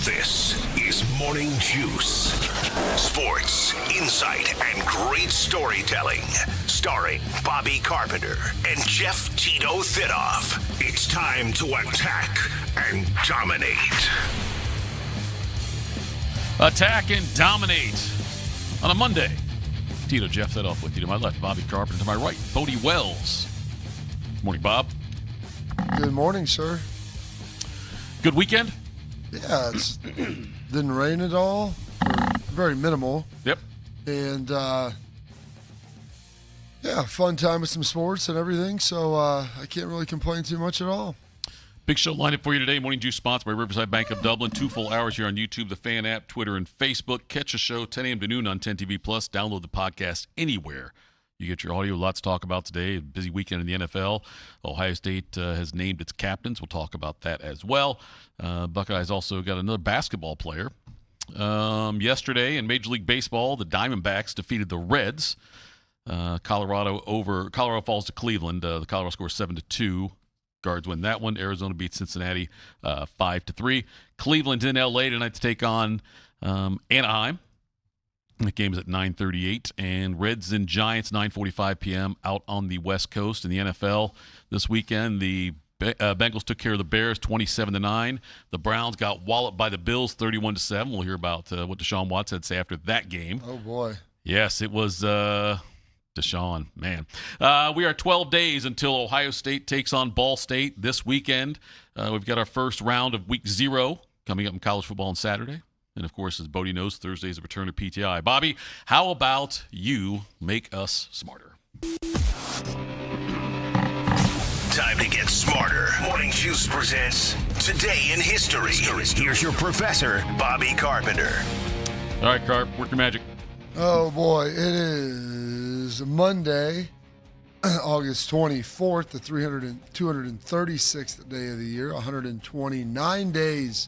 This is Morning Juice. Sports, insight, and great storytelling. Starring Bobby Carpenter and Jeff Tito Thitoff. It's time to attack and dominate. Attack and dominate on a Monday. Tito, Jeff Thitoff with you. To my left, Bobby Carpenter. To my right, Bodie Wells. Morning, Bob. Good morning, sir. Good weekend? Yeah, it didn't rain at all. Very minimal. Yep. And, fun time with some sports and everything. So I can't really complain too much at all. Big show lineup for you today. Morning Juice sponsored by Riverside Bank of Dublin. 2 full hours here on YouTube, the Fan app, Twitter, and Facebook. Catch a show 10 a.m. to noon on 10 TV Plus. Download the podcast anywhere you get your audio. Lots to talk about today. A busy weekend in the NFL. Ohio State has named its captains. We'll talk about that as well. Buckeyes also got another basketball player. Yesterday in Major League Baseball, the Diamondbacks defeated the Reds. Colorado falls to Cleveland. The Colorado scores 7-2. Guards win that one. Arizona beats Cincinnati 5-3. Cleveland's in L.A. tonight to take on Anaheim. The game is at 9:38, and Reds and Giants 9:45 p.m. out on the West Coast. In the NFL this weekend, the Bengals took care of the Bears 27-9. The Browns got walloped by the Bills 31-7. We'll hear about what Deshaun Watson had to say after that game. Oh boy! Yes, it was Deshaun. Man, we are 12 days until Ohio State takes on Ball State this weekend. We've got our first round of Week 0 coming up in college football on Saturday. And, of course, as Bodie knows, Thursday is a return to PTI. Bobby, how about you make us smarter? Time to get smarter. Morning Juice presents Today in History. Here's your professor, Bobby Carpenter. All right, Carp, work your magic. Oh boy, it is Monday, August 24th, the 236th day of the year. 129 days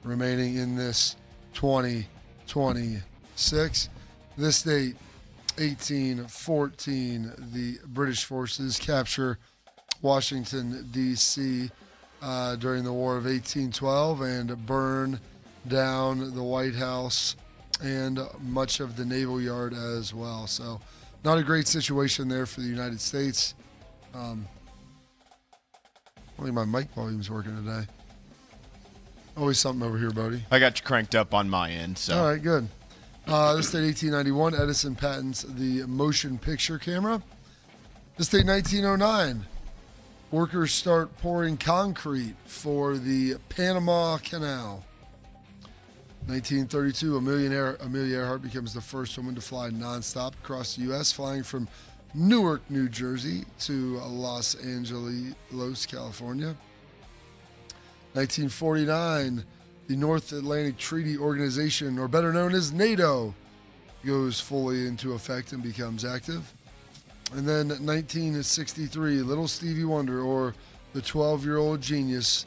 remaining in this 2026. This date, 1814, the British forces capture Washington, D.C. During the War of 1812 and burn down the White House and much of the Naval Yard as well. So not a great situation there for the United States. I think my mic volume's working today. Always something over here, Bodie. I got you cranked up on my end. So. All right, good. This date, 1891, Edison patents the motion picture camera. This date, 1909, workers start pouring concrete for the Panama Canal. 1932, Amelia Earhart becomes the first woman to fly nonstop across the U.S., flying from Newark, New Jersey to Los Angeles, California. 1949, the North Atlantic Treaty Organization, or better known as NATO, goes fully into effect and becomes active. And then 1963, Little Stevie Wonder, or the 12-year-old genius,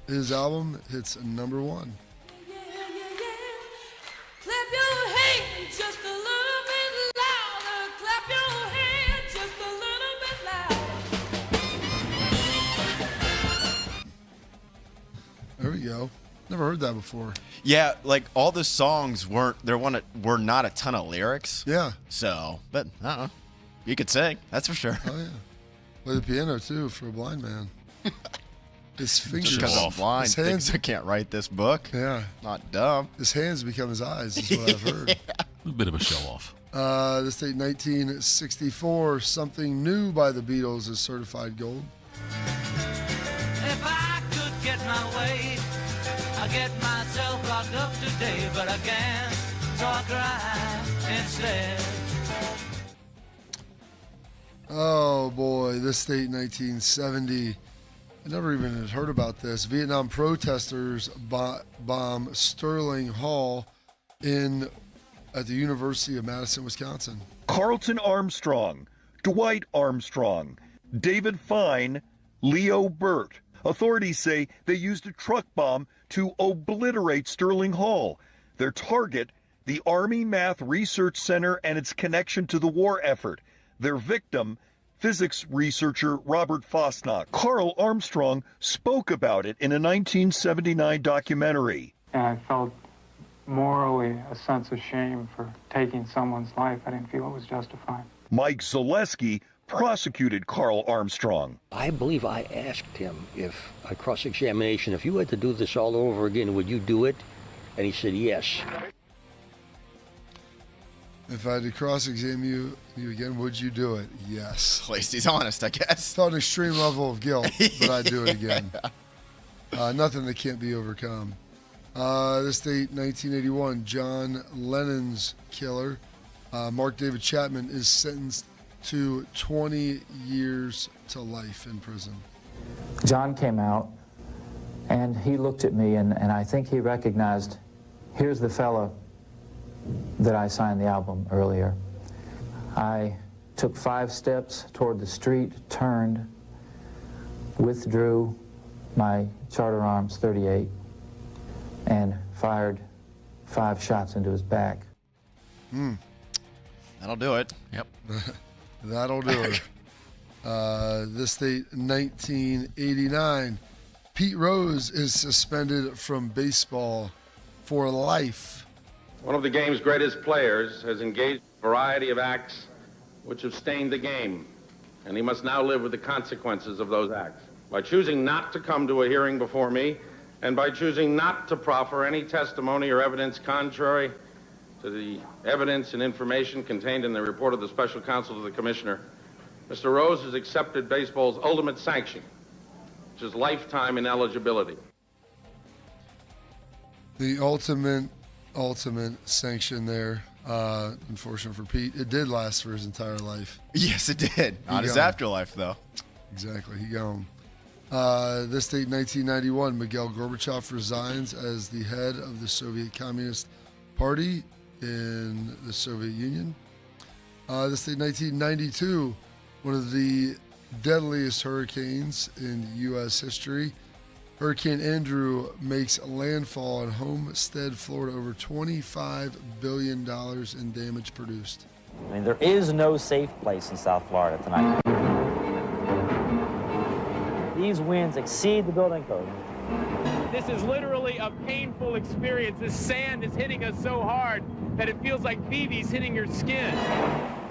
his album hits number 1. Clap your hands just a little bit louder. Clap your hands just a little bit louder. There we go. Never heard that before. Yeah, like all the songs were not a ton of lyrics. Yeah. So, but you could sing, that's for sure. Oh yeah. Play the piano too for a blind man. His fingers. Just because I'm blind, his hands, thinks I can't write this book. Yeah. Not dumb. His hands become his eyes, is what I've heard. A bit of a show-off. This date, 1964, Something New by the Beatles is certified gold. If I could get my way, I'd get myself locked up today, but I can't, so I cry instead. Oh boy, this date, 1970. I never even had heard about this. Vietnam protesters bomb Sterling Hall at the University of Madison, Wisconsin. Carlton Armstrong, Dwight Armstrong, David Fine, Leo Burt. Authorities say they used a truck bomb to obliterate Sterling Hall. Their target, the Army Math Research Center and its connection to the war effort. Their victim, Physics researcher Robert Fosnock. Carl Armstrong spoke about it in a 1979 documentary. And I felt morally a sense of shame for taking someone's life. I didn't feel it was justified. Mike Zaleski prosecuted Carl Armstrong. I believe I asked him if a cross-examination, if you had to do this all over again, would you do it? And he said yes. If I had to cross-examine you again, would you do it? Yes. At least he's honest, I guess. Felt an extreme level of guilt, but I'd do it again. Nothing that can't be overcome. This date, 1981, John Lennon's killer, Mark David Chapman, is sentenced to 20 years to life in prison. John came out, and he looked at me, and I think he recognized, here's the fella that I signed the album earlier. I took 5 steps toward the street, turned, withdrew my Charter Arms 38, and fired 5 shots into his back. That'll do it. Yep. That'll do it. This date, 1989. Pete Rose is suspended from baseball for life. One of the game's greatest players has engaged in a variety of acts which have stained the game, and he must now live with the consequences of those acts. By choosing not to come to a hearing before me, and by choosing not to proffer any testimony or evidence contrary to the evidence and information contained in the report of the special counsel to the commissioner, Mr. Rose has accepted baseball's ultimate sanction, which is lifetime ineligibility. The ultimate sanction there, unfortunate for Pete. It did last for his entire life. Yes, it did. Not his afterlife, though. Exactly. He gone. This date, 1991, Mikhail Gorbachev resigns as the head of the Soviet Communist Party in the Soviet Union. This date, 1992, one of the deadliest hurricanes in U.S. history. Hurricane Andrew makes landfall in Homestead, Florida. Over $25 billion in damage produced. I mean, there is no safe place in South Florida tonight. These winds exceed the building code. This is literally a painful experience. This sand is hitting us so hard that it feels like BB's hitting your skin.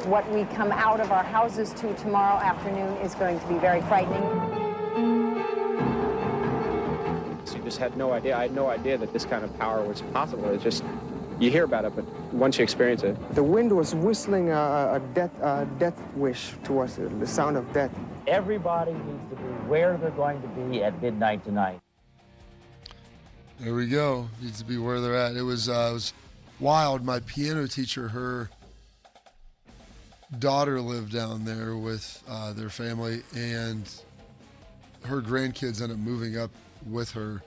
What we come out of our houses to tomorrow afternoon is going to be very frightening. You just had no idea. I had no idea that this kind of power was possible. It's just, you hear about it, but once you experience it. The wind was whistling a death wish to us, the sound of death. Everybody needs to be where they're going to be at midnight tonight. There we go. Needs to be where they're at. It was wild. My piano teacher, her daughter lived down there with their family, and her grandkids ended up moving up with her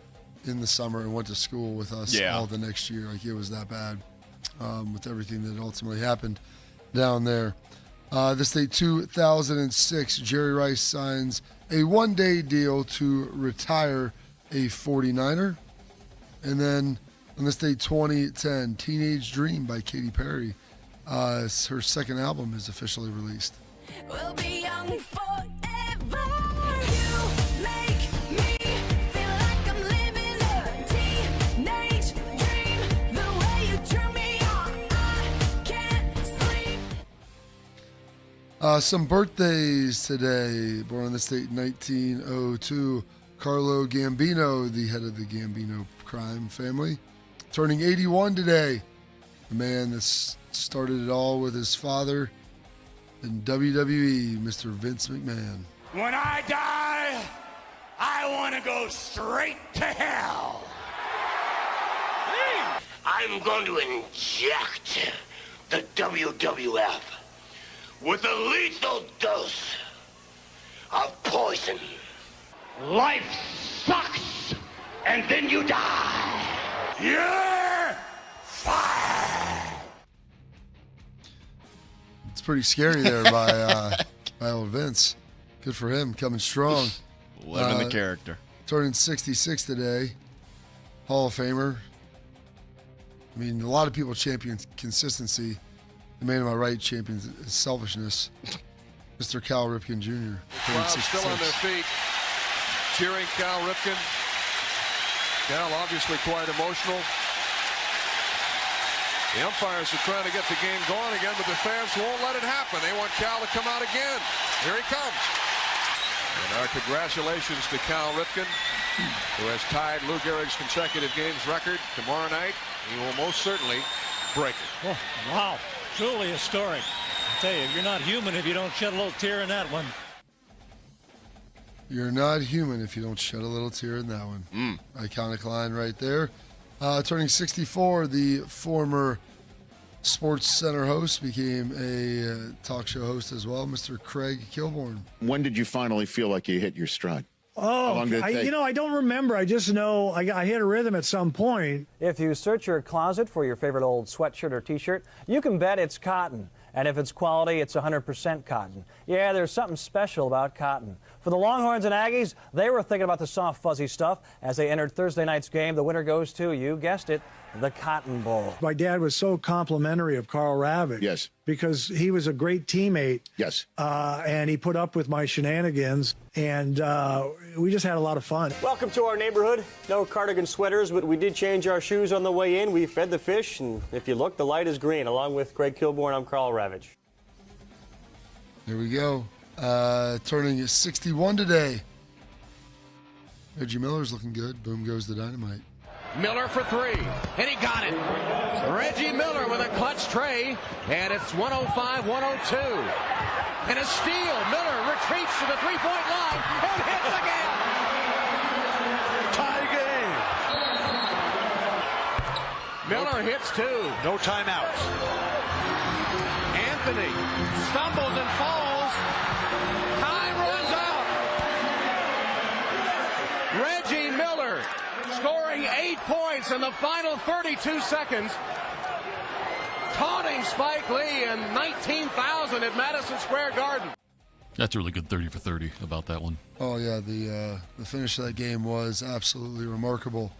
in the summer and went to school with us all the next year. Like, it was that bad with everything that ultimately happened down there. This day, 2006, Jerry Rice signs a one-day deal to retire a 49er. And then on this day, 2010, Teenage Dream by Katy Perry. Her second album is officially released. We'll be young forever. You make me feel like I'm living a teenage dream. The way you turn me on, I can't sleep. Some birthdays today. Born on this date, 1902, Carlo Gambino, the head of the Gambino crime family, turning 81 today. The man that started it all with his father in WWE, Mr. Vince McMahon. When I die, I want to go straight to hell. I'm going to inject the WWF with a lethal dose of poison. Life sucks, and then you die. You're fired. It's pretty scary there by old Vince. Good for him, coming strong. Living the character. Turning 66 today. Hall of Famer. I mean, a lot of people champion consistency. The man on my right champions selfishness. Mr. Cal Ripken Jr. Crowd still on their feet, cheering Cal Ripken. Cal obviously quite emotional. The umpires are trying to get the game going again, but the fans won't let it happen. They want Cal to come out again. Here he comes. And our congratulations to Cal Ripken, who has tied Lou Gehrig's consecutive games record. Tomorrow night, he will most certainly break it. Oh, wow. Truly historic. I tell you, you're not human if you don't shed a little tear in that one. You're not human if you don't shed a little tear in that one. Iconic line right there. Turning 64, the former Sports Center host became a talk show host as well, Mr. Craig Kilborn. When did you finally feel like you hit your stride? Oh, I don't remember. I just know I hit a rhythm at some point. If you search your closet for your favorite old sweatshirt or T-shirt, you can bet it's cotton. And if it's quality, it's 100% cotton. Yeah, there's something special about cotton. For the Longhorns and Aggies, they were thinking about the soft, fuzzy stuff. As they entered Thursday night's game, the winner goes to, you guessed it, the Cotton Bowl. My dad was so complimentary of Carl Ravitch. Yes. Because he was a great teammate. Yes. And he put up with my shenanigans. And we just had a lot of fun. Welcome to our neighborhood. No cardigan sweaters, but we did change our shoes on the way in. We fed the fish, and if you look, the light is green. Along with Greg Kilborn, I'm Carl Ravitch. There we go. Turning 61 today. Reggie Miller's looking good. Boom goes the dynamite. Miller for three, and he got it. Reggie Miller with a clutch tray, and it's 105-102. And a steal. Miller retreats to the three-point line and hits again. Tie game. Miller hits two. No timeouts. Anthony stumbles and falls. Time runs out. Reggie Miller scoring 8 points in the final 32 seconds. Taunting Spike Lee and 19,000 at Madison Square Garden. That's a really good 30 for 30 about that one. Oh, yeah, the finish of that game was absolutely remarkable.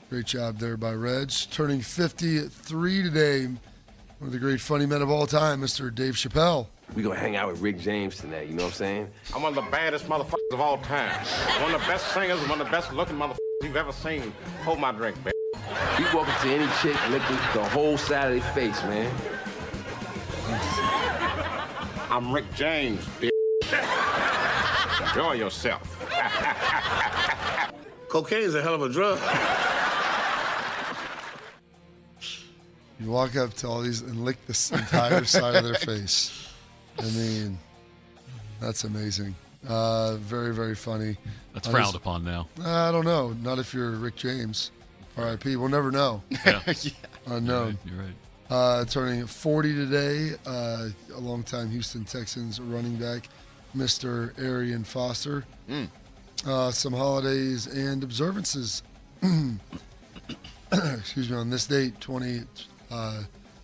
Great job there by Reg. Turning 53 today, one of the great funny men of all time, Mr. Dave Chappelle. We gonna hang out with Rick James tonight, you know what I'm saying? I'm one of the baddest motherfuckers of all time. One of the best singers, one of the best looking motherfuckers you've ever seen. Hold my drink, baby. We walk up to any chick and lick the whole side of their face, man. I'm Rick James, bitch. Enjoy yourself. Cocaine's a hell of a drug. You walk up to all these and lick this entire side of their face. I mean, that's amazing. Very, very funny. That's frowned upon now. I don't know. Not if you're Rick James. R.I.P. We'll never know. Yeah. Unknown. You're right. Turning 40 today, a longtime Houston Texans running back, Mr. Arian Foster. Some holidays and observances. Excuse me, on this date,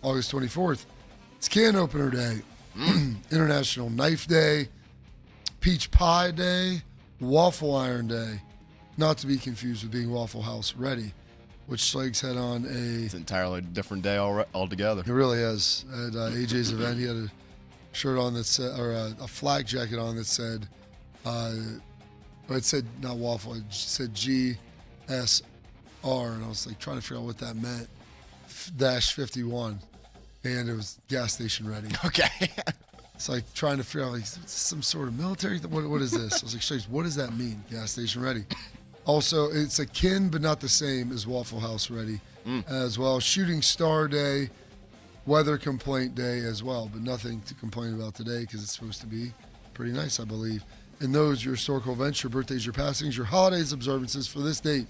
August 24th. It's can opener day, International Knife Day, Peach Pie Day, Waffle Iron Day, not to be confused with being Waffle House ready, which Slags had on It's an entirely different day altogether. It really is. At AJ's event, he had a shirt on that said, or a flak jacket on that said, but it said not waffle, it said GSR, and I was like trying to figure out what that meant. -51, and it was gas station ready. Okay. It's like trying to figure out, like, is this some sort of military? What is this? I was like, Slags, what does that mean? Gas station ready. Also, it's akin but not the same as Waffle House ready as well. Shooting Star Day, Weather Complaint Day as well, but nothing to complain about today because it's supposed to be pretty nice, I believe. And those, your historical events, your birthdays, your passings, your holidays, observances for this date.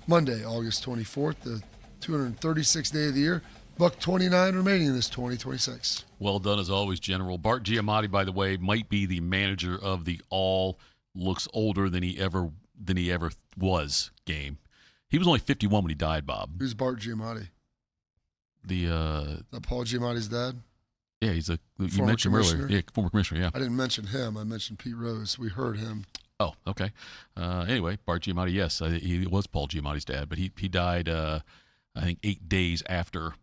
Monday, August 24th, the 236th day of the year. $1.29 remaining in this 2026. Well done as always, General. Bart Giamatti, by the way, might be the manager of the all looks older than he ever was game. He was only 51 when he died, Bob. Who's Bart Giamatti? The Is that Paul Giamatti's dad? Yeah, you Former mentioned him earlier. commissioner? Yeah, former commissioner, yeah. I didn't mention him. I mentioned Pete Rose. We heard him. Oh, okay. Anyway, Bart Giamatti, yes, he was Paul Giamatti's dad, but he died, I think, 8 days after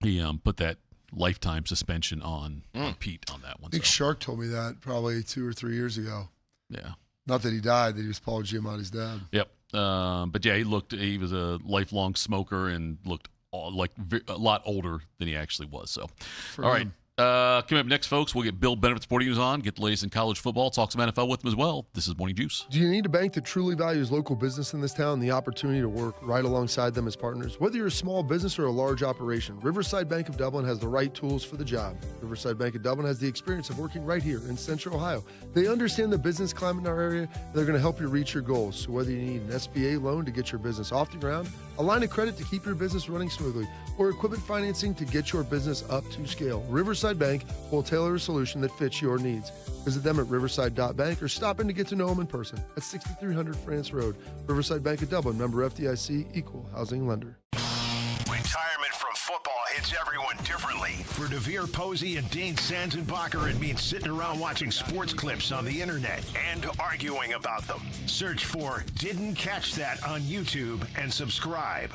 he put that lifetime suspension on Pete on that one. I think So, Shark told me that probably 2 or 3 years ago. yeah. Not that he died, that he was Paul Giamatti's dad. Yep. But yeah, he was a lifelong smoker and looked a lot older than he actually was. So, For all right. him. Coming up next, folks, we'll get Bill Bennett Sporting News on, get the latest in college football, talk some NFL with him as well. This is Morning Juice. Do you need a bank that truly values local business in this town and the opportunity to work right alongside them as partners? Whether you're a small business or a large operation, Riverside Bank of Dublin has the right tools for the job. Riverside Bank of Dublin has the experience of working right here in Central Ohio. They understand the business climate in our area, and they're going to help you reach your goals. So whether you need an SBA loan to get your business off the ground, a line of credit to keep your business running smoothly, or equipment financing to get your business up to scale, Riverside Bank will tailor a solution that fits your needs. Visit them at riverside.bank or stop in to get to know them in person at 6300 France Road. Riverside Bank of Dublin, member FDIC, equal housing lender. Retirement from football hits everyone differently. For DeVere Posey and Dane Sanzenbacher, it means sitting around watching sports clips on the internet and arguing about them. Search for Didn't Catch That on YouTube and subscribe.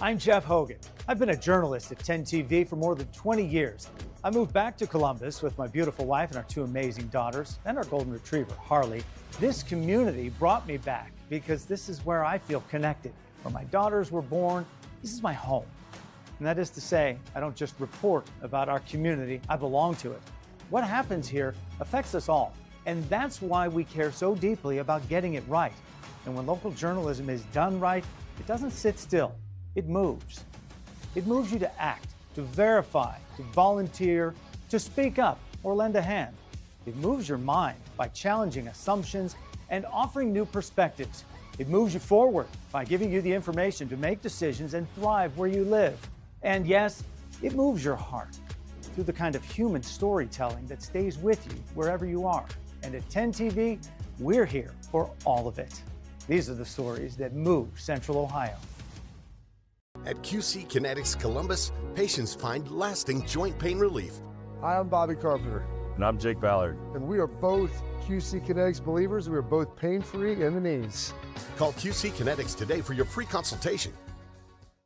I'm Jeff Hogan. I've been a journalist at 10 TV for more than 20 years. I moved back to Columbus with my beautiful wife and our 2 amazing daughters and our golden retriever, Harley. This community brought me back because this is where I feel connected. Where my daughters were born, this is my home. And that is to say, I don't just report about our community, I belong to it. What happens here affects us all. And that's why we care so deeply about getting it right. And when local journalism is done right, it doesn't sit still. It moves. It moves you to act, to verify, to volunteer, to speak up or lend a hand. It moves your mind by challenging assumptions and offering new perspectives. It moves you forward by giving you the information to make decisions and thrive where you live. And yes, it moves your heart through the kind of human storytelling that stays with you wherever you are. And at 10 TV, we're here for all of it. These are the stories that move Central Ohio. At QC Kinetics Columbus, patients find lasting joint pain relief. Hi, I'm Bobby Carpenter. And I'm Jake Ballard. And we are both QC Kinetics believers. We are both pain-free in the knees. Call QC Kinetics today for your free consultation.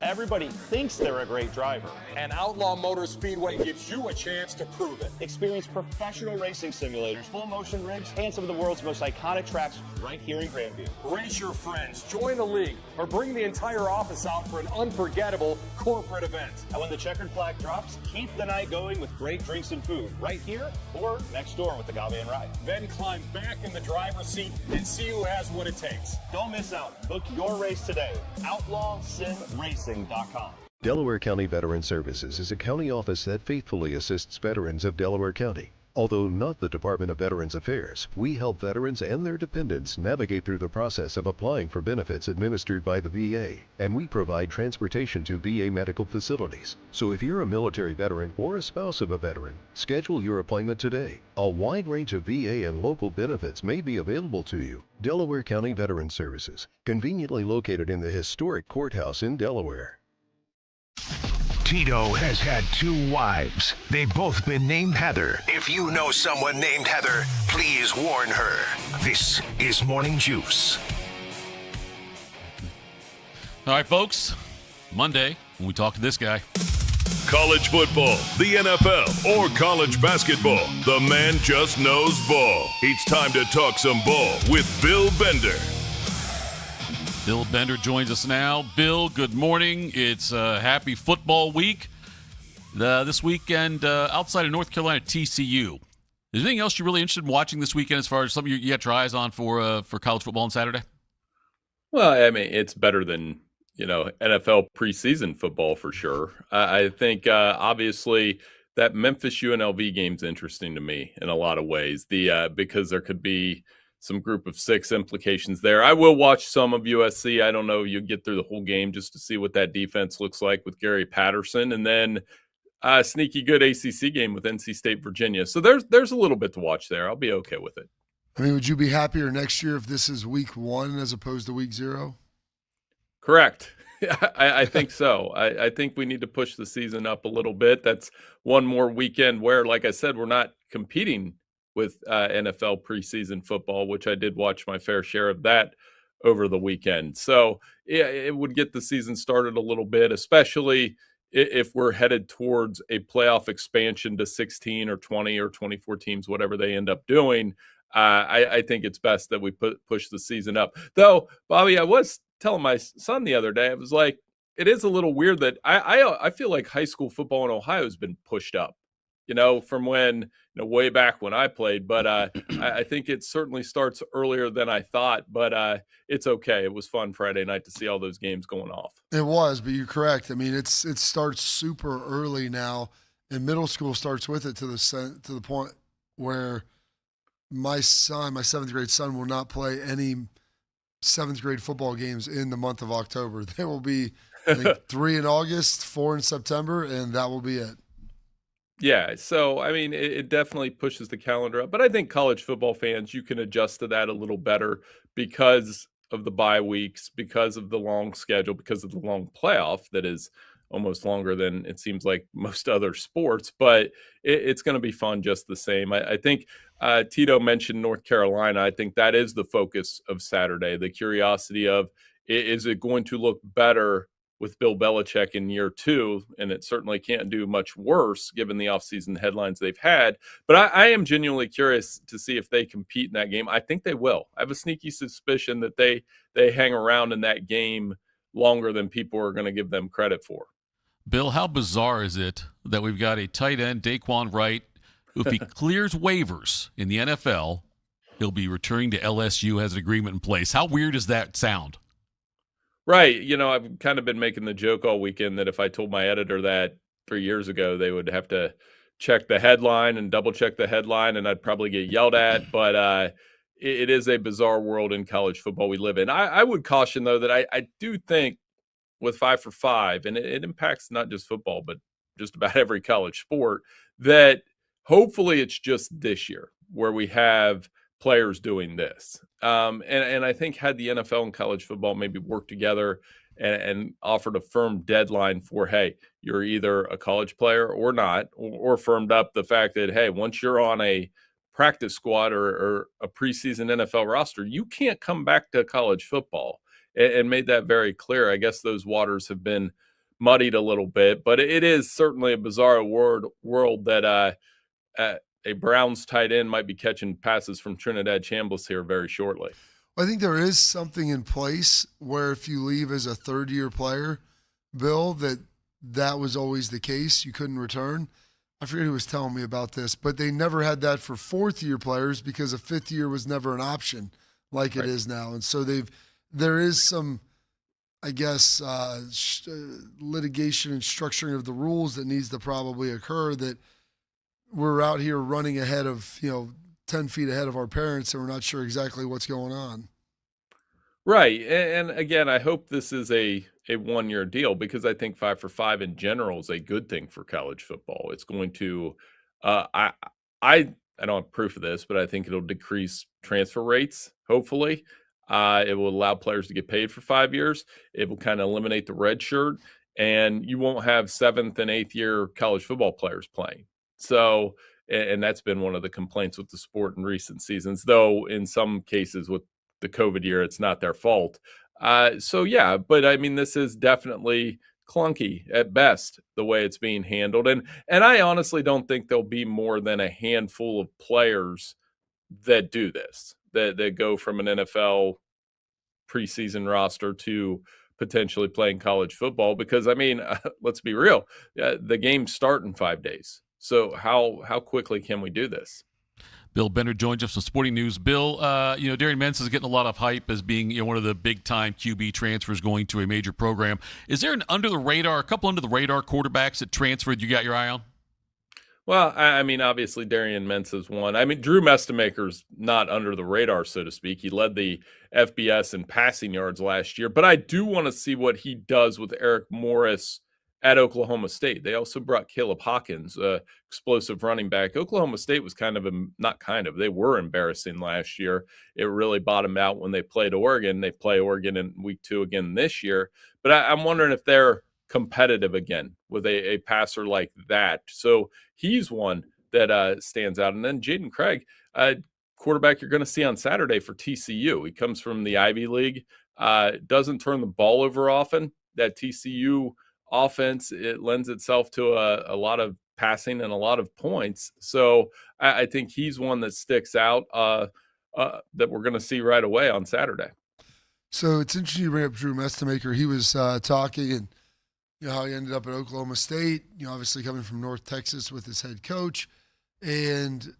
Everybody thinks they're a great driver, and Outlaw Motor Speedway gives you a chance to prove it. Experience professional racing simulators, full motion rigs, and some of the world's most iconic tracks right here in Grandview. Race your friends, join a league, or bring the entire office out for an unforgettable corporate event. And when the checkered flag drops, keep the night going with great drinks and food right here or next door with the Agave and Rye. Then climb back in the driver's seat and see who has what it takes. Don't miss out. Book your race today. OutlawSimRacing.com. Delaware County Veteran Services is a county office that faithfully assists veterans of Delaware County. Although not the Department of Veterans Affairs, we help veterans and their dependents navigate through the process of applying for benefits administered by the VA, and we provide transportation to VA medical facilities. So if you're a military veteran or a spouse of a veteran, schedule your appointment today. A wide range of VA and local benefits may be available to you. Delaware County Veteran Services, conveniently located in the historic courthouse in Delaware. Tito has had 2 wives. They've both been named Heather. If you know someone named Heather, please warn her. This is Morning Juice. All right, folks. Monday, when we talk to this guy. College football, the NFL, or college basketball, the man just knows ball. It's time to talk some ball with Bill Bender. Bill Bender joins us now. Bill, good morning. It's happy football week. This weekend, outside of North Carolina, TCU. Is there anything else you're really interested in watching this weekend as far as something you got your eyes on for college football on Saturday? Well, I mean, it's better than, NFL preseason football for sure. I think, obviously, that Memphis UNLV game's interesting to me in a lot of ways. Because there could be some group of 6 implications there. I will watch some of USC. I don't know. You get through the whole game just to see what that defense looks like with Gary Patterson. And then a sneaky good ACC game with NC State, Virginia. So there's a little bit to watch there. I'll be okay with it. I mean, would you be happier next year if this is week 1 as opposed to week 0? Correct. I think so. I think we need to push the season up a little bit. That's one more weekend where, like I said, we're not competing with NFL preseason football, which I did watch my fair share of that over the weekend. So yeah, it would get the season started a little bit, especially if we're headed towards a playoff expansion to 16 or 20 or 24 teams, whatever they end up doing, I think it's best that we push the season up. Though, Bobby, I was telling my son the other day, I was like, it is a little weird that I feel like high school football in Ohio has been pushed up, from when, way back when I played. But I think it certainly starts earlier than I thought. But it's okay. It was fun Friday night to see all those games going off. It was, but you're correct. I mean, it starts super early now, and middle school starts with it to the point where my 7th grade son, will not play any 7th grade football games in the month of October. There will be, I think, 3 in August, 4 in September, and that will be it. Yeah, so I mean, it definitely pushes the calendar up, but I think college football fans, you can adjust to that a little better because of the bye weeks, because of the long schedule, because of the long playoff that is almost longer than it seems like most other sports, but it's going to be fun just the same. I think Tito mentioned North Carolina. I think that is the focus of Saturday, the curiosity of, is it going to look better with Bill Belichick in year 2, and it certainly can't do much worse given the offseason headlines they've had. But I am genuinely curious to see if they compete in that game. I think they will. I have a sneaky suspicion that they hang around in that game longer than people are going to give them credit for. Bill, how bizarre is it that we've got a tight end, Daquan Wright, who if he clears waivers in the NFL, he'll be returning to LSU, has an agreement in place. How weird does that sound? Right. I've kind of been making the joke all weekend that if I told my editor that 3 years ago, they would have to check the headline and double check the headline, and I'd probably get yelled at. But it is a bizarre world in college football we live in. I would caution, though, that I do think with 5 for 5, and it impacts not just football, but just about every college sport, that hopefully it's just this year where we have players doing this. And I think had the NFL and college football maybe worked together and offered a firm deadline for, hey, you're either a college player or not, or firmed up the fact that, hey, once you're on a practice squad or a preseason NFL roster, you can't come back to college football, and made that very clear. I guess those waters have been muddied a little bit, but it is certainly a bizarre world that a Browns tight end might be catching passes from Trinidad Chambliss here very shortly. I think there is something in place where if you leave as a third-year player, Bill, that was always the case. You couldn't return. I forget who was telling me about this, but they never had that for fourth-year players because a fifth year was never an option like it is now. And so there is some, I guess, litigation and structuring of the rules that needs to probably occur, that we're out here running ahead of, 10 feet ahead of our parents, and we're not sure exactly what's going on. Right. And again, I hope this is a 1-year deal, because I think 5 for 5 in general is a good thing for college football. It's going to, I don't have proof of this, but I think it'll decrease transfer rates, hopefully. It will allow players to get paid for 5 years. It will kind of eliminate the red shirt, and you won't have 7th and 8th year college football players playing. So, and that's been one of the complaints with the sport in recent seasons, though in some cases with the COVID year, it's not their fault. So yeah, but I mean, this is definitely clunky at best, the way it's being handled. And I honestly don't think there'll be more than a handful of players that do this, that go from an NFL preseason roster to potentially playing college football, because I mean, let's be real, the games start in 5 days. So how quickly can we do this? Bill Bender joins us from Sporting News. Bill, Darian Mensah is getting a lot of hype as being one of the big-time QB transfers going to a major program. Is there a couple under-the-radar quarterbacks that transferred you got your eye on? Well, I mean, obviously Darian Mensah's one. I mean, Drew Mestemaker's not under the radar, so to speak. He led the FBS in passing yards last year, but I do want to see what he does with Eric Morris at Oklahoma State. They also brought Caleb Hawkins, explosive running back. Oklahoma State was they were embarrassing last year. It really bottomed out when they played Oregon. They play Oregon in week 2 again this year. But I'm wondering if they're competitive again with a passer like that. So he's one that stands out. And then Jaden Craig, quarterback you're going to see on Saturday for TCU. He comes from the Ivy League, doesn't turn the ball over often. That TCU offense, it lends itself to a lot of passing and a lot of points. So I think he's one that sticks out that we're going to see right away on Saturday. So it's interesting you bring up Drew Mestemaker. He was talking and how he ended up at Oklahoma State, obviously coming from North Texas with his head coach and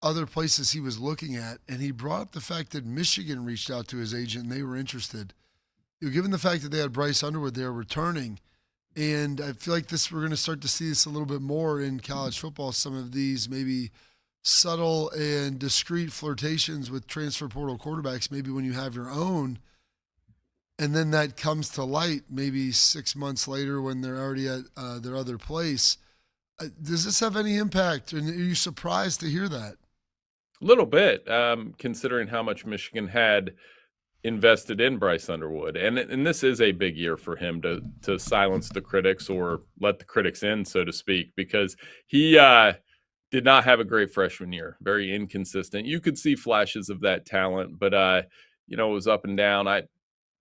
other places he was looking at. And he brought up the fact that Michigan reached out to his agent and they were interested. Given the fact that they had Bryce Underwood there returning, and I feel like we're going to start to see this a little bit more in college football, some of these maybe subtle and discreet flirtations with transfer portal quarterbacks, maybe when you have your own, and then that comes to light maybe 6 months later when they're already at their other place. Does this have any impact? And are you surprised to hear that? A little bit, considering how much Michigan had invested in Bryce Underwood. And this is a big year for him to silence the critics or let the critics in, so to speak, because he did not have a great freshman year, very inconsistent. You could see flashes of that talent, but it was up and down.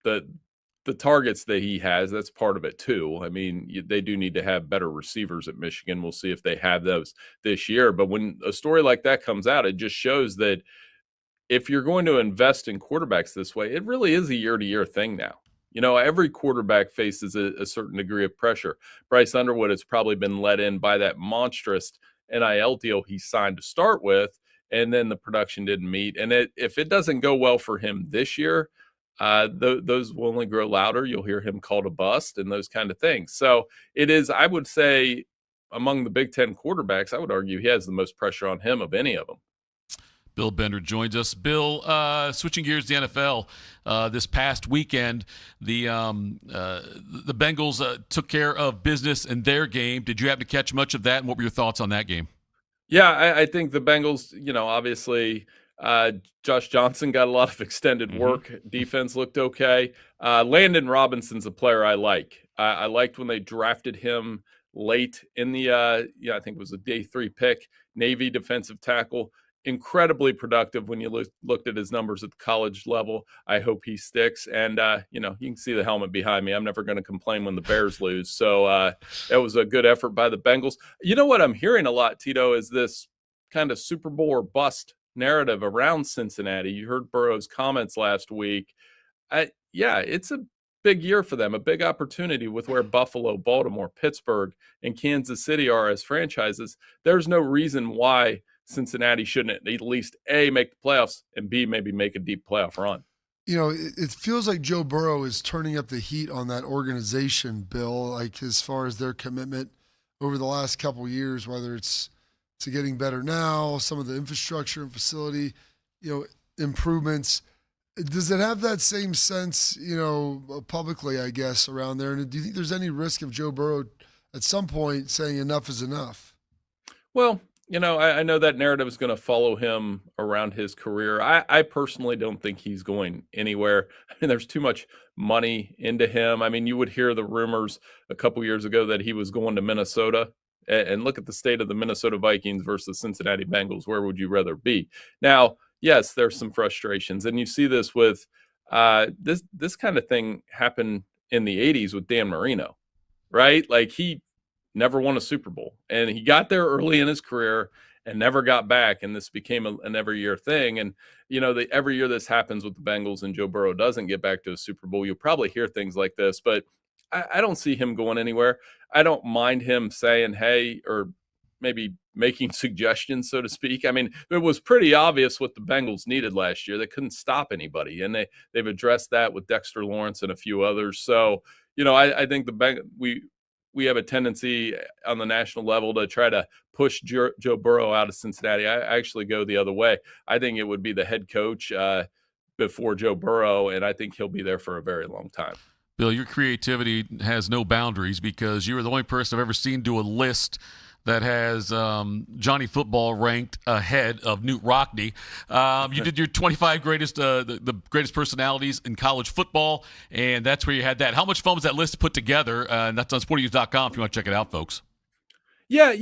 The targets that he has, that's part of it too. I mean, they do need to have better receivers at Michigan. We'll see if they have those this year. But when a story like that comes out, it just shows that if you're going to invest in quarterbacks this way, it really is a year-to-year thing now. Every quarterback faces a certain degree of pressure. Bryce Underwood has probably been let in by that monstrous NIL deal he signed to start with, and then the production didn't meet. And if it doesn't go well for him this year, those will only grow louder. You'll hear him called a bust and those kind of things. So it is, I would say, among the Big Ten quarterbacks, I would argue he has the most pressure on him of any of them. Bill Bender joins us. Bill, switching gears to the NFL, this past weekend, the Bengals took care of business in their game. Did you happen to catch much of that, and what were your thoughts on that game? Yeah, I think the Bengals, obviously Josh Johnson got a lot of extended work. Defense looked okay. Landon Robinson's a player I like. I liked when they drafted him late in the, I think it was a day 3 pick, Navy defensive tackle. Incredibly productive when you looked at his numbers at the college level. I hope he sticks. And, you can see the helmet behind me. I'm never going to complain when the Bears lose. So that was a good effort by the Bengals. You know what I'm hearing a lot, Tito, is this kind of Super Bowl or bust narrative around Cincinnati. You heard Burrow's comments last week. It's a big year for them, a big opportunity with where Buffalo, Baltimore, Pittsburgh, and Kansas City are as franchises. There's no reason why Cincinnati shouldn't at least A, make the playoffs, and B, maybe make a deep playoff run. It feels like Joe Burrow is turning up the heat on that organization, Bill, like as far as their commitment over the last couple of years, whether it's to getting better now, some of the infrastructure and facility, improvements. Does it have that same sense, publicly, I guess, around there? And do you think there's any risk of Joe Burrow at some point saying enough is enough? Well, I know that narrative is going to follow him around his career. I personally don't think he's going anywhere. I mean, there's too much money into him. I mean, you would hear the rumors a couple years ago that he was going to Minnesota. And look at the state of the Minnesota Vikings versus Cincinnati Bengals. Where would you rather be? Now, yes, there's some frustrations. And you see this with this kind of thing happened in the 80s with Dan Marino, right? Like he never won a Super Bowl. And he got there early in his career and never got back. And this became an every year thing. And, every year this happens with the Bengals and Joe Burrow doesn't get back to a Super Bowl. You'll probably hear things like this, but I don't see him going anywhere. I don't mind him saying, hey, or maybe making suggestions, so to speak. I mean, it was pretty obvious what the Bengals needed last year. They couldn't stop anybody. And they've addressed that with Dexter Lawrence and a few others. So, I think we have a tendency on the national level to try to push Joe Burrow out of Cincinnati. I actually go the other way. I think it would be the head coach before Joe Burrow, and I think he'll be there for a very long time. Bill, your creativity has no boundaries because you are the only person I've ever seen do a list that has Johnny Football ranked ahead of Newt Rockne. You did your 25 greatest, the greatest personalities in college football, and that's where you had that. How much fun was that list put together? And that's on sportingnews.com if you want to check it out, folks. Yeah,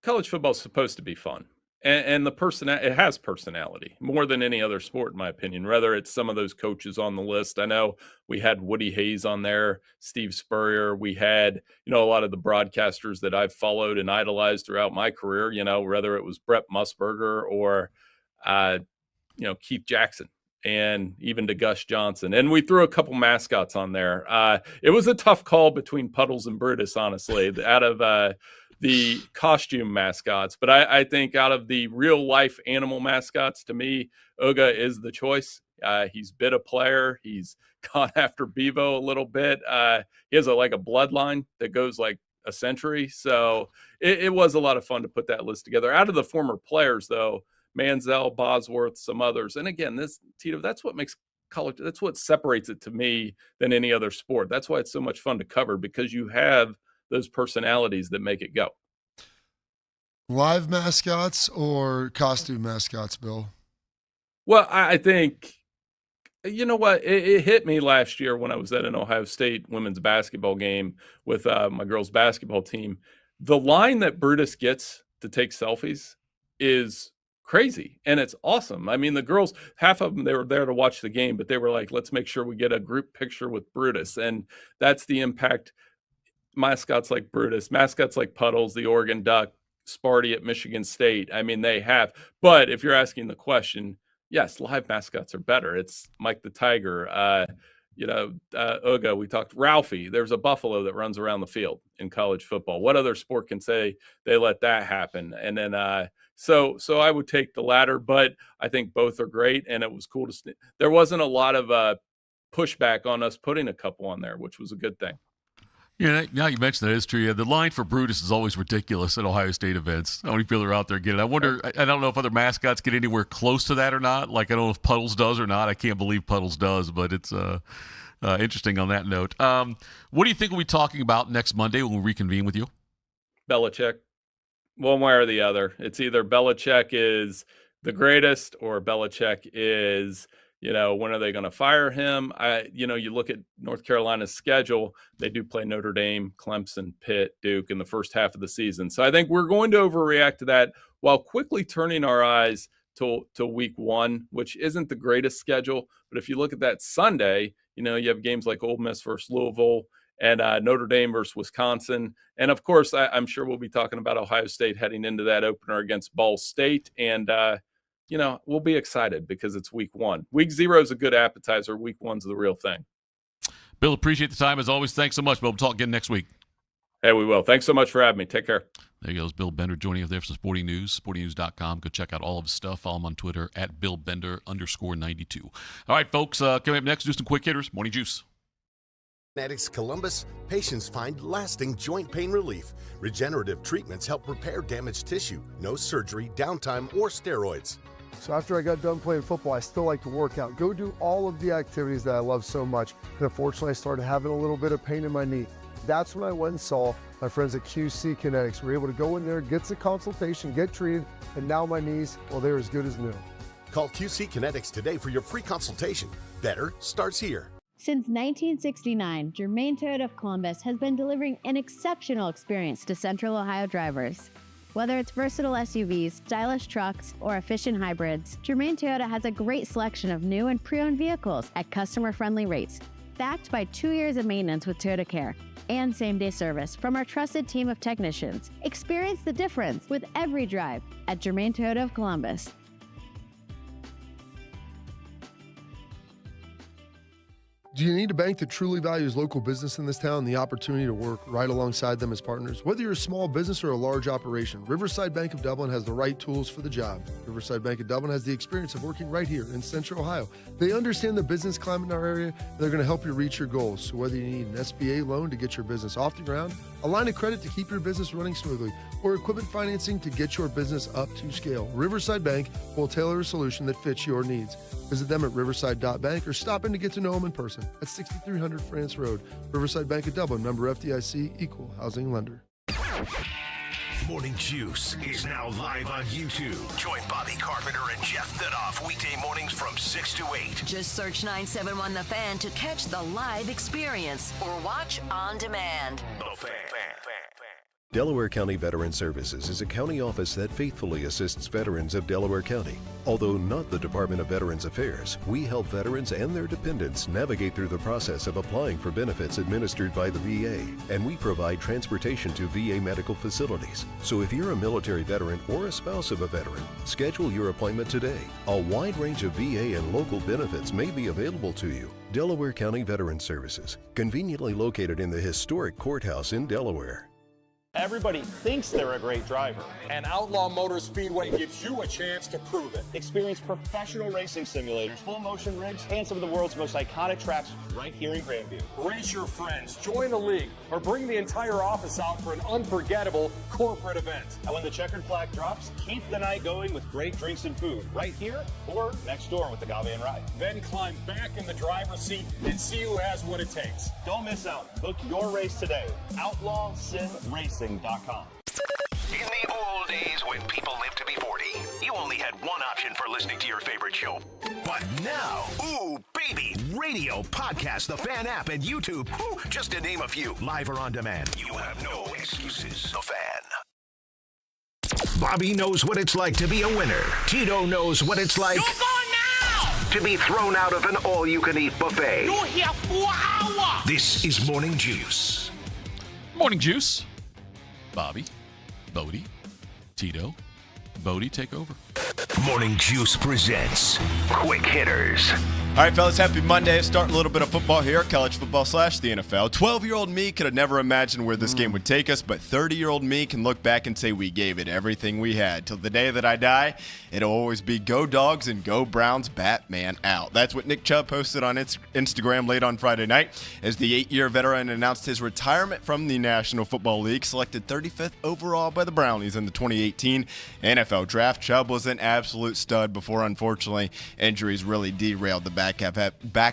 college football is supposed to be fun. And the it has personality more than any other sport, in my opinion, whether it's some of those coaches on the list. I know we had Woody Hayes on there, Steve Spurrier. We had, a lot of the broadcasters that I've followed and idolized throughout my career, whether it was Brett Musburger or, Keith Jackson and even to Gus Johnson. And we threw a couple mascots on there. It was a tough call between Puddles and Brutus, honestly, out of the costume mascots. But I think out of the real life animal mascots, to me, Uga is the choice. He's been a player. He's gone after Bevo a little bit. He has a bloodline that goes like a century. So it was a lot of fun to put that list together. Out of the former players, though, Manziel, Bosworth, some others. And again, this, Tito, that's what makes college, that's what separates it to me than any other sport. That's why it's so much fun to cover, because you have those personalities that make it go. Live mascots or costume mascots, Bill? Well, I think, you know what? It hit me last year when I was at an Ohio State women's basketball game with my girls' basketball team. The line that Brutus gets to take selfies is crazy, and it's awesome. I mean, the girls, half of them, they were there to watch the game, but they were like, let's make sure we get a group picture with Brutus. And that's the impact mascots like Brutus, mascots like Puddles, the Oregon Duck, Sparty at Michigan State, I mean, they have. But if you're asking the question, yes, live mascots are better. It's Mike the Tiger, Uga, we talked Ralphie. There's a buffalo that runs around the field in college football. What other sport can say they let that happen? And then so I would take the latter, but I think both are great, and it was cool to see. There wasn't a lot of pushback on us putting a couple on there, which was a good thing. Yeah, now you mentioned that, it's true. Yeah, the line for Brutus is always ridiculous at Ohio State events. How many people are out there getting it? I wonder, I don't know if other mascots get anywhere close to that or not. Like, I don't know if Puddles does or not. I can't believe Puddles does, but it's interesting on that note. What do you think we'll be talking about next Monday when we reconvene with you? Belichick. One way or the other. It's either Belichick is the greatest or Belichick is, when are they going to fire him? You look at North Carolina's schedule, they do play Notre Dame, Clemson, Pitt, Duke in the first half of the season. So I think we're going to overreact to that while quickly turning our eyes to week one, which isn't the greatest schedule. But if you look at that Sunday, you have games like Ole Miss versus Louisville and Notre Dame versus Wisconsin. And of course, I'm sure we'll be talking about Ohio State heading into that opener against Ball State. And, we'll be excited because it's week one. Week 0 is a good appetizer. Week 1's the real thing. Bill, appreciate the time as always. Thanks so much. We'll talk again next week. Hey, we will. Thanks so much for having me. Take care. There goes Bill Bender joining us there for some Sporting News, sportingnews.com. Go check out all of his stuff. Follow him on Twitter at BillBender_92. All right, folks, coming up next, do some quick hitters. Morning Juice. Kinetics Columbus, patients find lasting joint pain relief. Regenerative treatments help repair damaged tissue. No surgery, downtime, or steroids. So after I got done playing football, I still like to work out, go do all of the activities that I love so much. And unfortunately, I started having a little bit of pain in my knee. That's when I went and saw my friends at QC Kinetics. We were able to go in there, get the consultation, get treated, and now my knees, well, they're as good as new. Call QC Kinetics today for your free consultation. Better starts here. Since 1969, Germain Toyota of Columbus has been delivering an exceptional experience to Central Ohio drivers. Whether it's versatile SUVs, stylish trucks, or efficient hybrids, Germain Toyota has a great selection of new and pre-owned vehicles at customer-friendly rates, backed by 2 years of maintenance with Toyota Care and same-day service from our trusted team of technicians. Experience the difference with every drive at Germain Toyota of Columbus. Do you need a bank that truly values local business in this town and the opportunity to work right alongside them as partners? Whether you're a small business or a large operation, Riverside Bank of Dublin has the right tools for the job. Riverside Bank of Dublin has the experience of working right here in Central Ohio. They understand the business climate in our area, and they're going to help you reach your goals. So whether you need an SBA loan to get your business off the ground, a line of credit to keep your business running smoothly, or equipment financing to get your business up to scale, Riverside Bank will tailor a solution that fits your needs. Visit them at riverside.bank or stop in to get to know them in person at 6300 France Road. Riverside Bank of Dublin, member FDIC, equal housing lender. Morning Juice is now live on YouTube. Join Bobby Carpenter and Jeff Thitoff weekday mornings from 6 to 8. Just search 971 The Fan to catch the live experience or watch on demand. The Fan. Delaware County Veteran Services is a county office that faithfully assists veterans of Delaware County. Although not the Department of Veterans Affairs, we help veterans and their dependents navigate through the process of applying for benefits administered by the VA, and we provide transportation to VA medical facilities. So if you're a military veteran or a spouse of a veteran, schedule your appointment today. A wide range of VA and local benefits may be available to you. Delaware County Veteran Services, conveniently located in the historic courthouse in Delaware. Everybody thinks they're a great driver, and Outlaw Motor Speedway gives you a chance to prove it. Experience professional racing simulators, full motion rigs, and some of the world's most iconic tracks right here in Grandview. Race your friends, join the league, or bring the entire office out for an unforgettable corporate event. And when the checkered flag drops, keep the night going with great drinks and food right here or next door with the Agave Ride. Then climb back in the driver's seat and see who has what it takes. Don't miss out. Book your race today. OutlawSimRacing.com. In the old days when people lived to be 40, you only had one option for listening to your favorite show. But now, ooh, baby, radio, podcast, the Fan app, and YouTube, ooh, just to name a few, live or on demand. You have no excuses. The Fan. Bobby knows what it's like to be a winner. Tito knows what it's like to be thrown out of an all-you-can-eat buffet. You're here 4 hours. This is Morning Juice. Morning Juice. Bobby, Bodie, Tito. Bodie, take over. Morning Juice presents Quick Hitters. All right, fellas, happy Monday. Starting a little bit of football here, college football / the NFL. 12-year-old me could have never imagined where this game would take us, but 30-year-old me can look back and say we gave it everything we had. Till the day that I die, it'll always be go Dogs and go Browns, Batman out. That's what Nick Chubb posted on Instagram late on Friday night as the 8-year veteran announced his retirement from the National Football League, selected 35th overall by the Brownies in the 2018 NFL Draft. Chubb was an absolute stud before, unfortunately, injuries really derailed the back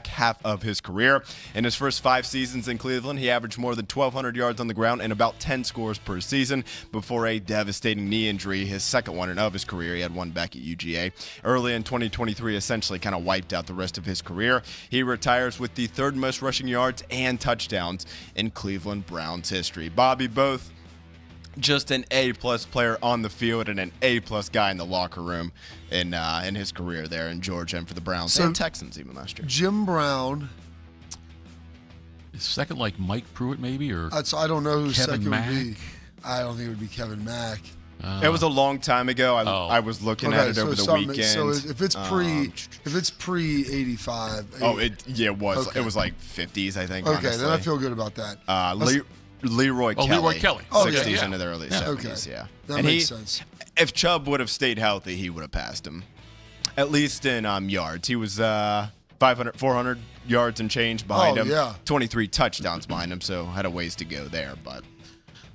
half of his career. In his first 5 seasons in Cleveland, he averaged more than 1,200 yards on the ground and about 10 scores per season before a devastating knee injury, his second one of his career. He had one back at UGA. Early in 2023, essentially kind of wiped out the rest of his career. He retires with the 3rd most rushing yards and touchdowns in Cleveland Browns history. Bobby, both just an A-plus player on the field and an A-plus guy in the locker room in his career there in Georgia and for the Browns and Texans even last year. Jim Brown. Is second like Mike Pruitt maybe? Or I don't know who Kevin second Mack? would be. I don't think it would be Kevin Mack. It was a long time ago. I was looking at it over the weekend. So if it's pre 85. It was. Okay. It was like 50s, I think. Okay, honestly. then I feel good about that. Leroy Kelly. Leroy Kelly. 60s into the early 70s, okay. That makes sense. If Chubb would have stayed healthy, he would have passed him. At least in yards. He was 400 yards and change behind him. Yeah. 23 touchdowns behind him, so had a ways to go there. But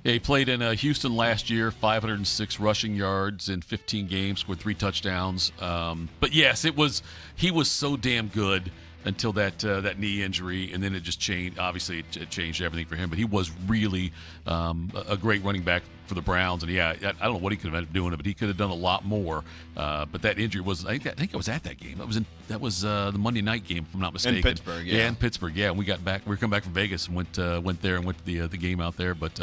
yeah, he played in Houston last year, 506 rushing yards in 15 games, scored 3 touchdowns. But yes, he was so damn good until that knee injury, and then it just changed. Obviously, it changed everything for him. But he was really a great running back for the Browns. And yeah, I don't know what he could have ended up doing, but he could have done a lot more. But that injury was, I think I was at that game. That was the Monday night game, if I'm not mistaken. In Pittsburgh, yeah. Yeah, in Pittsburgh, yeah. And we got back. We were coming back from Vegas and went there and went to the game out there. But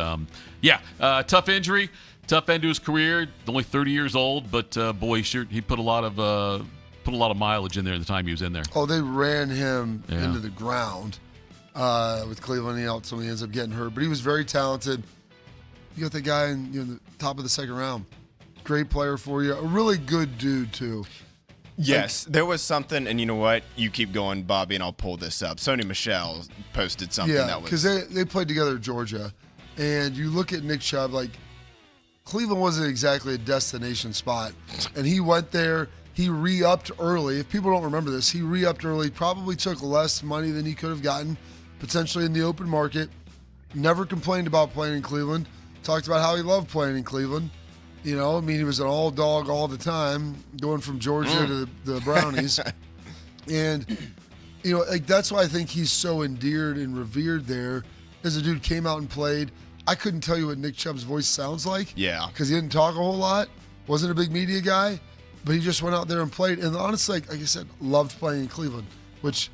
tough injury, tough end to his career. Only 30 years old, but boy, he put a lot of mileage in there the time he was in there. Oh, they ran him into the ground with Cleveland. He ultimately ends up getting hurt, but he was very talented. You got the guy in the top of the 2nd round. Great player for you. A really good dude, too. Yes, there was something, and you know what? You keep going, Bobby, and I'll pull this up. Sony Michel posted something that was... because they played together at Georgia, and you look at Nick Chubb, like, Cleveland wasn't exactly a destination spot, and he went there. He re-upped early. If people don't remember this, he re-upped early, probably took less money than he could have gotten, potentially in the open market. Never complained about playing in Cleveland. Talked about how he loved playing in Cleveland. He was an all dog all the time, going from Georgia to the Brownies. And, that's why I think he's so endeared and revered there. As a dude came out and played. I couldn't tell you what Nick Chubb's voice sounds like. Yeah. Because he didn't talk a whole lot. Wasn't a big media guy. But he just went out there and played. And honestly, like I said, loved playing in Cleveland, which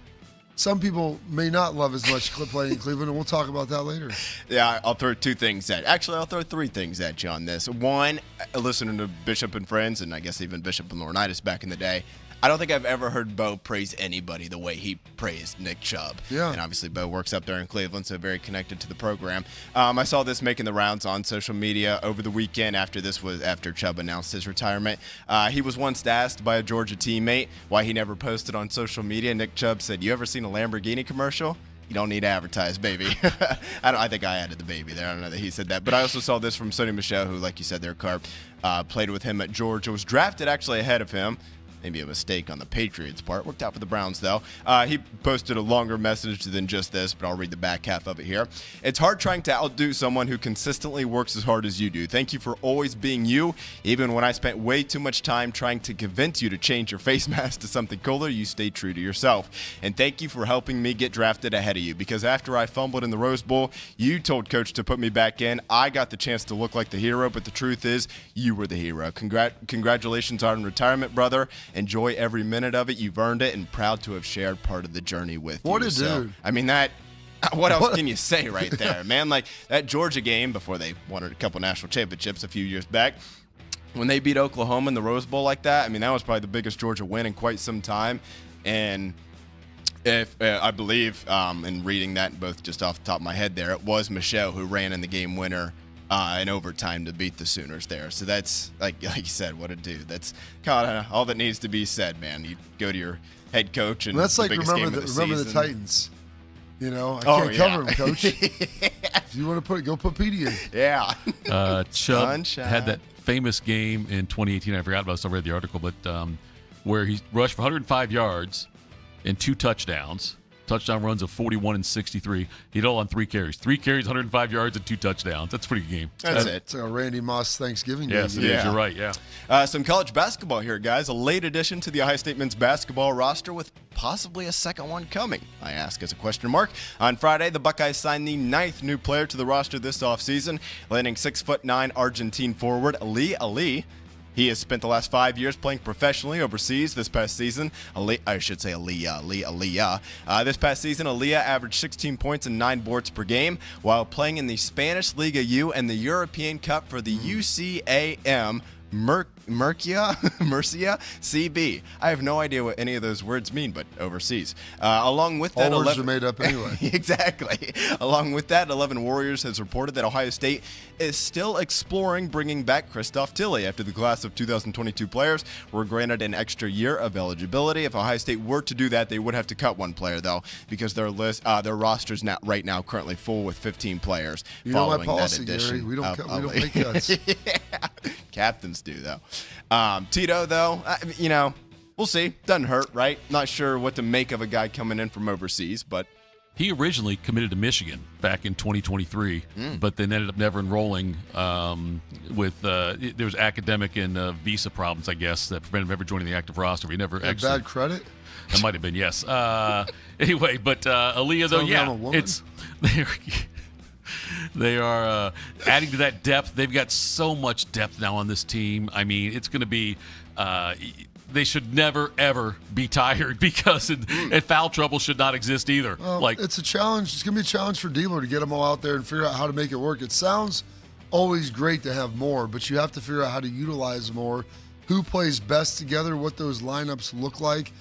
some people may not love as much playing in Cleveland, and we'll talk about that later. Yeah, I'll throw three things at you on this. One, listening to Bishop and Friends, and I guess even Bishop and Laurinaitis back in the day, I don't think I've ever heard Bo praise anybody the way he praised Nick Chubb. Yeah. And obviously Bo works up there in Cleveland, so very connected to the program. I saw this making the rounds on social media over the weekend after Chubb announced his retirement. He was once asked by a Georgia teammate why he never posted on social media. Nick Chubb said, "You ever seen a Lamborghini commercial? You don't need to advertise, baby." I think I added the baby there. I don't know that he said that. But I also saw this from Sonny Michel, who, like you said there, Carp, played with him at Georgia, was drafted actually ahead of him. Maybe a mistake on the Patriots' part. Worked out for the Browns, though. He posted a longer message than just this, but I'll read the back half of it here. "It's hard trying to outdo someone who consistently works as hard as you do. Thank you for always being you. Even when I spent way too much time trying to convince you to change your face mask to something cooler, you stayed true to yourself. And thank you for helping me get drafted ahead of you. Because after I fumbled in the Rose Bowl, you told Coach to put me back in. I got the chance to look like the hero, but the truth is, you were the hero. Congratulations on retirement, brother. Enjoy every minute of it. You've earned it, and proud to have shared part of the journey with you." What a dude. I mean, what else can you say right there, man? Like that Georgia game before they won a couple national championships a few years back, when they beat Oklahoma in the Rose Bowl like that, I mean, that was probably the biggest Georgia win in quite some time. And if I believe, in reading that, both just off the top of my head there, it was Michelle who ran in the game winner in overtime to beat the Sooners there. So that's, like you said, what a dude. That's kind of all that needs to be said, man. You go to your head coach and that's the like biggest game of the remember season. the Titans. I can't cover him, Coach. If you want to go put Petey in. Yeah. Chubb had that famous game in 2018. I forgot about it, so I read the article, but where he rushed for 105 yards and 2 touchdowns. Touchdown runs of 41 and 63. He did all on 3 carries. 3 carries, 105 yards, and 2 touchdowns. That's a pretty good game. That's it. It's like a Randy Moss Thanksgiving game. Yes, it is. You're right, yeah. Some college basketball here, guys. A late addition to the Ohio State men's basketball roster with possibly a second one coming, I ask as a question mark. On Friday, the Buckeyes signed the 9th new player to the roster this offseason, landing 6'9" Argentine forward Ali. He has spent the last 5 years playing professionally overseas. This past season, This past season, Aaliyah averaged 16 points and 9 boards per game while playing in the Spanish Liga U and the European Cup for the UCAM Murcia CB. I have no idea what any of those words mean, but overseas. Along with that, all words are made up anyway. Exactly. Along with that, 11 Warriors has reported that Ohio State is still exploring bringing back Christoph Tilley after the class of 2022 players were granted an extra year of eligibility. If Ohio State were to do that, they would have to cut one player, though, because their roster's right now currently full with 15 players. You know my policy, that addition. Gary. We don't make cuts. Yeah. Captains do, though. Tito, though, we'll see. Doesn't hurt, right? Not sure what to make of a guy coming in from overseas, but he originally committed to Michigan back in 2023, but then ended up never enrolling with there was academic and visa problems, I guess, that prevented him ever joining the active roster. He never actually bad credit. That might have been, yes. Anyway, but Aaliyah, though, they are adding to that depth. They've got so much depth now on this team. I mean, it's going to be they should never, ever be tired because and foul trouble should not exist either. It's a challenge. It's going to be a challenge for Debo to get them all out there and figure out how to make it work. It sounds always great to have more, but you have to figure out how to utilize more, who plays best together, what those lineups look like.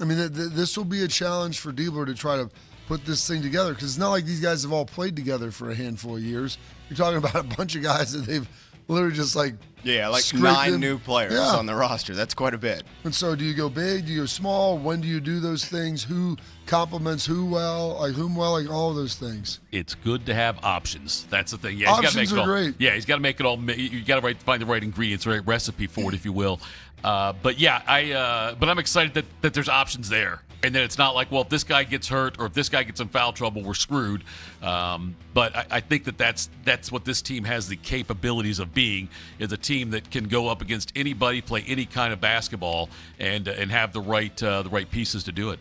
I mean, this will be a challenge for Debo to try to put this thing together because it's not like these guys have all played together for a handful of years. You're talking about a bunch of guys that they've literally just like 9 new players on the roster. That's quite a bit. And so do you go big? Do you go small? When do you do those things? Who complements whom well, all of those things. It's good to have options. That's the thing. Yeah, options are great. Yeah, he's got to make it all. You got to find the right ingredients, the right recipe for it, if you will. But I'm excited that there's options there. And then it's not like, well, if this guy gets hurt or if this guy gets in foul trouble, we're screwed. But I think that's what this team has the capabilities of being, is a team that can go up against anybody, play any kind of basketball, and have the right pieces to do it.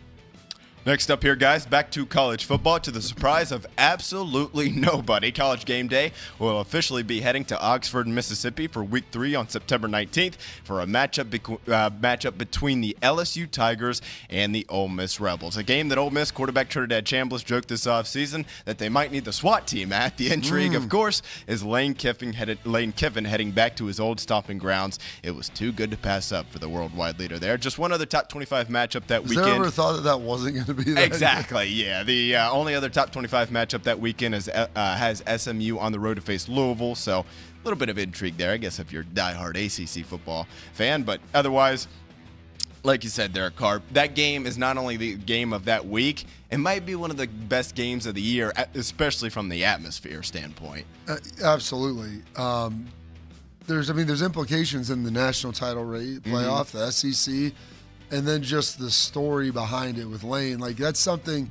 Next up here, guys, back to college football. To the surprise of absolutely nobody, College Game Day will officially be heading to Oxford, Mississippi for Week 3 on September 19th for a matchup between the LSU Tigers and the Ole Miss Rebels. A game that Ole Miss quarterback Trinidad Chambliss joked this offseason that they might need the SWAT team at. The intrigue, of course, is Lane Kiffin heading back to his old stomping grounds. It was too good to pass up for the worldwide leader there. Just one other top 25 matchup that weekend. Has there ever thought that wasn't going to be that? Exactly, yeah. The only other top 25 matchup that weekend has SMU on the road to face Louisville, so a little bit of intrigue there, I guess, if you're a diehard ACC football fan. But otherwise, like you said there, Carp, that game is not only the game of that week, it might be one of the best games of the year, especially from the atmosphere standpoint. Absolutely. There's implications in the national title playoff, the SEC. And then just the story behind it with Lane. Like, that's something,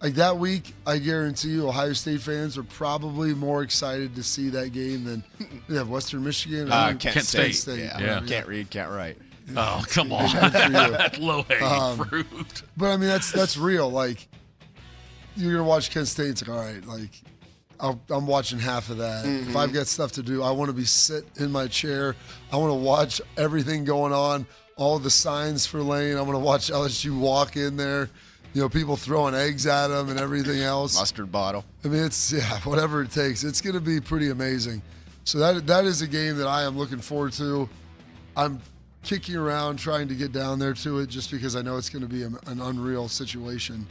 like that week, I guarantee you Ohio State fans are probably more excited to see that game than we have Western Michigan. Kent State. Yeah. Can't read, can't write. Oh, come on. That's low-hanging fruit. But, I mean, that's real. Like, you're going to watch Kent State, it's like, all right, like, I'm watching half of that. Mm-hmm. If I've got stuff to do, I want to be sit in my chair. I want to watch everything going on. All the signs for Lane. I'm going to watch LSU walk in there. People throwing eggs at him and everything else. Mustard bottle. I mean, whatever it takes. It's going to be pretty amazing. So that is a game that I am looking forward to. I'm kicking around trying to get down there to it just because I know it's going to be an unreal situation.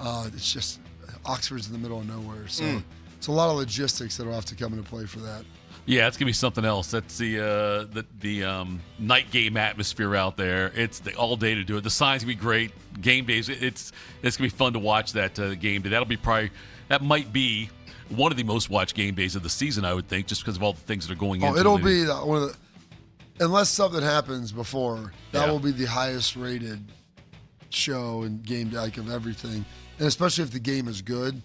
It's just Oxford's in the middle of nowhere. So it's a lot of logistics that will have to come into play for that. Yeah, it's gonna be something else. That's the night game atmosphere out there. It's all day to do it. The signs gonna be great. Game days. It's gonna be fun to watch that game day. That might be one of the most watched game days of the season, I would think, just because of all the things that are going into it. It'll be one of the, unless something happens before, that will be the highest rated show and game day of everything, and especially if the game is good,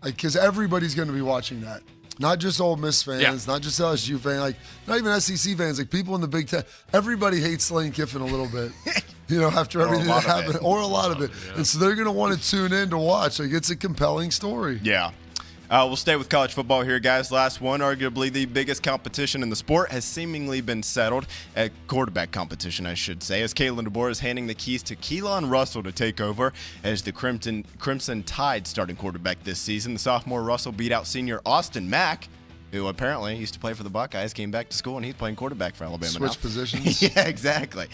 because everybody's gonna be watching that. Not just Ole Miss fans, not just LSU fans, not even SEC fans, people in the Big Ten. Everybody hates Lane Kiffin a little bit, after everything that happened, or a lot of it. Yeah. And so they're going to want to tune in to watch. It's a compelling story. Yeah. We'll stay with college football here, guys. Last one, arguably the biggest competition in the sport, has seemingly been settled. At quarterback competition, I should say, as Kalen DeBoer is handing the keys to Keelan Russell to take over as the Crimson Tide starting quarterback this season. The sophomore Russell beat out senior Austin Mack, who apparently used to play for the Buckeyes, came back to school, and he's playing quarterback for Alabama now. Switch positions. Yeah, exactly.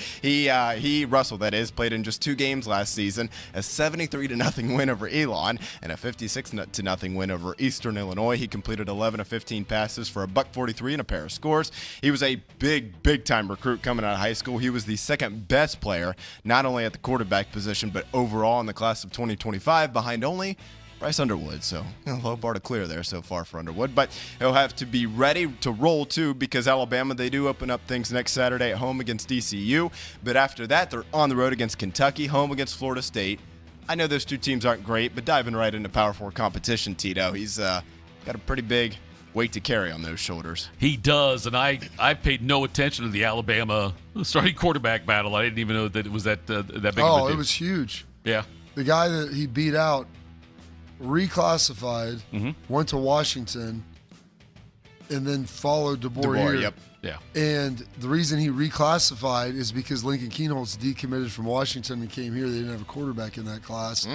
Russell, that is, played in just 2 games last season, a 73-0 win over Elon and a 56-0 win over Eastern Illinois. He completed 11 of 15 passes for a $143 and a pair of scores. He was a big-time recruit coming out of high school. He was the second best player, not only at the quarterback position, but overall in the class of 2025, behind only Bryce Underwood. So low bar to clear there so far for Underwood, but he'll have to be ready to roll too, because Alabama, they do open up things next Saturday at home against DCU, but after that they're on the road against Kentucky, home against Florida State. I know those two teams aren't great, but diving right into Power 4 competition, Tito, he's got a pretty big weight to carry on those shoulders. He does, and I paid no attention to the Alabama starting quarterback battle. I didn't even know that it was that big of a deal. Oh, it was huge. Yeah. The guy that he beat out reclassified, went to Washington, and then followed DeBoer here. Yep. Yeah. And the reason he reclassified is because Lincoln Keenholz decommitted from Washington and came here. They didn't have a quarterback in that class.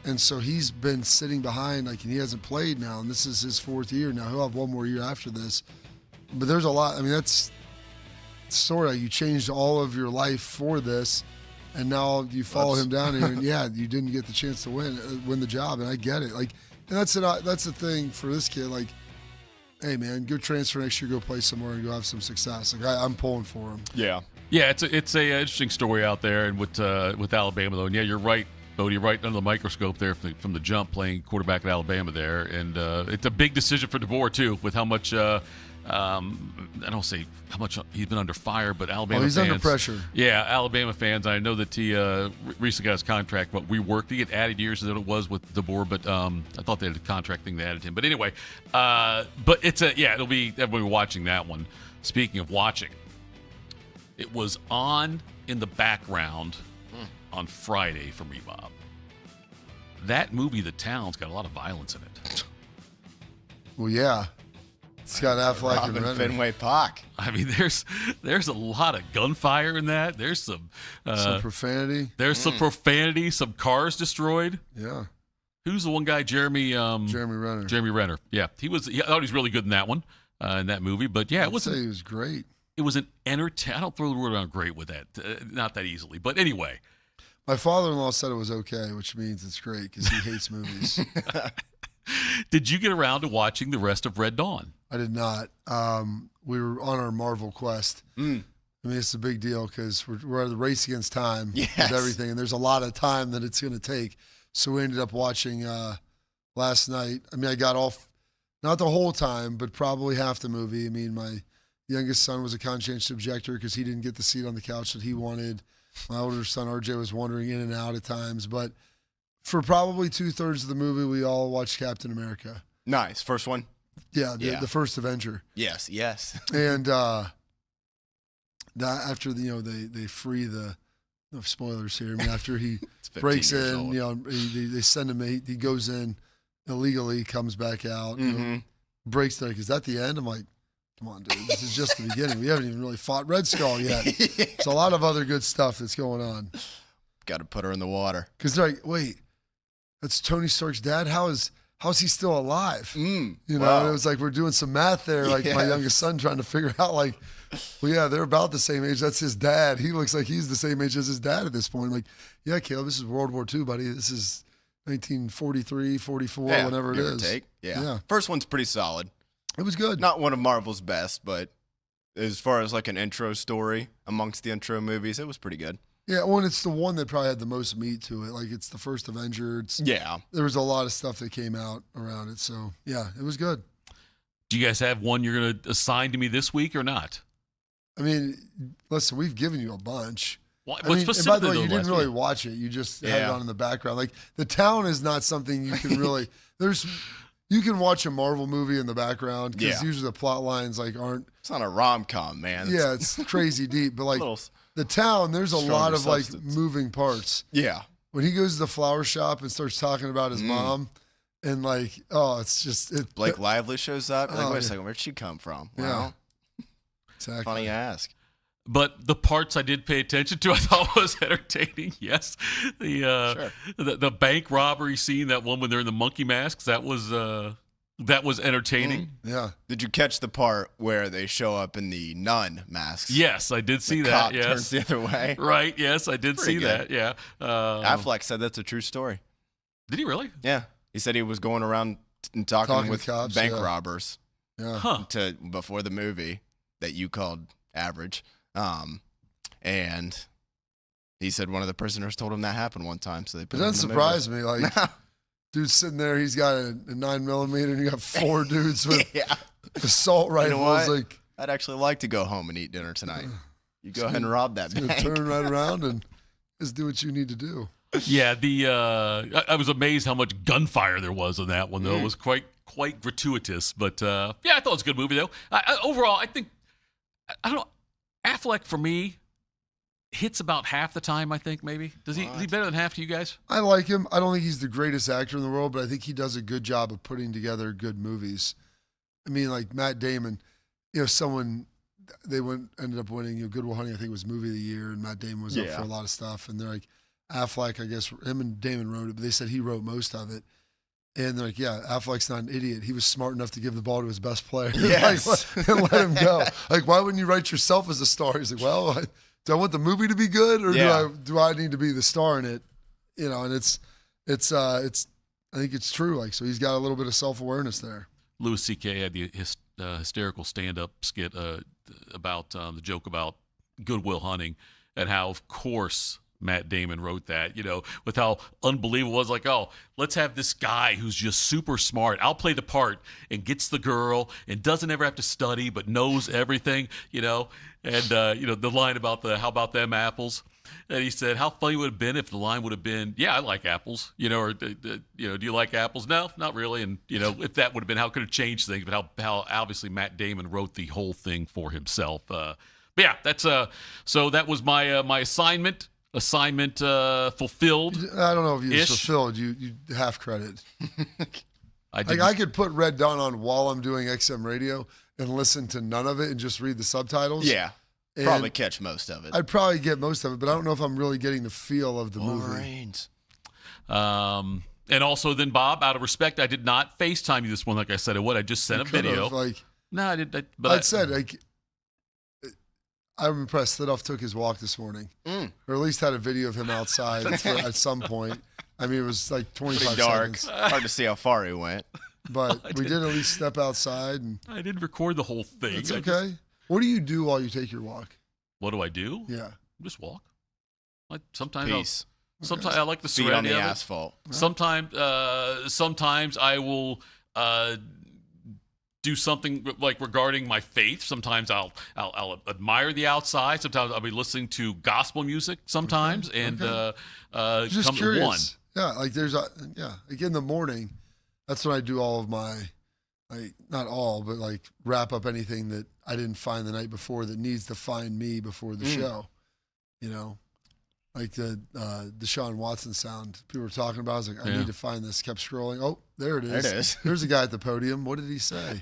And so he's been sitting behind, and he hasn't played now, and this is his 4th year now. He'll have one more year after this. But there's a lot. I mean, that's sort of, you changed all of your life for this, and now you follow him down here, and you didn't get the chance to win the job, and I get it. And that's the thing for this kid. Hey man, go transfer next year, go play somewhere, and go have some success. I'm pulling for him. Yeah, it's a interesting story out there, and with Alabama though. And you're right, Bodie, right under the microscope there from the jump, playing quarterback at Alabama there, and it's a big decision for DeBoer too, with how much. I don't say how much he's been under fire, but Alabama he's fans. Under pressure. Yeah, Alabama fans. I know that he recently got his contract, but reworked. He get added years than it was with DeBoer, but I thought they had a contract thing that added him. But anyway, but it'll be everybody watching that one. Speaking of watching, it was on in the background on Friday for me, Bob. that movie, The Town's got a lot of violence in it. Well, yeah. It's got Affleck and Robin Renner. Fenway Park. I mean, there's a lot of gunfire in that. There's some profanity. There's some profanity. Some cars destroyed. Yeah. Who's the one guy? Jeremy Renner. Jeremy Renner. Yeah, I thought he was really good in that one, in that movie. But yeah, I'd say he was great. It was an entertain. I don't throw the word around great with that, not that easily. But anyway, my father-in-law said it was okay, which means it's great because he hates movies. Did you get around to watching the rest of Red Dawn? I did not. We were on our Marvel quest. I mean, it's a big deal because we're at the race against time with everything, and there's a lot of time that it's going to take. So we ended up watching last night. I mean, I got off, not the whole time, but probably half the movie. I mean, my youngest son was a conscientious objector because he didn't get the seat on the couch that he wanted. My older son, RJ, was wandering in and out at times. But for probably 2/3 of the movie, we all watched Captain America. Nice. First one? Yeah, the first Avenger. Yes. And that after they free the no spoilers here. I mean, after he breaks in, they send him. He goes in illegally, comes back out, breaks there. Is that the end? I'm like, come on, dude. This is just the beginning. We haven't even really fought Red Skull yet. There's a lot of other good stuff that's going on. Got to put her in the water. Because they're like, wait, that's Tony Stark's dad. How's he still alive? And it was like we're doing some math there. Like my youngest son trying to figure out, like, well, yeah, they're about the same age. That's his dad. He looks like he's the same age as his dad at this point. Like, yeah, Caleb, this is World War II, buddy. This is 1943, 44, whatever it is. Take. Yeah. First one's pretty solid. It was good. Not one of Marvel's best, but as far as like an intro story amongst the intro movies, it was pretty good. Yeah, well, it's the one that probably had the most meat to it. Like, it's the first Avenger. There was a lot of stuff that came out around it. So, yeah, it was good. Do you guys have one you're going to assign to me this week or not? I mean, listen, we've given you a bunch. What I mean, and by the way, you didn't really week? watch it. You just had it on in the background. Like, The Town is not something you can really you can watch a Marvel movie in the background because usually the plot lines aren't. It's not a rom-com, man. It's crazy deep. But The Town, there's a lot of substance. Moving parts. Yeah. When he goes to the flower shop and starts talking about his mom, and it's just Blake Lively shows up. Like, wait a second, where'd she come from? Well, exactly. Funny you ask. But the parts I did pay attention to, I thought was entertaining. Yes, the bank robbery scene, that one when they're in the monkey masks, that was entertaining. Yeah. Did you catch the part where they show up in the nun masks? Yes, I did see the that. Cop yes, turns the other way. Right. Yes, I did see that. Yeah. Affleck said that's a true story. Did he really? Yeah. He said he was going around and talking with cops, bank robbers. Yeah. Before the movie that you called average. And he said one of the prisoners told him that happened one time. So they put it doesn't surprise me. Like, dude's sitting there, he's got a 9mm, and you got 4 dudes with assault rifles. You know what? I'd actually like to go home and eat dinner tonight. You go ahead and rob that bank. Turn right around and just do what you need to do. Yeah, I was amazed how much gunfire there was on that one, though. It was quite gratuitous. But, I thought it was a good movie, though. Overall, I think, I don't know, Affleck, for me, hits about half the time, I think, maybe. Is he better than half to you guys? I like him. I don't think he's the greatest actor in the world, but I think he does a good job of putting together good movies. I mean, like Matt Damon, ended up winning, Good Will Hunting, I think, was movie of the year, and Matt Damon was up for a lot of stuff. And they're like, Affleck, I guess, him and Damon wrote it, but they said he wrote most of it. And they're like, yeah, Affleck's not an idiot. He was smart enough to give the ball to his best player yes. and let him go. Like, why wouldn't you write yourself as a star? He's like, well, do I want the movie to be good, or do I need to be the star in it? And it's I think it's true. Like, so he's got a little bit of self-awareness there. Louis C.K. had the hysterical stand-up skit about the joke about Good Will Hunting and how, of course, Matt Damon wrote that, with how unbelievable it was. Like, oh, let's have this guy who's just super smart. I'll play the part and gets the girl and doesn't ever have to study but knows everything, And, the line about how about them apples? And he said, how funny would it have been if the line would have been, yeah, I like apples, or, do you like apples? No, not really. And, if that would have been, how could it change things? But how obviously Matt Damon wrote the whole thing for himself. But yeah, that's so that was my assignment. assignment fulfilled. I don't know if you fulfilled. You half credit. I could put Red Dawn on while I'm doing XM radio and listen to none of it and just read the subtitles. Yeah, probably catch most of it. I'd probably get most of it, but I don't know if I'm really getting the feel of the movie. And also then, Bob, out of respect, I did not FaceTime you this one like I said I would. I just sent a video. No, I didn't. But I'm impressed. Thitoff took his walk this morning, or at least had a video of him outside at some point. I mean, it was like 25 Pretty dark. seconds. Hard to see how far he went. But we did at least step outside. And I didn't record the whole thing. It's okay. What do you do while you take your walk? What do I do? Yeah. Just walk. Sometimes Peace. Sometimes I like the feet on the serenity of it. asphalt. Sometimes I will do something like regarding my faith. Sometimes I'll admire the outside. Sometimes I'll be listening to gospel music. Sometimes just come curious. to one. Yeah, like in the morning, that's when I do all of my, not all, but like wrap up anything that I didn't find the night before that needs to find me before the show. You know, like the Deshaun Watson sound people were talking about. I was like, I need to find this. Kept scrolling. Oh, there it is. There it is. There's a guy at the podium. What did he say?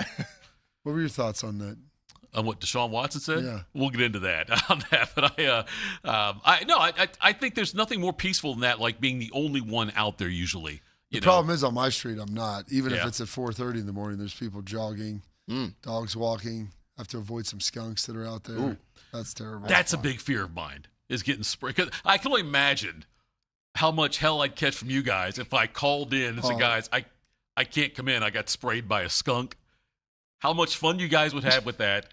What were your thoughts on that? On what Deshaun Watson said? Yeah. We'll get into that on that. But I think there's nothing more peaceful than that, like being the only one out there usually. The problem is on my street, I'm not. Even if it's at 4:30 in the morning, there's people jogging, dogs walking. I have to avoid some skunks that are out there. Ooh. That's terrible. That's a big fear of mine, is getting sprayed. 'Cause I can only imagine how much hell I'd catch from you guys if I called in and said, guys, I can't come in. I got sprayed by a skunk. How much fun you guys would have with that,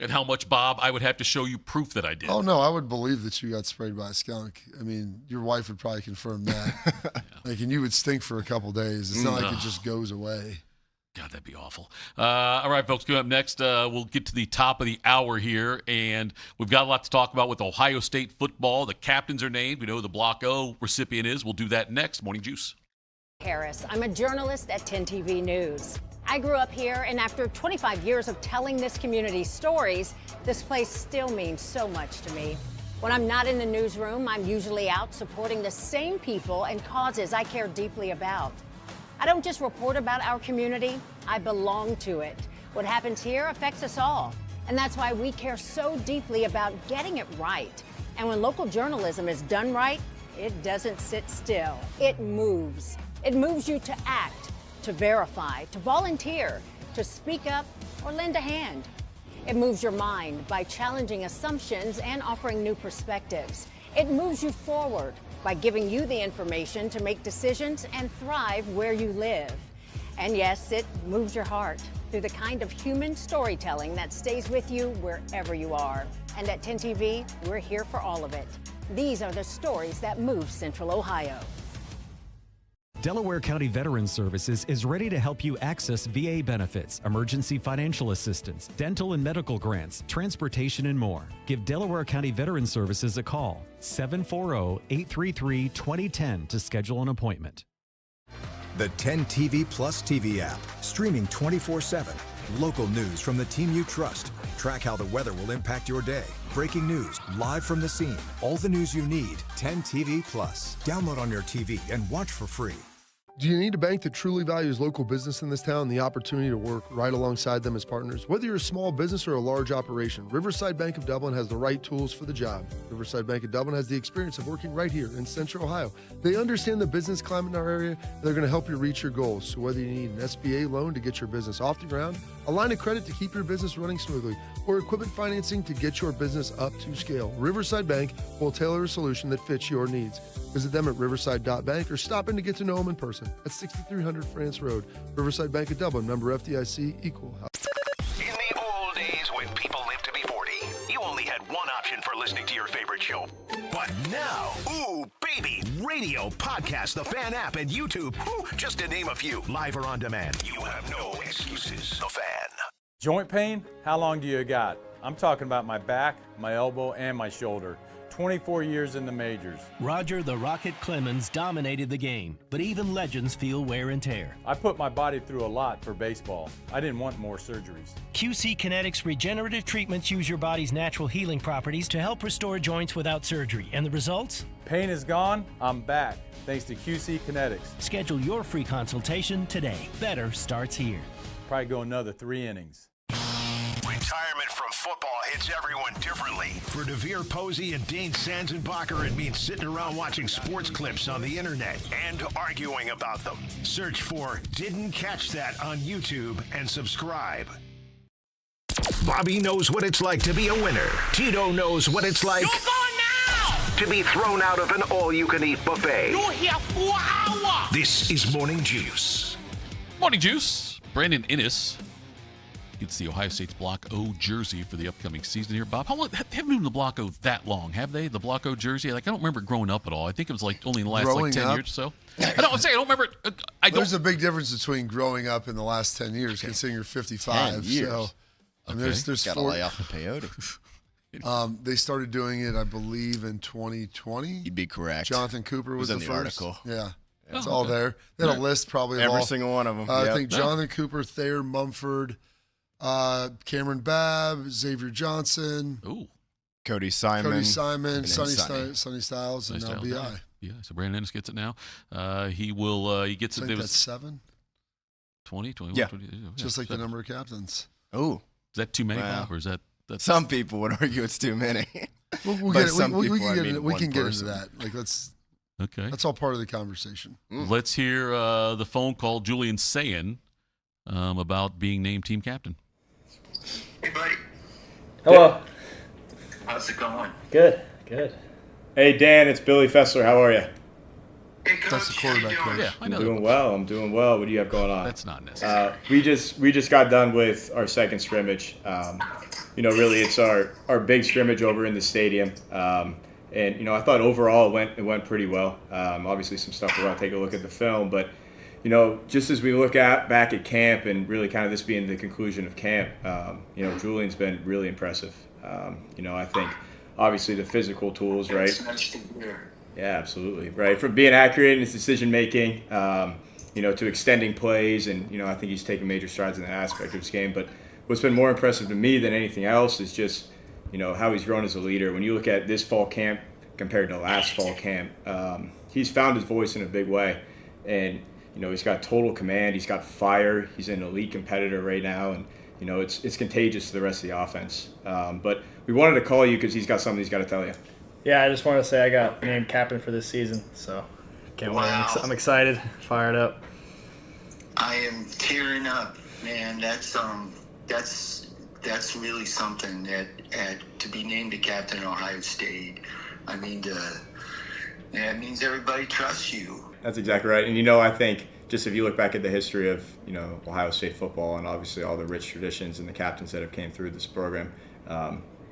and how much, Bob, I would have to show you proof that I did. Oh, no, I would believe that you got sprayed by a skunk. I mean, your wife would probably confirm that. And you would stink for a couple days. It's not like it just goes away. God, that'd be awful. All right, folks, coming up next, we'll get to the top of the hour here, and we've got a lot to talk about with Ohio State football. The captains are named. We know who the Block O recipient is. We'll do that next. Morning Juice. Harris. I'm a journalist at 10 TV News. I grew up here, and after 25 years of telling this community's stories, this place still means so much to me. When I'm not in the newsroom, I'm usually out supporting the same people and causes I care deeply about. I don't just report about our community, I belong to it. What happens here affects us all, and that's why we care so deeply about getting it right. And when local journalism is done right, it doesn't sit still. It moves. It moves you to act, to verify, to volunteer, to speak up, or lend a hand. It moves your mind by challenging assumptions and offering new perspectives. It moves you forward by giving you the information to make decisions and thrive where you live. And yes, it moves your heart through the kind of human storytelling that stays with you wherever you are. And at 10 TV, we're here for all of it. These are the stories that move Central Ohio. Delaware County Veterans Services is ready to help you access VA benefits, emergency financial assistance, dental and medical grants, transportation, and more. Give Delaware County Veterans Services a call, 740-833-2010 to schedule an appointment. The 10 TV Plus TV app, streaming 24/7. Local news from the team you trust. Track how the weather will impact your day. Breaking news, live from the scene. All the news you need. 10 TV Plus. Download on your TV and watch for free. Do you need a bank that truly values local business in this town and the opportunity to work right alongside them as partners? Whether you're a small business or a large operation, Riverside Bank of Dublin has the right tools for the job. Riverside Bank of Dublin has the experience of working right here in Central Ohio. They understand the business climate in our area, and they're going to help you reach your goals. So whether you need an SBA loan to get your business off the ground, a line of credit to keep your business running smoothly, or equipment financing to get your business up to scale, Riverside Bank will tailor a solution that fits your needs. Visit them at riverside.bank or stop in to get to know them in person at 6300 France Road. Riverside Bank of Dublin, member FDIC, equal house. In the old days when people lived to be 40, you only had one option for listening to your favorite show. But now, ooh, baby, radio, podcast, the Fan app, and YouTube, just to name a few, live or on demand. You have no excuses. The Fan. Joint pain? How long do you got? I'm talking about my back, my elbow, and my shoulder. 24 years in the majors. Roger the Rocket Clemens dominated the game, but even legends feel wear and tear. I put my body through a lot for baseball. I didn't want more surgeries. QC Kinetics regenerative treatments use your body's natural healing properties to help restore joints without surgery. And the results? Pain is gone, I'm back, thanks to QC Kinetics. Schedule your free consultation today. Better starts here. Probably go another 3 innings. Retirement from football hits everyone differently. For DeVere Posey and Dane Sanzenbacher, it means sitting around watching sports clips on the internet and arguing about them. Search for Didn't Catch That on YouTube and subscribe. Bobby knows what it's like to be a winner. Tito knows what it's like to be thrown out of an all-you-can-eat buffet. You're here 4 hours. This is Morning Juice. Morning Juice. Brandon Inniss gets the Ohio State's Block O jersey for the upcoming season here. Bob, how long haven't been in the Block O that long, have they? The Block O jersey? Like, I don't remember it growing up at all. I think it was like only in the last Growing 10 up? years or so. I'm saying I don't remember it. There's a big difference between growing up in the last 10 years, considering you're 55. 10 years. So, I mean, there's Gotta lay off the peyote. They started doing it, I believe, in 2020. You'd be correct. Jonathan Cooper was in the the first. article. Yeah. It's all there. They had a list probably of Every all. single one of them. I Yep. think Jonathan Cooper, Thayer Mumford, Cameron Babb, Xavier Johnson. Ooh. Cody Simon, Sonny Sonny. Styles, and now B.I. Yeah, so Brandon Inniss gets it now. He will. He gets I it. think There that's was 7. 20, 21, Yeah. 20, Just like the 7. number of captains. Oh. Is that too many, Wow. Bob, or is that? That's, Some people would argue it's too many. We'll By get it. some We people, can I get mean into, we one can get into person. that. Like okay. that's all part of the conversation. Let's hear the phone call Julian saying about being named team captain. Hey, buddy. Hello. How's it going? Good. Hey, Dan, it's Billy Fessler. How are you? Hey, Coach. That's the quarterback coach. Yeah, I I'm know. doing well. What do you have going on? That's not necessary. We just got done with our second scrimmage. Really, it's our big scrimmage over in the stadium. And I thought overall it went pretty well. Obviously, some stuff we're gonna take a look at the film, but just as we look back at camp and really kind of this being the conclusion of camp, Julian's been really impressive. I think obviously the physical tools, right? That's nice to hear. Yeah, absolutely. Right. From being accurate in his decision making, to extending plays, and I think he's taken major strides in that aspect of his game. But what's been more impressive to me than anything else is just how he's grown as a leader. When you look at this fall camp compared to last fall camp, he's found his voice in a big way, and he's got total command. He's got fire. He's an elite competitor right now, and it's contagious to the rest of the offense. But we wanted to call you because he's got something he's got to tell you. Yeah, I just want to say I got named captain for this season, so can't wait. I'm excited, fired up. I am tearing up, man. That's really something to be named the captain of Ohio State. I mean, it means everybody trusts you. That's exactly right. And I think just if you look back at the history of Ohio State football and obviously all the rich traditions and the captains that have came through this program,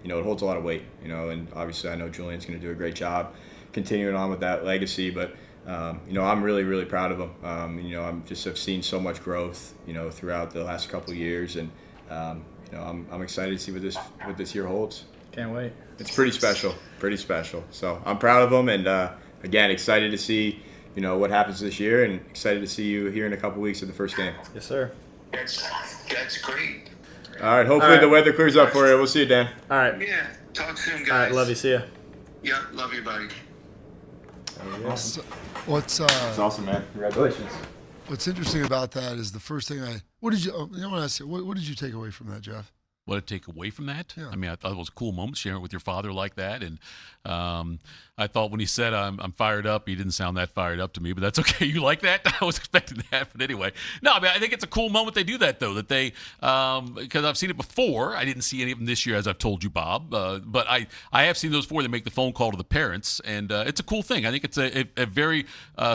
it holds a lot of weight. And obviously I know Julian's going to do a great job continuing on with that legacy. But I'm really, really proud of him. I'm just have seen so much growth throughout the last couple of years, and I'm excited to see what this year holds. Can't wait. It's pretty special. So I'm proud of him, and again, excited to see what happens this year, and excited to see you here in a couple weeks at the first game. Yes, sir. That's great. All right. Hopefully the weather clears up for you. We'll see you, Dan. All right. Yeah. Talk soon, guys. All right. Love you. See ya. Yeah. Love you, buddy. Awesome. What's It's awesome, man. Congratulations. What's interesting about that is the first thing what did you take away from that, Jeff? What to take away from that? Yeah. I mean, I thought it was a cool moment sharing it with your father like that. And I thought when he said, I'm fired up, he didn't sound that fired up to me, but that's okay. You like that? I was expecting that. But anyway, no, I mean, I think it's a cool moment they do that, though, that they, because I've seen it before. I didn't see any of them this year, as I've told you, Bob. But I have seen those before. They make the phone call to the parents. And it's a cool thing. I think it's a very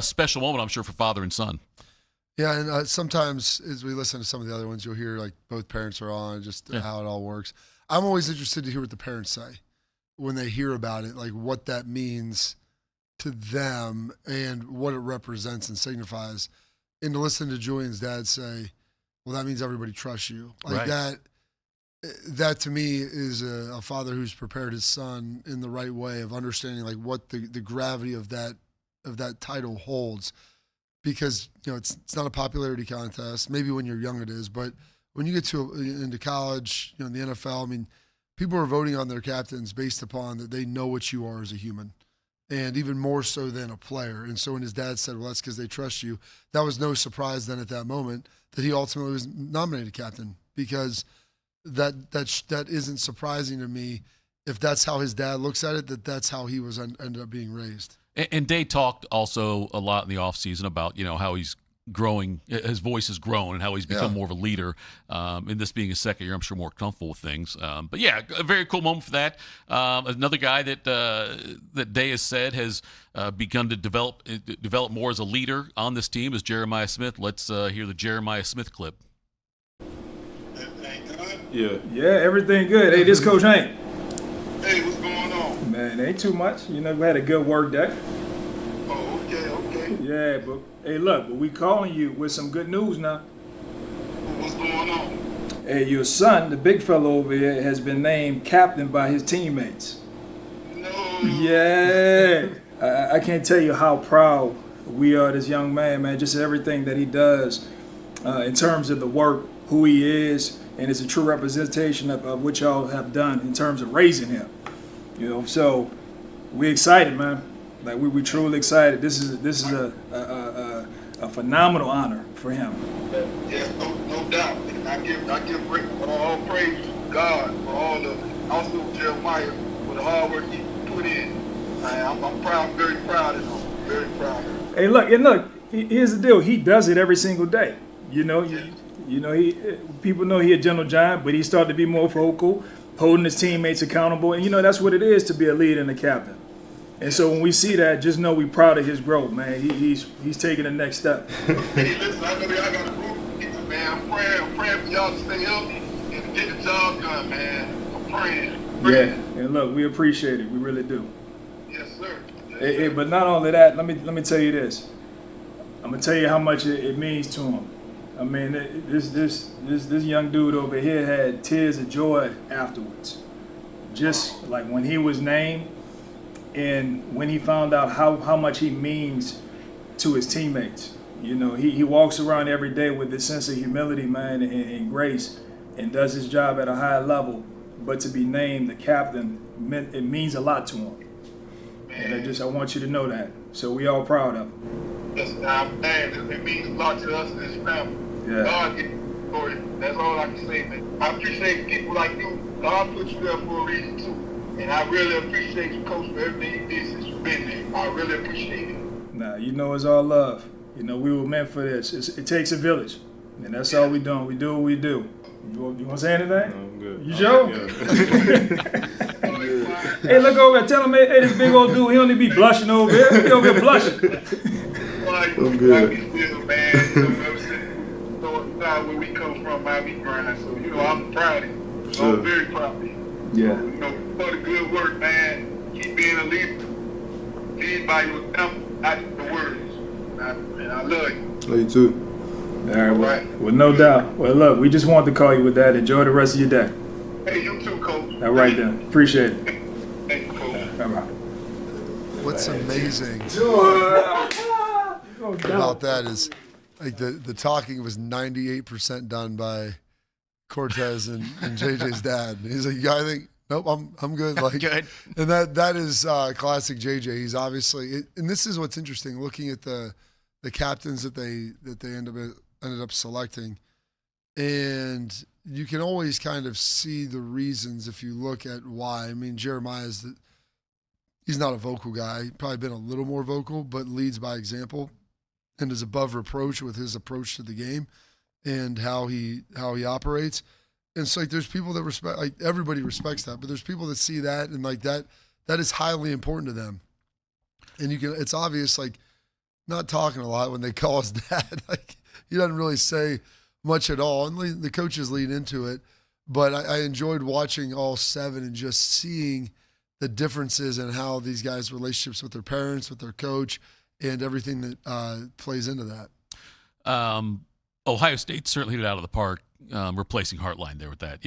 special moment, I'm sure, for father and son. Yeah, and sometimes as we listen to some of the other ones, you'll hear like both parents are on, just how it all works. I'm always interested to hear what the parents say when they hear about it, like what that means to them and what it represents and signifies. And to listen to Julian's dad say, well, that means everybody trusts you. Like right. that, that to me is a father who's prepared his son in the right way of understanding like what the gravity of that title holds, because it's not a popularity contest. Maybe when you're young it is, but when you get into college, in the NFL, I mean, people are voting on their captains based upon that they know what you are as a human, and even more so than a player. And so when his dad said, well, that's because they trust you, that was no surprise then at that moment that he ultimately was nominated captain, because that isn't surprising to me if that's how his dad looks at it, that's how he was ended up being raised. And Day talked also a lot in the offseason about, how he's growing, his voice has grown and how he's become more of a leader. And this being his second year, I'm sure more comfortable with things. But yeah, a very cool moment for that. Another guy that Day has said has begun to develop more as a leader on this team is Jeremiah Smith. Let's hear the Jeremiah Smith clip. Yeah, everything good. Hey, this Coach Hank. Hey, what's going on? Man, ain't too much. We had a good work day. Oh, okay. Yeah, but hey, look, we calling you with some good news now. What's going on? Hey, your son, the big fellow over here, has been named captain by his teammates. No. Yeah. I can't tell you how proud we are of this young man, just everything that he does in terms of the work, who he is, and it's a true representation of what y'all have done in terms of raising him. So we're excited, man. Like we truly excited. This is a phenomenal honor for him. Yeah, no doubt. And I give all praise to God for all the, also Jeremiah for the hard work he put in. I'm proud, very proud of him. Very proud of him. Hey, look. Here's the deal. He does it every single day. People know he a gentle giant, but he started to be more vocal, holding his teammates accountable, and that's what it is to be a leader and a captain. And so when we see that, just know we're proud of his growth, man. He's taking the next step. Hey, listen, I know y'all got a group of people, man. I'm praying for y'all to stay healthy and to get the job done, man. I'm praying. Yeah, and look, we appreciate it. We really do. Yes, sir. Hey, but not only that, let me tell you this. I'm gonna tell you how much it means to him. I mean, this young dude over here had tears of joy afterwards. Just like when he was named and when he found out how much he means to his teammates. He walks around every day with this sense of humility, man, and grace, and does his job at a high level. But to be named the captain, it means a lot to him. And I want you to know that. So we all proud of him. Yes, man, it means a lot to us and his family. Yeah. God get the glory. That's all I can say, man. I appreciate people like you. God put you there for a reason, too. And I really appreciate you, Coach, for everything you did since you've been there. I really appreciate it. Nah, it's all love. We were meant for this. It takes a village. And that's all we doing. We do what we do. You want to say anything? No, I'm good. You sure? Hey, look over there. Tell him, hey, this big old dude, he only be blushing over here. He over here blushing. I'm good. Man, where we come from, how we grind. So, I'm proud of you. So I'm very proud of you. Yeah. For the good work, man. Keep being a leader. Lead by your example, not the words. And I love you. Love you too. All right. Well, no doubt. Well, look, we just wanted to call you with that. Enjoy the rest of your day. Hey, you too, Coach. All right, then. Appreciate it. Thank you, Coach. Bye-bye. What's amazing about that is like the talking was 98% done by Cortez and JJ's dad. He's like, yeah, I think nope, I'm good. Like, good. And that is classic JJ. He's obviously, and this is what's interesting. Looking at the captains that they ended up selecting, and you can always kind of see the reasons if you look at why. I mean, Jeremiah's he's not a vocal guy. He's probably been a little more vocal, but leads by example and is above reproach with his approach to the game and how he operates. And so, like, there's people that respect, like, everybody respects that, but there's people that see that and like that is highly important to them. And it's obvious, like, not talking a lot when they call his dad. Like, he doesn't really say much at all, and the coaches lead into it. But I enjoyed watching all seven and just seeing the differences in how these guys' relationships with their parents, with their coach, and everything that plays into that. Ohio State certainly hit it out of the park, replacing Heartline there with that.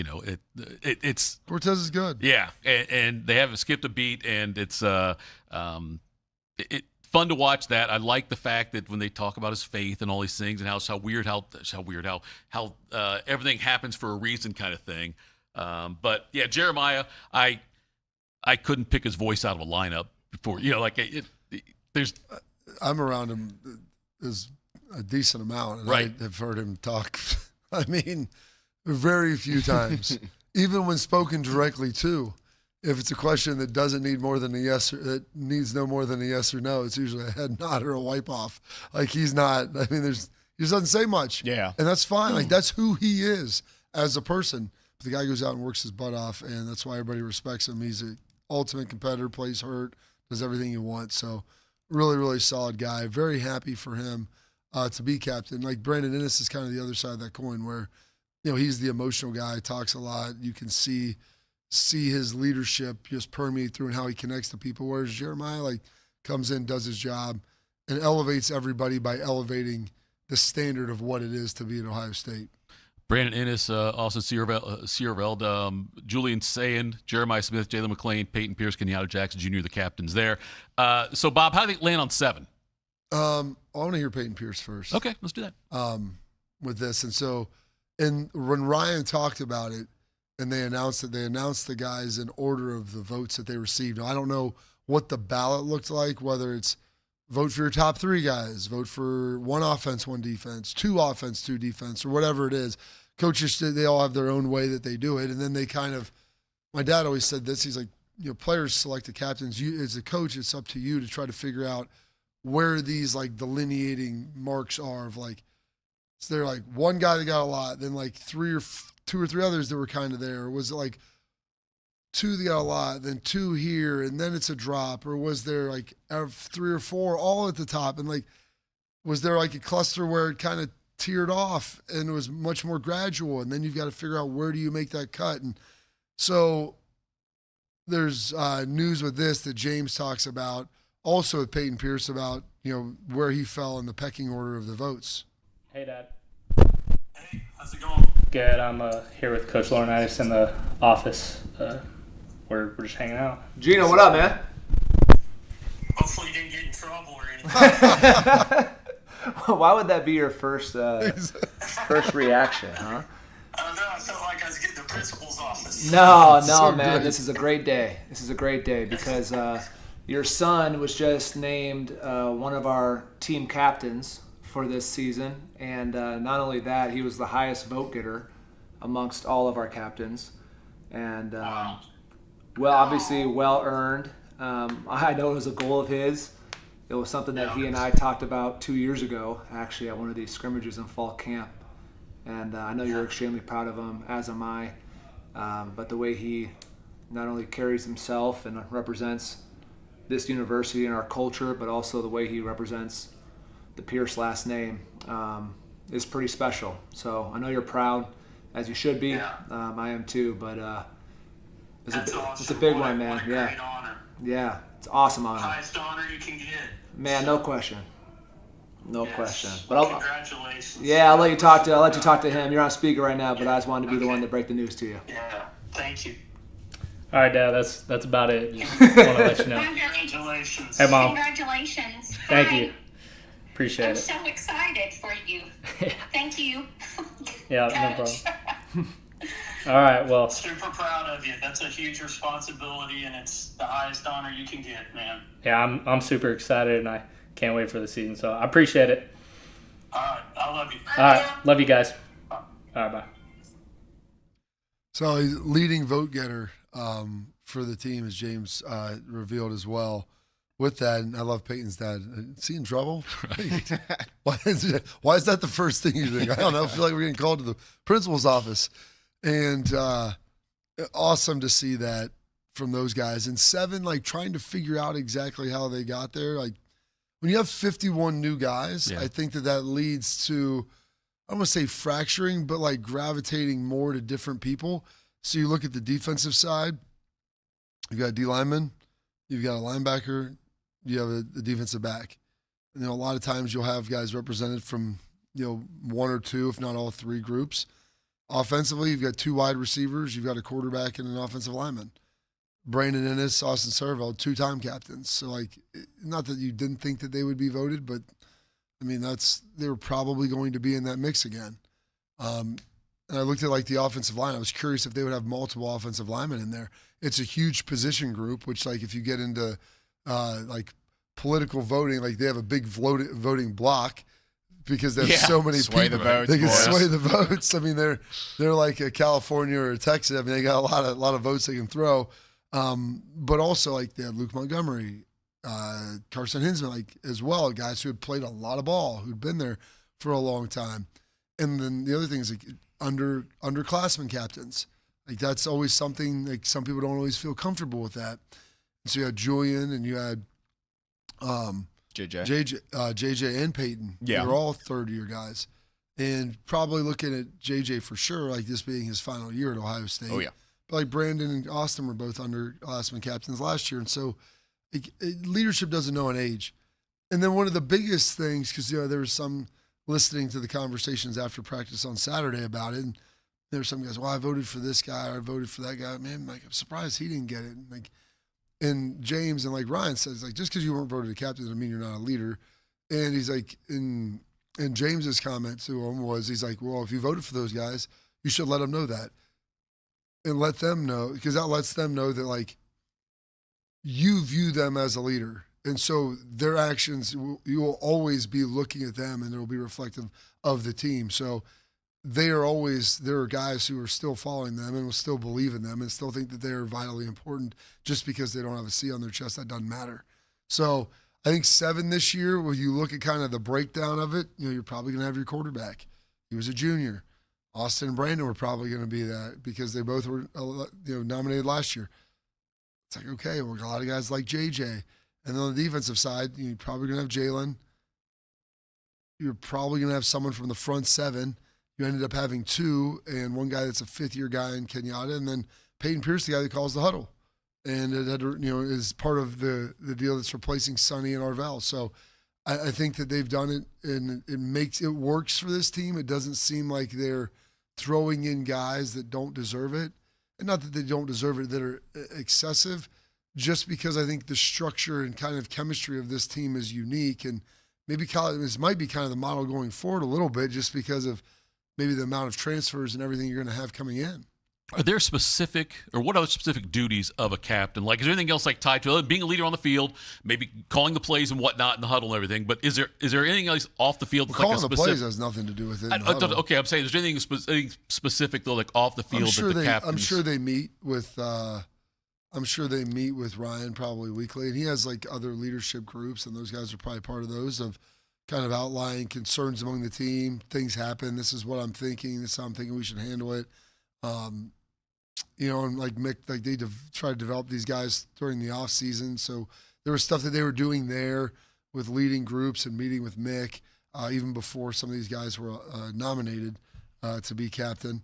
It's Cortez is good. Yeah, and they haven't skipped a beat, and it's fun to watch that. I like the fact that when they talk about his faith and all these things, and how everything happens for a reason, kind of thing. But yeah, Jeremiah, I couldn't pick his voice out of a lineup before. There's. I'm around him as a decent amount, and right. I have heard him talk. I mean, very few times, even when spoken directly to. If it's a question that doesn't need more than a yes, or that needs no more than a yes or no, it's usually a head nod or a wipe off. Like he's not. I mean, he just doesn't say much. Yeah, and that's fine. Like that's who he is as a person. But the guy goes out and works his butt off, and that's why everybody respects him. He's an ultimate competitor, plays hurt, does everything he wants. So, really, really solid guy. Very happy for him to be captain. Like Brandon Inniss is kind of the other side of that coin, where he's the emotional guy, talks a lot. You can see his leadership just permeate through and how he connects to people. Whereas Jeremiah comes in, does his job, and elevates everybody by elevating the standard of what it is to be at Ohio State. Brandon Inniss, Austin Sierveld, Julian Sayin, Jeremiah Smith, Jalen McClain, Peyton Pierce, Kenyatta Jackson Jr., the captains there. So, Bob, how do they land on 7? I want to hear Peyton Pierce first. Okay, let's do that. With this. And when Ryan talked about it, and they announced the guys in order of the votes that they received. Now, I don't know what the ballot looked like, whether it's vote for your top 3 guys, vote for 1 offense, 1 defense, 2 offense, 2 defense, or whatever it is. Coaches, they all have their own way that they do it. And then they my dad always said this, he's like, players select the captains. You, as a coach, it's up to you to try to figure out where these delineating marks are of is there one guy that got a lot, then 2 or 3 others that were kind of there? Or was it 2 that got a lot, then 2 here, and then it's a drop? Or was there 3 or 4 all at the top? And was there a cluster where it kind of tiered off and it was much more gradual? And then you've got to figure out where do you make that cut? And so there's news with this that James talks about, also with Peyton Pierce, about where he fell in the pecking order of the votes. Hey, Dad. Hey, how's it going? Good. I'm here with Coach Laurinaitis in the office. We're just hanging out. Gino, what up, man? Hopefully you didn't get in trouble or anything. Why would that be your first reaction, huh? I don't know. I felt like I was getting the principal's office. No, So man. good. This is a great day. This is a great day because your son was just named one of our team captains for this season, and not only that, he was the highest vote getter amongst all of our captains, and obviously well earned. I know it was a goal of his. It was something that he and I talked about 2 years ago, actually, at one of these scrimmages in fall camp, and I know you're extremely proud of him, as am I. But the way he not only carries himself and represents this university and our culture, but also the way he represents the Pierce last name is pretty special. So I know you're proud, as you should be. I am too, but it's a big one, man. What a great honor. Yeah, it's an awesome honor. Highest honor you can get. Man, no question. No question. But Well, congratulations. I'll let you talk to him. You're on speaker right now, but I just wanted to be the one to break the news to you. Yeah, thank you. All right, Dad. That's about it. Just want to let you know. Congratulations. Hey, Mom. Congratulations. Thank Hi. you. Appreciate I'm it. so excited for you. Thank you. Yeah, no problem. All right, well. Super proud of you. That's a huge responsibility, and it's the highest honor you can get, man. Yeah, I'm super excited, and I can't wait for the season. So I appreciate it. All right, I love you. All right, love you guys. All right, bye. So he's leading vote getter for the team, as James revealed as well. With that, and I love Peyton's dad. Is he in trouble? Right. Why is that the first thing you think? I don't know. I feel like we're getting called to the principal's office. And awesome to see that from those guys. And 7, trying to figure out exactly how they got there. When you have 51 new guys, I think that leads to, I don't want to say fracturing, but gravitating more to different people. So you look at the defensive side, you've got a D lineman, you've got a linebacker, you have a defensive back. A lot of times you'll have guys represented from one or two, if not all three groups. Offensively, you've got 2 wide receivers, you've got a quarterback and an offensive lineman. Brandon Inniss, Austin Serveld, 2-time captains. So, not that you didn't think that they would be voted, but, they were probably going to be in that mix again. And I looked at, the offensive line. I was curious if they would have multiple offensive linemen in there. It's a huge position group, which, if you get into, political voting, they have a big voting block because they have so many sway people. The votes, they can boys. sway the votes. They're like a California or a Texas. They got a lot of votes they can throw. But also, they had Luke Montgomery, Carson Hinsman, as well, guys who had played a lot of ball, who'd been there for a long time. And then the other thing is underclassmen captains. That's always something, some people don't always feel comfortable with that. And so you had Julian and you had JJ and Peyton. Yeah. They were all third-year guys. And probably looking at JJ for sure, this being his final year at Ohio State. Oh, yeah. But Brandon and Austin were both underclassmen captains last year. And so leadership doesn't know an age. And then one of the biggest things, because there was some listening to the conversations after practice on Saturday about it, and there were some guys, well, I voted for this guy or I voted for that guy. Man, I'm surprised he didn't get it. And James and Ryan says, just because you weren't voted a captain doesn't mean you're not a leader. And he's and James's comment to him was, he's well, if you voted for those guys, you should let them know that. And let them know, because that lets them know that you view them as a leader. And so their actions, you will always be looking at them and it will be reflective of the team. So there are guys who are still following them and will still believe in them and still think that they are vitally important just because they don't have a C on their chest. That doesn't matter. So I think 7 this year, when you look at kind of the breakdown of it, you're probably going to have your quarterback. He was a junior. Austin and Brandon were probably going to be that because they both were nominated last year. It's okay, well, a lot of guys like JJ. And then on the defensive side, you're probably going to have Jalen. You're probably going to have someone from the front 7. You ended up having 2, and one guy that's a 5th-year guy in Kenyatta, and then Peyton Pierce, the guy that calls the huddle. And it had, is part of the deal that's replacing Sonny and Arvell. So I think that they've done it, and it works for this team. It doesn't seem like they're throwing in guys that don't deserve it. And not that they don't deserve it, that are excessive, just because I think the structure and kind of chemistry of this team is unique. And maybe this might be kind of the model going forward a little bit just because of maybe the amount of transfers and everything you're going to have coming in. Are there what are the specific duties of a captain? Is there anything else tied to it? Being a leader on the field, maybe calling the plays and whatnot in the huddle and everything, but is there anything else off the field? Calling the plays has nothing to do with it. Okay, I'm saying, is there anything specific though, off the field that the captains? I'm sure they meet with Ryan probably weekly, and he has other leadership groups, and those guys are probably part of those of kind of outlining concerns among the team. Things happen. This is what I'm thinking. This is how I'm thinking we should handle it. And Mick, they tried to develop these guys during the off season. So there was stuff that they were doing there with leading groups and meeting with Mick, even before some of these guys were nominated to be captain.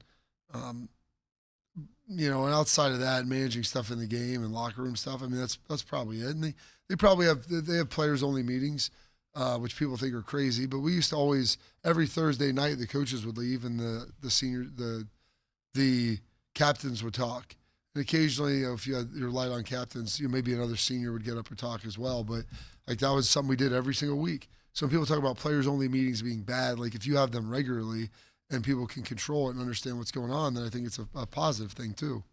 And outside of that, managing stuff in the game and locker room stuff, that's probably it. And they probably have players only meetings, which people think are crazy. But we used to always, every Thursday night, the coaches would leave and the captains would talk. And occasionally, if you had your light on captains, maybe another senior would get up and talk as well. But that was something we did every single week. So when people talk about players only meetings being bad, if you have them regularly and people can control it and understand what's going on, then I think it's a positive thing too.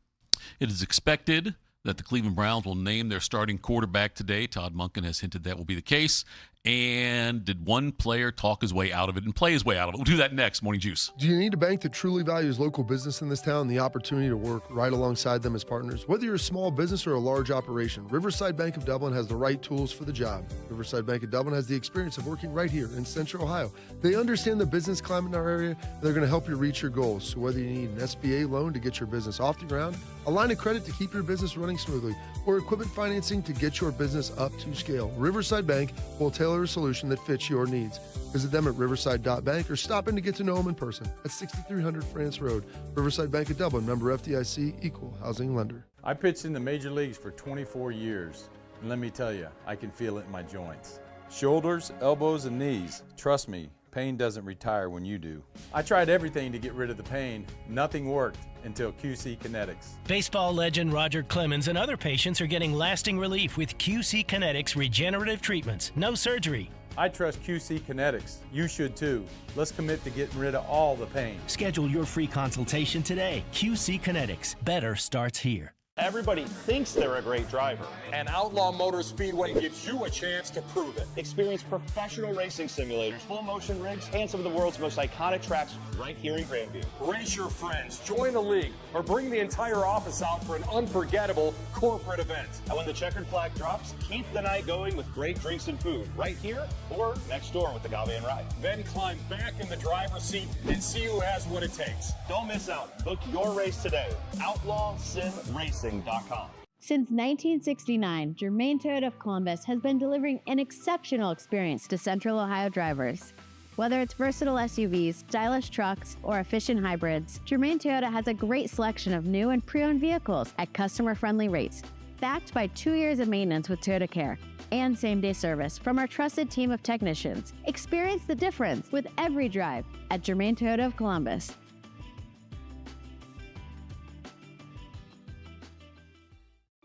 It is expected that the Cleveland Browns will name their starting quarterback today. Todd Monken has hinted that will be the case. And did one player talk his way out of it and play his way out of it? We'll do that next. Morning Juice. Do you need a bank that truly values local business in this town and the opportunity to work right alongside them as partners? Whether you're a small business or a large operation, Riverside Bank of Dublin has the right tools for the job. Riverside Bank of Dublin has the experience of working right here in Central Ohio. They understand the business climate in our area. They're going to help you reach your goals. So whether you need an SBA loan to get your business off the ground, a line of credit to keep your business running smoothly, or equipment financing to get your business up to scale, Riverside Bank will tailor a solution that fits your needs. Visit them at riverside.bank or stop in to get to know them in person at 6300 France Road. Riverside Bank of Dublin, member FDIC, equal housing lender. I pitched in the major leagues for 24 years, and let me tell you, I can feel it in my joints. Shoulders, elbows, and knees. Trust me, Pain doesn't retire when you do. I tried everything to get rid of the pain. Nothing worked until QC Kinetics. Baseball legend Roger Clemens and other patients are getting lasting relief with QC Kinetics regenerative treatments. No surgery. I trust QC Kinetics. You should too. Let's commit to getting rid of all the pain. Schedule your free consultation today. QC Kinetics. Better starts here. Everybody thinks they're a great driver, and Outlaw Motor Speedway gives you a chance to prove it. Experience professional racing simulators, full motion rigs, and some of the world's most iconic tracks right here in Grandview. Race your friends, join a league, or bring the entire office out for an unforgettable corporate event. And when the checkered flag drops, keep the night going with great drinks and food right here or next door with the Gavi and Ride. Then climb back in the driver's seat and see who has what it takes. Don't miss out. Book your race today. OutlawSimRacing.com. Since 1969, Germain Toyota of Columbus has been delivering an exceptional experience to Central Ohio drivers. Whether it's versatile SUVs, stylish trucks, or efficient hybrids, Germain Toyota has a great selection of new and pre-owned vehicles at customer-friendly rates, backed by 2 years of maintenance with Toyota Care and same-day service from our trusted team of technicians. Experience the difference with every drive at Germain Toyota of Columbus.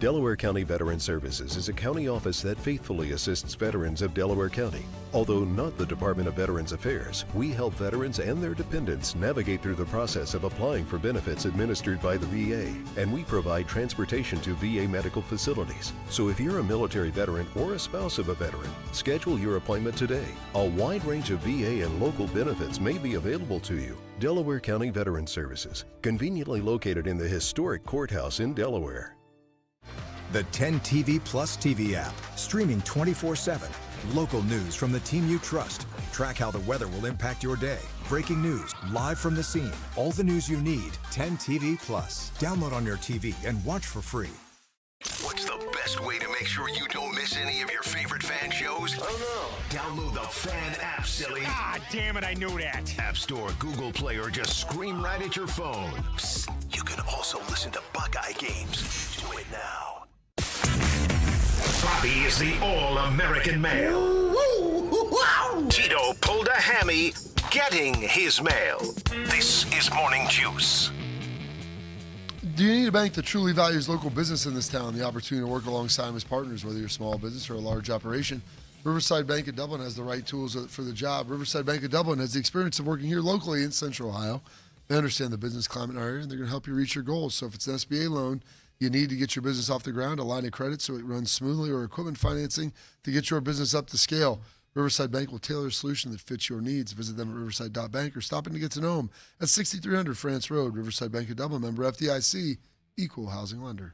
Delaware County Veteran Services is a county office that faithfully assists veterans of Delaware County. Although not the Department of Veterans Affairs, we help veterans and their dependents navigate through the process of applying for benefits administered by the VA, and we provide transportation to VA medical facilities. So if you're a military veteran or a spouse of a veteran, schedule your appointment today. A wide range of VA and local benefits may be available to you. Delaware County Veteran Services, conveniently located in the historic courthouse in Delaware. The 10 TV Plus TV app, streaming 24/7. Local news from the team you trust. Track how the weather will impact your day. Breaking news, live from the scene. All the news you need. 10 TV Plus. Download on your TV and watch for free. What's the best way to make sure you don't miss any of your favorite fan shows? Oh no. Download the Fan app, silly. Ah, damn it, I knew that. App Store, Google Play, or just scream right at your phone. Psst, you can also listen to Buckeye games. Do it now. Bobby is the all-American male. Tito pulled a hammy getting his mail. This is Morning Juice. Do you need a bank that truly values local business in this town? The opportunity to work alongside his partners, whether you're a small business or a large operation. Riverside Bank of Dublin has the right tools for the job. Riverside Bank of Dublin has the experience of working here locally in Central Ohio. They understand the business climate in our area, and they're going to help you reach your goals. So if it's an SBA loan you need to get your business off the ground, a line of credit so it runs smoothly, or equipment financing to get your business up to scale, Riverside Bank will tailor a solution that fits your needs. Visit them at riverside.bank or stop in to get to know them at 6300 France Road. Riverside Bank of Dublin, member FDIC, equal housing lender.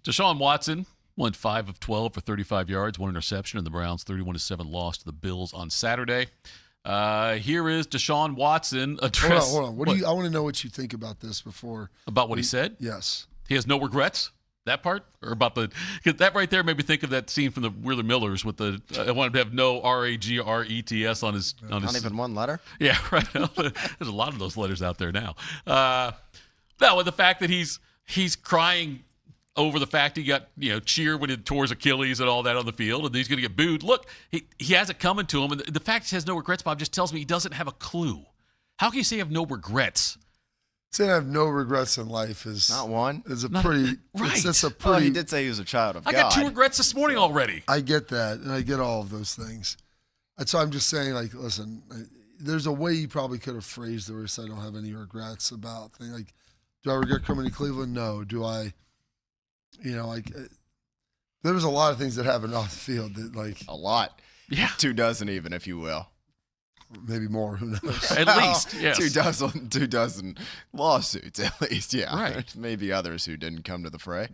Deshaun Watson went 5 of 12 for 35 yards, one interception, and the Browns 31-7 loss to the Bills on Saturday. Here is Deshaun Watson address. Hold on. I want to know what you think about this before. About what he said? Yes. He has no regrets? That part? Or about because that right there made me think of that scene from the We're the Millers with the, I wanted to have no RAGRETS on his. Not even one letter? Yeah, right. There's a lot of those letters out there now. No, the fact that he's crying over the fact he got, cheered when he tore his Achilles and all that on the field, and he's going to get booed. Look, he has it coming to him, and the fact he has no regrets, Bob, just tells me he doesn't have a clue. How can you say you have no regrets? Saying I have no regrets in life is not one. Is a pretty right. That's a pretty. He did say he was a child of God. I got 2 regrets this morning already. I get that, and I get all of those things. And so I'm just saying, listen, there's a way you probably could have phrased it where you said I don't have any regrets about things. Like, do I regret coming to Cleveland? No. Do I? There was a lot of things that happened off the field that a lot. Yeah, 2 dozen even, if you will. Maybe more. Who knows? At least, yes. 2 dozen lawsuits, at least. Yeah, right. Maybe others who didn't come to the fray.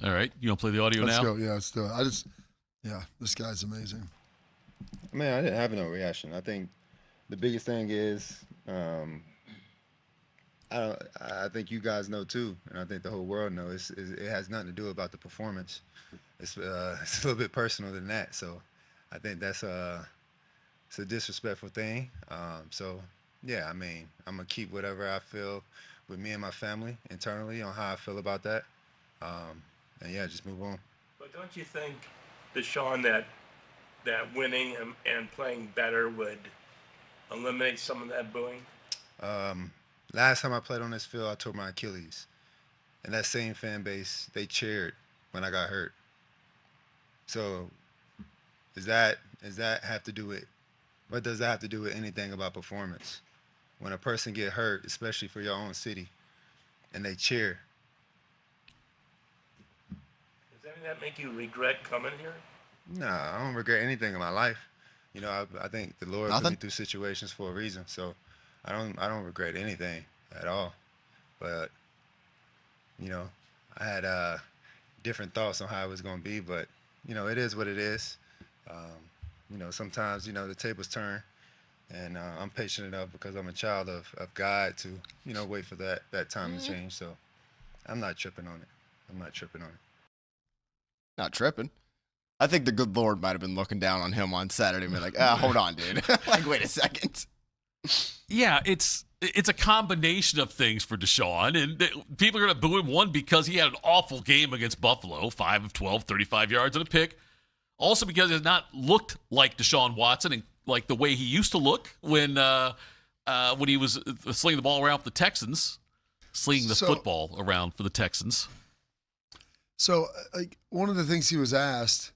All right, you want to play the audio Let's now? Go. Yeah, let's do it. This guy's amazing. Man, I didn't have no reaction. I think the biggest thing is, I think you guys know too, and I think the whole world knows. It has nothing to do about the performance. It's a little bit personal than that. So, I think that's it's a disrespectful thing. So, yeah, I mean, I'm going to keep whatever I feel with me and my family internally on how I feel about that. And, yeah, just move on. But don't you think, Deshaun, that winning and playing better would eliminate some of that booing? Last time I played on this field, I tore my Achilles. And that same fan base, they cheered when I got hurt. So does that have to do with, what does that have to do with anything about performance? When a person get hurt, especially for your own city, and they cheer. Does any of that make you regret coming here? No, I don't regret anything in my life. You know, I think the Lord put me through situations for a reason. So I don't regret anything at all. But, you know, I had different thoughts on how it was going to be. But, you know, it is what it is. You know, sometimes, you know, the tables turn. And I'm patient enough because I'm a child of God to, you know, wait for that time to change. So I'm not tripping on it. Not tripping. I think the good Lord might have been looking down on him on Saturday and be like, hold on, dude. Like, wait a second. Yeah, it's a combination of things for Deshaun. And people are going to boo him, one, because he had an awful game against Buffalo, 5 of 12, 35 yards and a pick. Also because he has not looked like Deshaun Watson and like the way he used to look when he was slinging the ball around for the Texans, slinging the football around for the Texans. So, like, one of the things he was asked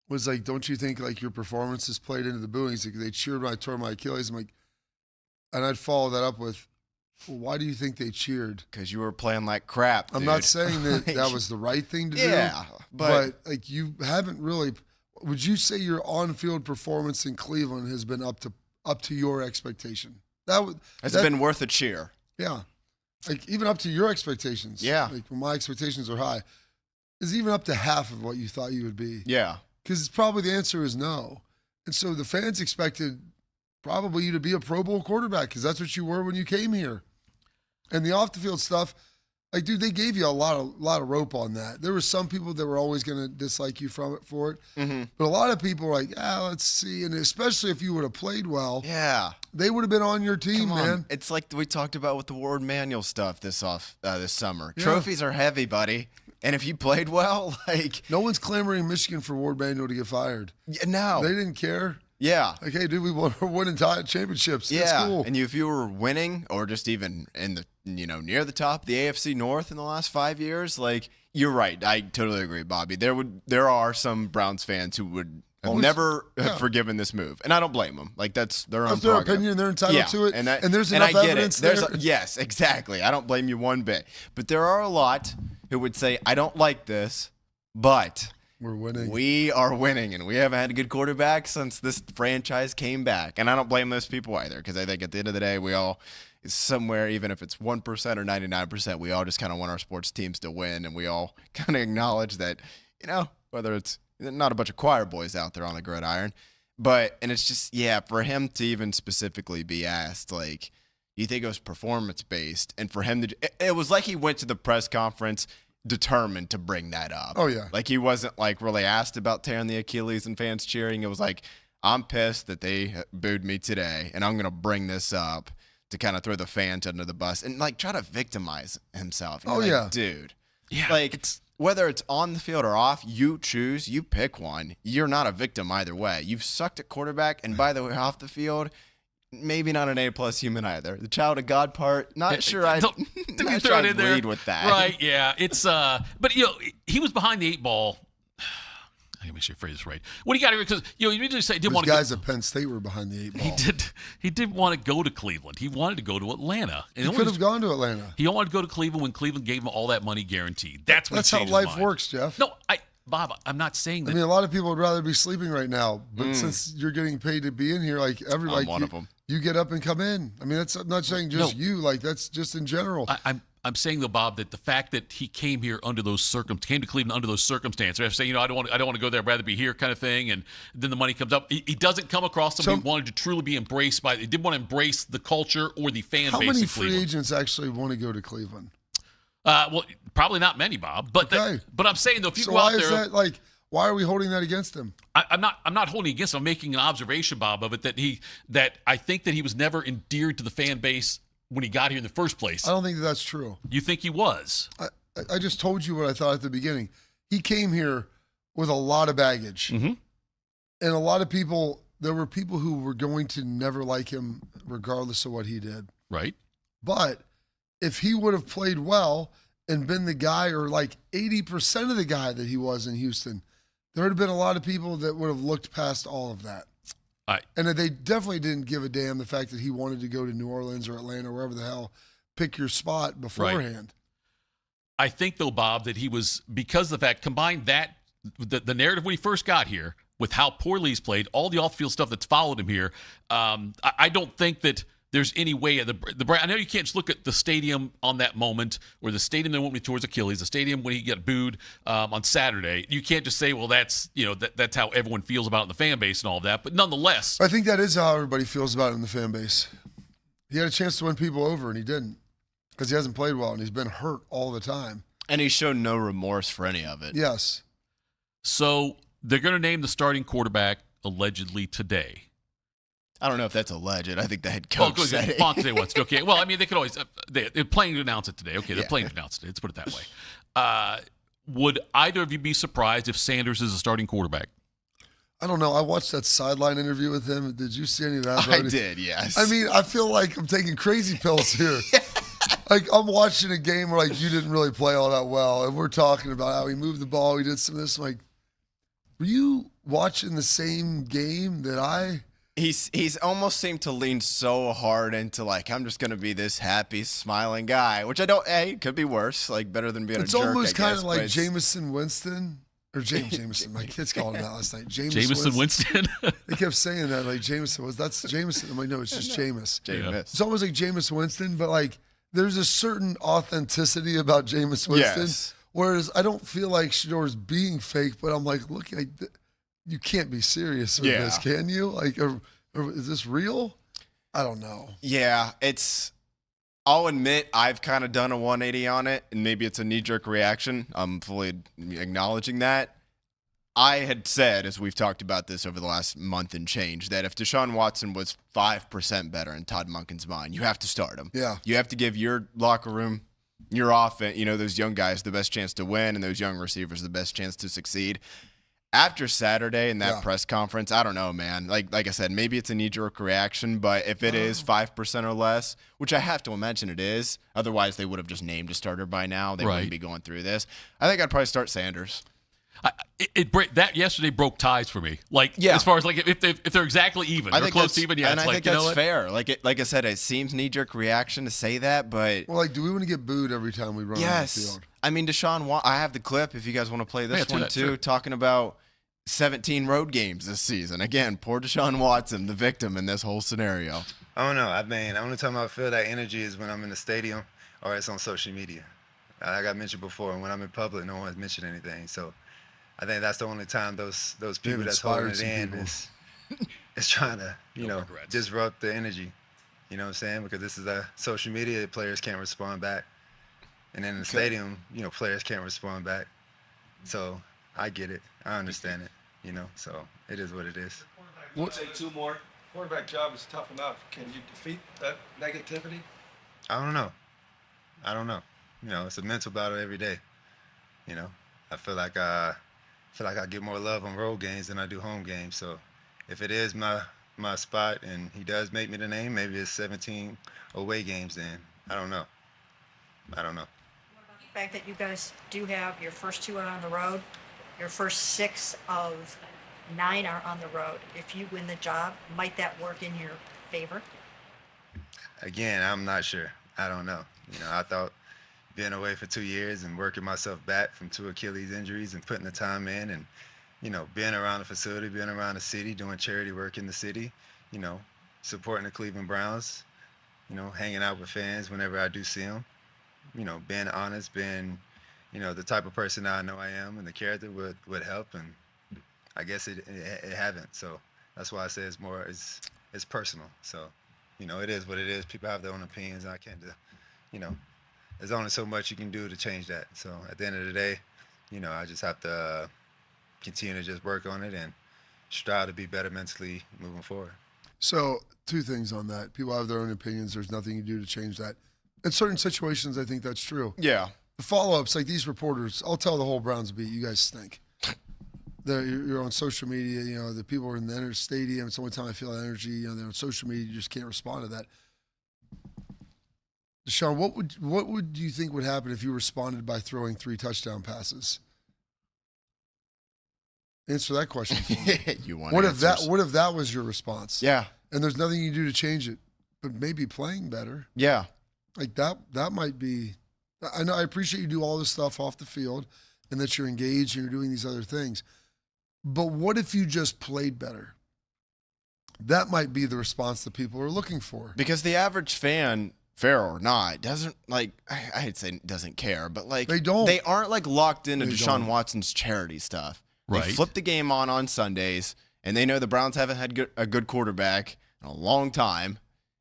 was, like, don't you think, like, your performances played into the booing? He's like, they cheered when I tore my Achilles. I'm like, and I'd follow that up with, well, why do you think they cheered? Because you were playing like crap, dude. I'm not saying that that was the right thing to do. Yeah, but, like, you haven't really – would you say your on-field performance in Cleveland has been up to your expectation? It's been worth a cheer. Yeah. Like, even up to your expectations. Yeah. Like, when my expectations are high. Is even up to half of what you thought you would be. Yeah. Because probably the answer is no. And so the fans expected probably you to be a Pro Bowl quarterback because that's what you were when you came here. And the off-the-field stuff, like, dude, they gave you a lot of rope on that. There were some people that were always going to dislike you for it. Mm-hmm. But a lot of people were like, let's see. And especially if you would have played well, they would have been on your team, man. It's like we talked about with the Ward Manual stuff this summer. Yeah. Trophies are heavy, buddy. And if you played well, like... No one's clamoring in Michigan for Ward Manual to get fired. Yeah, no. They didn't care. Yeah. Like, hey, dude, we're winning championships. Yeah. That's cool. And if you were winning or just even in the, near the top of the AFC North in the last 5 years, like, you're right. I totally agree, Bobby. There are some Browns fans who would have never have forgiven this move. And I don't blame them. Like, that's their own their opinion. They're entitled to it. And there's enough evidence there. Yes, exactly. I don't blame you one bit. But there are a lot who would say, I don't like this, but... We're winning. We are winning, and we haven't had a good quarterback since this franchise came back. And I don't blame those people either, because I think at the end of the day, we all, somewhere, even if it's 1% or 99%, we all just kind of want our sports teams to win, and we all kind of acknowledge that, whether it's not a bunch of choir boys out there on the gridiron, and it's just, for him to even specifically be asked, like, you think it was performance-based, and for him to, it was like he went to the press conference determined to bring that up. Oh, yeah. Like, he wasn't, like, really asked about tearing the Achilles and fans cheering. It was like, I'm pissed that they booed me today, and I'm going to bring this up to kind of throw the fans under the bus and, like, try to victimize himself. Dude. Yeah. Like, whether it's on the field or off, you choose, you pick one. You're not a victim either way. You've sucked at quarterback, and by the way, off the field, maybe not an A+ human either. The child of God part, not sure I'd lead with that. Right, yeah. It's but he was behind the 8 ball. I gotta make sure I phrase this right. What do you got here? Because you usually say he didn't want to. Guys at Penn State were behind the 8 ball. He didn't want to go to Cleveland. He wanted to go to Atlanta. And he could have gone to Atlanta. He wanted to go to Cleveland when Cleveland gave him all that money guaranteed. That's how life works, Jeff. No, Bob, I'm not saying that. I mean, a lot of people would rather be sleeping right now, but since you're getting paid to be in here, like everybody, one of them. You get up and come in. I mean, I'm not saying just you. Like, that's just in general. I'm saying though, Bob, that the fact that he came here came to Cleveland under those circumstances. I have to say, I don't want to go there. I'd rather be here, kind of thing. And then the money comes up. He doesn't come across somebody who wanted to truly be embraced by. He didn't want to embrace the culture or the fan base. How many in free Cleveland. agents actually want to go to Cleveland? Well, probably not many, Bob. But but I'm saying though, if you go out there, is that like? Why are we holding that against him? I'm not holding it against him. I'm making an observation, Bob, of it that I think that he was never endeared to the fan base when he got here in the first place. I don't think that's true. You think he was? I just told you what I thought at the beginning. He came here with a lot of baggage. Mm-hmm. And a lot of people there were people who were going to never like him regardless of what he did. Right. But if he would have played well and been the guy, or like 80% of the guy that he was in Houston, there would have been a lot of people that would have looked past all of that. And they definitely didn't give a damn the fact that he wanted to go to New Orleans or Atlanta or wherever the hell, pick your spot beforehand. I think, though, Bob, that he was, because of the fact, combine that, the narrative when he first got here with how poorly he's played, all the off-field stuff that's followed him here, I don't think that there's any way. I know you can't just look at the stadium on that moment, or the stadium that went me towards Achilles, the stadium when he got booed on Saturday. You can't just say, well, that's that's how everyone feels about it in the fan base and all of that. But nonetheless, I think that is how everybody feels about it in the fan base. He had a chance to win people over, and he didn't, because he hasn't played well, and he's been hurt all the time. And he's shown no remorse for any of it. Yes. So they're going to name the starting quarterback allegedly today. I don't know if that's alleged. I think the head coach said it. Fonte wants to. Okay. Well, I mean, they could always they're planning to announce it today. Okay, they're planning to announce it. Let's put it that way. Would either of you be surprised if Sanders is a starting quarterback? I don't know. I watched that sideline interview with him. Did you see any of that? I did, yes. I mean, I feel like I'm taking crazy pills here. Like, I'm watching a game where, like, you didn't really play all that well, and we're talking about how he moved the ball, he did some of this. I'm like, were you watching the same game that I... He's almost seemed to lean so hard into, like, I'm just going to be this happy, smiling guy, which I don't, it could be worse, like, better than being a jerk, It's almost kind of like Jameis Jameson Winston, or Jameson. My kids called him that last night. Jameson Winston? They kept saying that, like, Jameson. That's Jameson. I'm like, no, it's just Jameis. Jameis. It's almost like Jameis Winston, but, like, there's a certain authenticity about Jameis Winston, Yes. whereas I don't feel like Shador's being fake, but I'm like, look, you can't be serious with this, can you? Like, or is this real? I don't know. Yeah, I'll admit I've kind of done a 180 on it, and maybe it's a knee-jerk reaction. I'm fully acknowledging that. I had said, as we've talked about this over the last month and change, that if Deshaun Watson was 5% better in Todd Monken's mind, you have to start him. Yeah. You have to give your locker room, your offense, those young guys the best chance to win, and those young receivers the best chance to succeed. After Saturday in that press conference, I don't know, man. Like I said, maybe it's a knee-jerk reaction, but if it is 5% or less, which I have to imagine it is, otherwise they would have just named a starter by now. They wouldn't be going through this. I think I'd probably start Sanders. That yesterday broke ties for me. Like, as far as like if they're exactly even, they're close to even. Yeah, and it's I think you know that's what? fair. Like I said, it seems knee-jerk reaction to say that, but well, like, do we want to get booed every time we run on the field? I mean, Deshaun Watson. I have the clip if you guys want to play this one too, sure. talking about 17 road games this season. Again, poor Deshaun Watson, the victim in this whole scenario. I don't know. I mean, the only time I feel that energy is when I'm in the stadium or it's on social media. Like I mentioned before, when I'm in public, no one's mentioned anything. So I think that's the only time those people that's holding it in is trying to, disrupt the energy. You know what I'm saying? Because this is a social media, players can't respond back. And in the stadium, players can't respond back. So I get it. I understand it, so it is what it is. We'll take two more. Quarterback job is tough enough. Can you defeat that negativity? I don't know. It's a mental battle every day. I feel like I get more love on road games than I do home games. So if it is my spot and he does make me the name, maybe it's 17 away games then. I don't know. What about the fact that you guys do have your first 2 are on the road? Your first 6 of 9 are on the road. If you win the job, might that work in your favor? Again, I'm not sure. I don't know. I thought being away for 2 years and working myself back from 2 Achilles injuries and putting the time in and, being around the facility, being around the city, doing charity work in the city, supporting the Cleveland Browns, hanging out with fans whenever I do see them, being honest, being the type of person I know I am and the character would help, and I guess it haven't. So that's why I say it's personal. So, it is what it is. People have their own opinions. I can't there's only so much you can do to change that. So at the end of the day, I just have to continue to just work on it and strive to be better mentally moving forward. So 2 things on that. People have their own opinions. There's nothing you do to change that. In certain situations, I think that's true. Yeah. The follow-ups, like these reporters, I'll tell the whole Browns beat, you guys stink. you're on social media. The people are in the stadium. It's the only time I feel that energy. They're on social media. You just can't respond to that. Deshaun, what would you think would happen if you responded by throwing 3 touchdown passes? Answer that question for me. You want What answers. if that was your response? Yeah. And there's nothing you can do to change it, but maybe playing better. Yeah. Like that might be. I know. I appreciate you do all this stuff off the field, and that you're engaged and you're doing these other things. But what if you just played better? That might be the response that people are looking for. Because the average fan, fair or not, doesn't I'd say doesn't care, but they don't. They aren't locked into They Deshaun don't. Watson's charity stuff. Right. They flip the game on Sundays, and they know the Browns haven't had a good quarterback in a long time,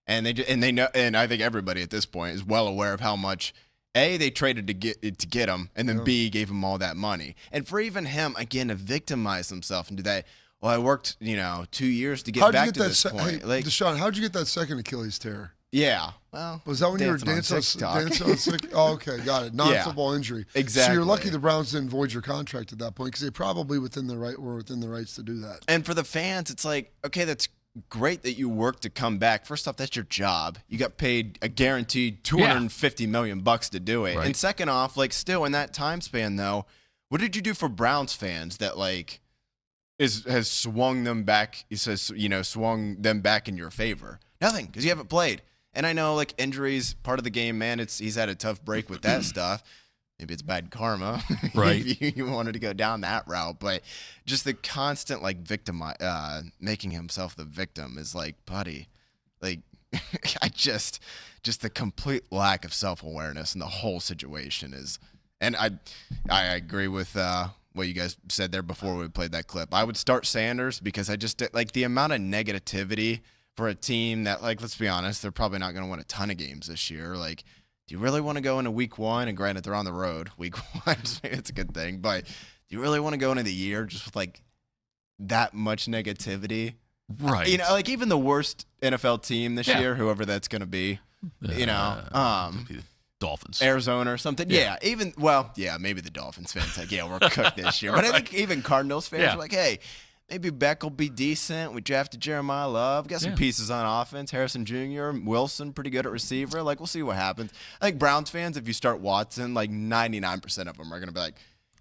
and they know, and I think everybody at this point is well aware of how much A, they traded to get him, and then B, gave him all that money. And for even him, again, to victimize himself and do that, well, I worked 2 years to get back to this point. Hey, Deshaun, how'd you get that second Achilles tear? Yeah. Well, was that when you were dancing on sick? Oh, okay, got it. Non-football injury. Exactly. So you're lucky the Browns didn't void your contract at that point because they probably were within the rights to do that. And for the fans, it's okay, that's great that you worked to come back. First off, that's your job. You got paid a guaranteed $250 million to do it. Right. And second off, still in that time span though, what did you do for Browns fans that has swung them back? He says, swung them back in your favor. Nothing, because you haven't played. And I know injuries part of the game, man. He's had a tough break with that stuff. Maybe it's bad karma, right? If you wanted to go down that route, but just the constant making himself the victim is buddy, I just the complete lack of self-awareness in the whole situation is, and I agree with what you guys said there before we played that clip. I would start Sanders because I just the amount of negativity for a team that let's be honest, they're probably not going to win a ton of games this year. Do you really want to go into week 1? And granted, they're on the road. Week 1, it's a good thing. But do you really want to go into the year just with that much negativity? Right. Even the worst NFL team this year, whoever that's going to be, Dolphins, Arizona or something. Yeah. Maybe the Dolphins fans we're cooked this year. But I think even Cardinals fans are hey, maybe Beck will be decent. We drafted Jeremiah Love. Got some pieces on offense. Harrison Jr., Wilson, pretty good at receiver. We'll see what happens. I think Browns fans, if you start Watson, 99% of them are going to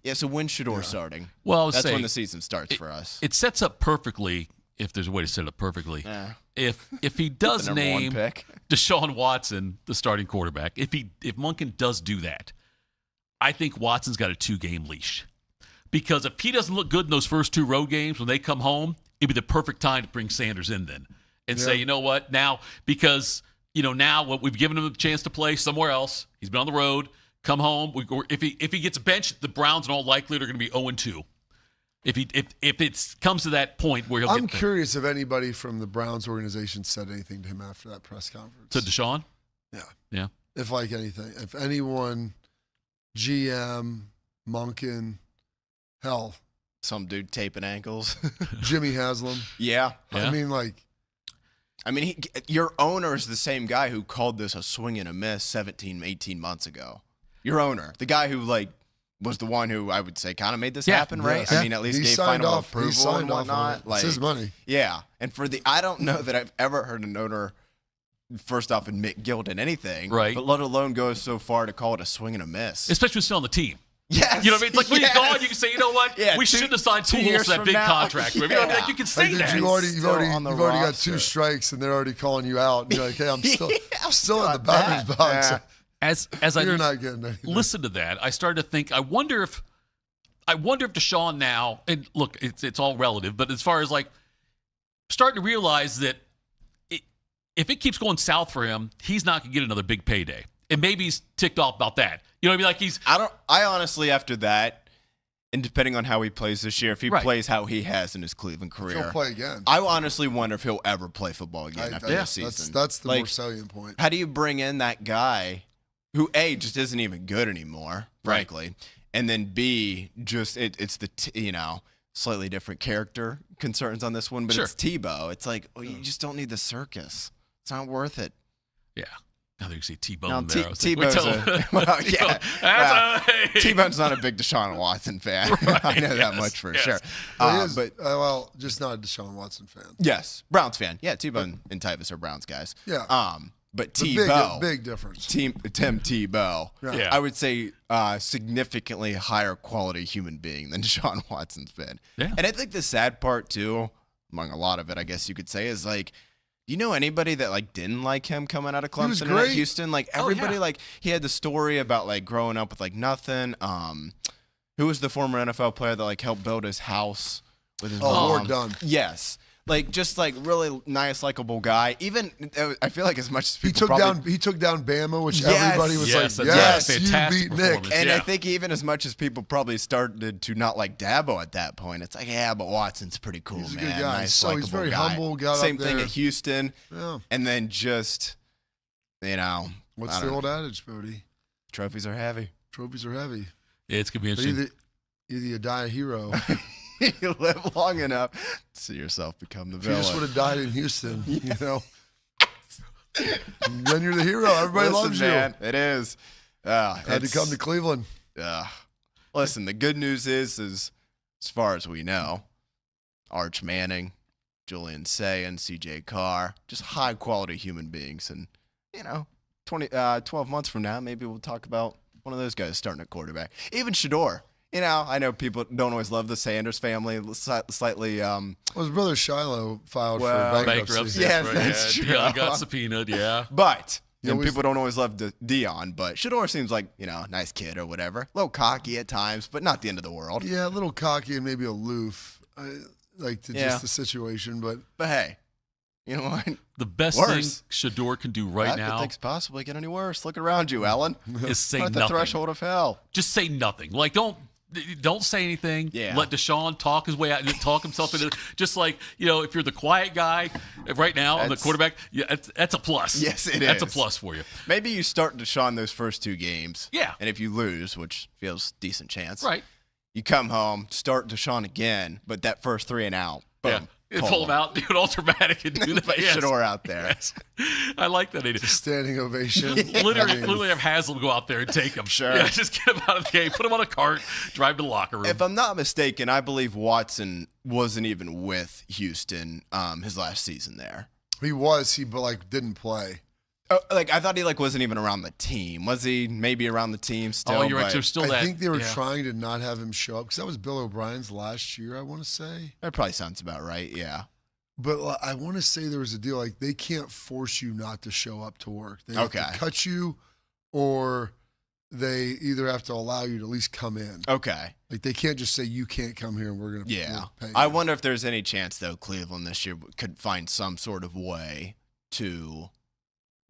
be so when Shador's starting? Well, that's when the season starts for us. It sets up perfectly, if there's a way to set it up perfectly. If he does name Deshaun Watson the starting quarterback, if Monken does do that, I think Watson's got a 2-game leash. Because if he doesn't look good in those first 2 road games, when they come home, it'd be the perfect time to bring Sanders in then and say, you know what, now, because, now what we've given him a chance to play somewhere else. He's been on the road, come home. If he gets benched, the Browns in all likelihood are going to be 0-2. If it comes to that point where I'm curious if anybody from the Browns organization said anything to him after that press conference. To Deshaun? Yeah. Yeah. If anything. If anyone, GM, Monken, hell, some dude taping ankles. Jimmy Haslam. Yeah. I mean, your owner is the same guy who called this a swing and a miss 17, 18 months ago. Your owner, the guy who was the one who I would say kind of made this happen, right? Yeah. I mean, at least gave final approval and whatnot. It's his money. Yeah. And I don't know that I've ever heard an owner first off admit guilt in anything, right? But let alone go so far to call it a swing and a miss, especially when it's still on the team. Yes. You know what I mean? It's when you're gone, you can say, you know what? Yeah, we shouldn't have signed 2 years for that big contract. You know, you can say that. You've already got 2 strikes, and they're already calling you out. And you're like, hey, I'm still in the batter's box. As you're not getting anything. Listen to that, I started to think, I wonder if Deshaun now, and look, it's all relative, but as far as starting to realize that if it keeps going south for him, he's not going to get another big payday. And maybe he's ticked off about that. You know what I mean? I honestly, after that, and depending on how he plays this year, if he plays how he has in his Cleveland career, he'll play again. I honestly wonder if he'll ever play football again after this season. That's the more salient point. How do you bring in that guy who, A, just isn't even good anymore, frankly, and then B, just it's the slightly different character concerns on this one, but it's Tebow. It's you just don't need the circus. It's not worth it. Yeah. I think you say T-Bone No, there. T-Bone's T-Bone's not a big Deshaun Watson fan. Right, I know that much for sure. Well, he is, but just not a Deshaun Watson fan. Yes, Browns fan. Yeah, T-Bone and Tyvis are Browns guys. Yeah. But The Tebow, big difference. Tim Tebow, Yeah. I would say significantly higher quality human being than Deshaun Watson's been. Yeah. And I think the sad part too, among a lot of it, I guess you could say, is like, you know anybody that like didn't like him coming out of Clemson and at Houston? Like everybody, like he had the story about like growing up with like nothing. Who was the former NFL player that like helped build his house with his mom? Ward Dunn. Yes. Like just like really nice, likable guy. Even I feel like as much as people he took down Bama, which everybody was like, yes, you beat Nick. And I think even as much as people probably started to not like Dabo at that point, it's like, yeah, but Watson's pretty cool, He's a man. good guy. Nice, So he's likable very guy. humble, got Same up thing there. at Houston. Yeah. And then just, What's the old adage, Bodie? Trophies are heavy. Trophies are heavy. Yeah, it's going to be interesting. Either you die a hero. You live long enough to see yourself become the If villain. you just would have died in Houston, you know. Then you're the hero. Everybody loves man, you. It is. Had to come to Cleveland. Listen, the good news is as far as we know, Arch Manning, Julian Say, and CJ Carr, just high quality human beings. And, 12 months from now, maybe we'll talk about one of those guys starting at quarterback. Even Shador. I know people don't always love the Sanders family. Slightly. Well, his brother Shiloh filed for bankruptcy. Yes, that's true. Dion got subpoenaed, yeah. But people don't always love Dion. But Shador seems like a nice kid or whatever. A little cocky at times, but not the end of the world. Yeah, a little cocky and maybe aloof, just the situation. But hey, you know what? The best thing Shador can do right now. I think it's possibly get any worse. Look around you, Ellen. Is say We're at nothing. the threshold of hell. Just say nothing. Like don't say anything. Yeah. Let Deshaun talk his way out, talk himself into. Just like if you're the quiet guy right now on the quarterback, that's a plus. Yes, it is. That's a plus for you. Maybe you start Deshaun those first 2 games. Yeah. And if you lose, which feels decent chance, right? You come home, start Deshaun again, but that first 3 and out, boom. Yeah. Pull him out, do an ultramatic, and do that. Play Shador out there. Yes. I like that idea. Standing ovation. Literally have Haslam go out there and take him. Sure. Yeah, just get him out of the game, put him on a cart, drive to the locker room. If I'm not mistaken, I believe Watson wasn't even with Houston his last season there. He was. He didn't play. I thought he wasn't even around the team. Was he maybe around the team still? Oh, you're right. There's still that. I think they were trying to not have him show up because that was Bill O'Brien's last year, I want to say. That probably sounds about right, yeah. But I want to say there was a deal like they can't force you not to show up to work. They have to cut you, or they either have to allow you to at least come in. Okay. Like they can't just say you can't come here and we're going to pay you. I wonder if there's any chance, though, Cleveland this year could find some sort of way to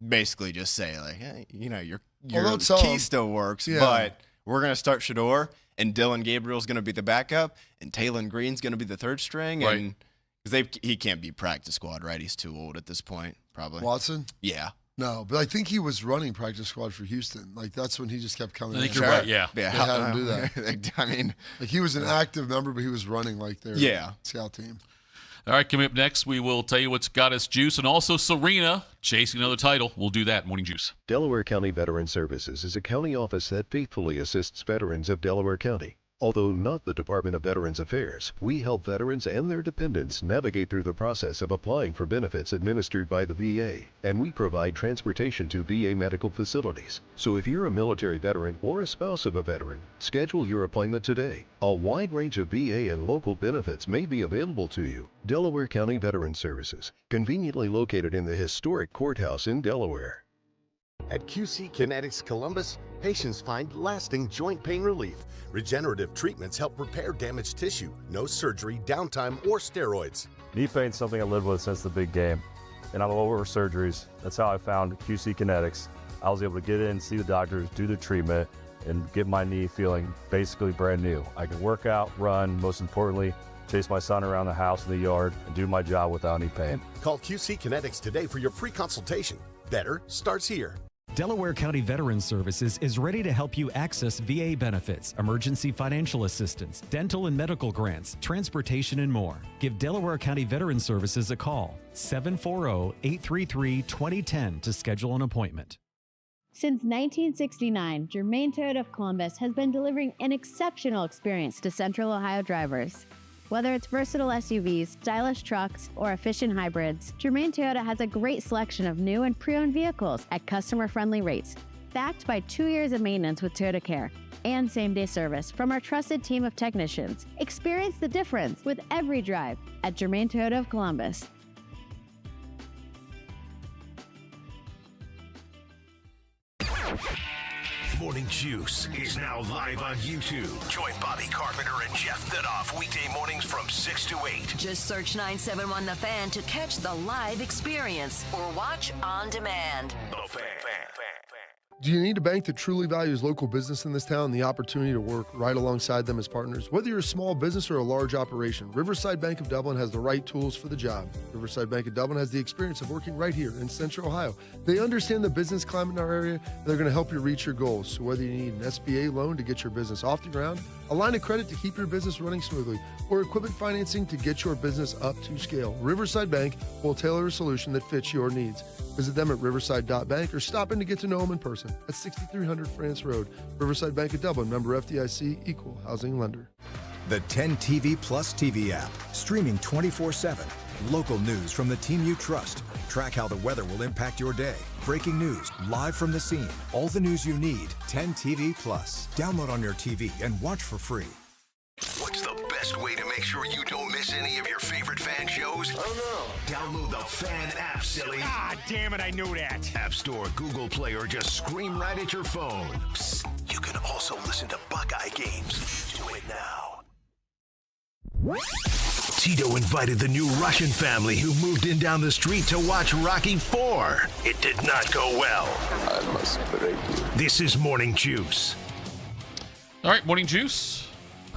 basically just say, like, hey, your key still works, but we're going to start Shador, and Dylan Gabriel's going to be the backup, and Taylon Green's going to be the third string, right. and because he can't be practice squad, right? He's too old at this point, probably. Watson? Yeah. No, but I think he was running practice squad for Houston. Like that's when he just kept coming. I think in. you're right. Yeah. They had him do that. I mean, he was an active member, but he was running their scout team. All right, coming up next, we will tell you what's got us juice, and also Serena chasing another title. We'll do that in Morning Juice. Delaware County Veteran Services is a county office that faithfully assists veterans of Delaware County. Although not the Department of Veterans Affairs, we help veterans and their dependents navigate through the process of applying for benefits administered by the VA, and we provide transportation to VA medical facilities. So if you're a military veteran or a spouse of a veteran, schedule your appointment today. A wide range of VA and local benefits may be available to you. Delaware County Veteran Services, conveniently located in the historic courthouse in Delaware. At QC Kinetics Columbus, patients find lasting joint pain relief. Regenerative treatments help repair damaged tissue. No surgery, downtime, or steroids. Knee pain's something I lived with since the big game. And I'm all over surgeries. That's how I found QC Kinetics. I was able to get in, see the doctors, do the treatment, and get my knee feeling basically brand new. I can work out, run, most importantly, chase my son around the house and the yard, and do my job without any pain. Call QC Kinetics today for your free consultation. Better starts here. Delaware County Veterans Services is ready to help you access VA benefits, emergency financial assistance, dental and medical grants, transportation, and more. Give Delaware County Veterans Services a call, 740-833-2010 to schedule an appointment. Since 1969, Germain Toyota of Columbus has been delivering an exceptional experience to Central Ohio drivers. Whether it's versatile SUVs, stylish trucks, or efficient hybrids, Germain Toyota has a great selection of new and pre-owned vehicles at customer-friendly rates, backed by 2 years of maintenance with Toyota Care and same-day service from our trusted team of technicians. Experience the difference with every drive at Germain Toyota of Columbus. Morning Juice is now live on YouTube. Join Bobby Carpenter and Jeff Thitoff weekday mornings from 6 to 8. Just search 971 The Fan to catch the live experience or watch on demand. The Fan. Do you need a bank that truly values local business in this town and the opportunity to work right alongside them as partners? Whether you're a small business or a large operation, Riverside Bank of Dublin has the right tools for the job. Riverside Bank of Dublin has the experience of working right here in Central Ohio. They understand the business climate in our area, and they're going to help you reach your goals. So whether you need an SBA loan to get your business off the ground, a line of credit to keep your business running smoothly, or equipment financing to get your business up to scale, Riverside Bank will tailor a solution that fits your needs. Visit them at riverside.bank or stop in to get to know them in person at 6300 France Road. Riverside Bank of Dublin, member FDIC, equal housing lender. The 10 TV Plus TV app, streaming 24/7. Local news from the team you trust. Track how the weather will impact your day. Breaking news, live from the scene. All the news you need. 10 TV Plus. Download on your TV and watch for free. What's the best way to make sure you don't miss any of your favorite fan shows? Oh no. Download the Fan app, silly. Ah, damn it, I knew that. App Store, Google Play, or just scream right at your phone. Psst, you can also listen to Buckeye games. Do it now. Tito invited the new Russian family who moved in down the street to watch Rocky IV. It did not go well. I must break you. This is Morning Juice. All right, Morning Juice.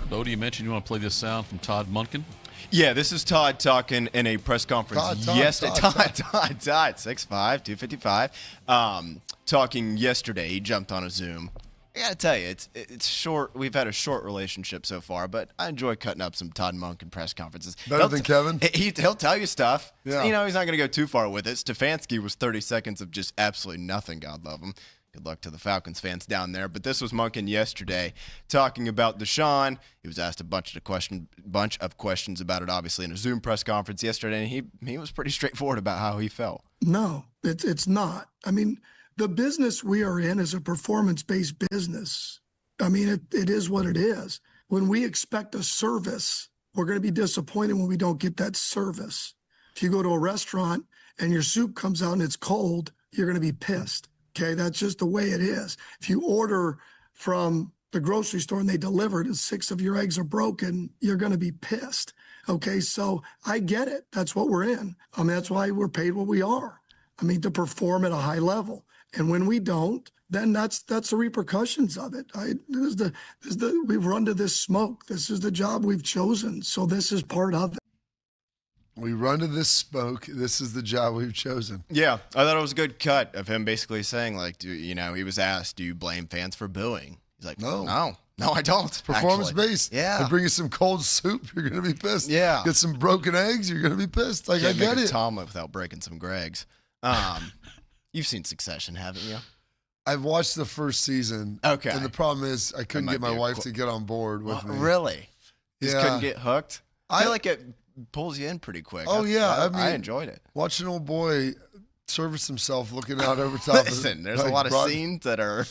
Bodie, you mentioned you want to play this sound from Todd Monken. Yeah, this is Todd talking in a press conference yesterday. Todd, 6'5", 255. Talking yesterday, he jumped on a Zoom. I gotta tell you, it's short. We've had a short relationship so far, but I enjoy cutting up some Todd Monken press conferences. Better than Kevin? He'll tell you stuff. Yeah. You know, he's not gonna go too far with it. Stefanski was 30 seconds of just absolutely nothing. God love him. Good luck to the Falcons fans down there. But this was Monken yesterday talking about Deshaun. He was asked a bunch of questions about it, obviously, in a Zoom press conference yesterday, and he was pretty straightforward about how he felt. No, it's not. I mean, the business we are in is a performance-based business. I mean, it is what it is. When we expect a service, we're going to be disappointed when we don't get that service. If you go to a restaurant and your soup comes out and it's cold, you're going to be pissed. Okay, that's just the way it is. If you order from the grocery store and they deliver it and 6 of your eggs are broken, you're going to be pissed. Okay, so I get it. That's what we're in. I mean, that's why we're paid what we are. I mean, to perform at a high level. And when we don't, then that's the repercussions of it. We've run to this smoke. This is the job we've chosen. So this is part of it. We run to this smoke. This is the job we've chosen. Yeah, I thought it was a good cut of him basically saying, like, he was asked, do you blame fans for booing? He's like, no, I don't. Performance-based. Yeah. They bring you some cold soup, you're going to be pissed. Yeah. Get some broken eggs, you're going to be pissed. Like, Can't I get make it. a Tomlin without breaking some Gregs. You've seen Succession, haven't you? I've watched the first season. Okay. And the problem is I couldn't get my wife to get on board with me. Really? You just Yeah. couldn't get hooked? I feel like it pulls you in pretty quick. I enjoyed it. Watching an old boy service himself looking out over top. Listen, there's a lot of scenes that are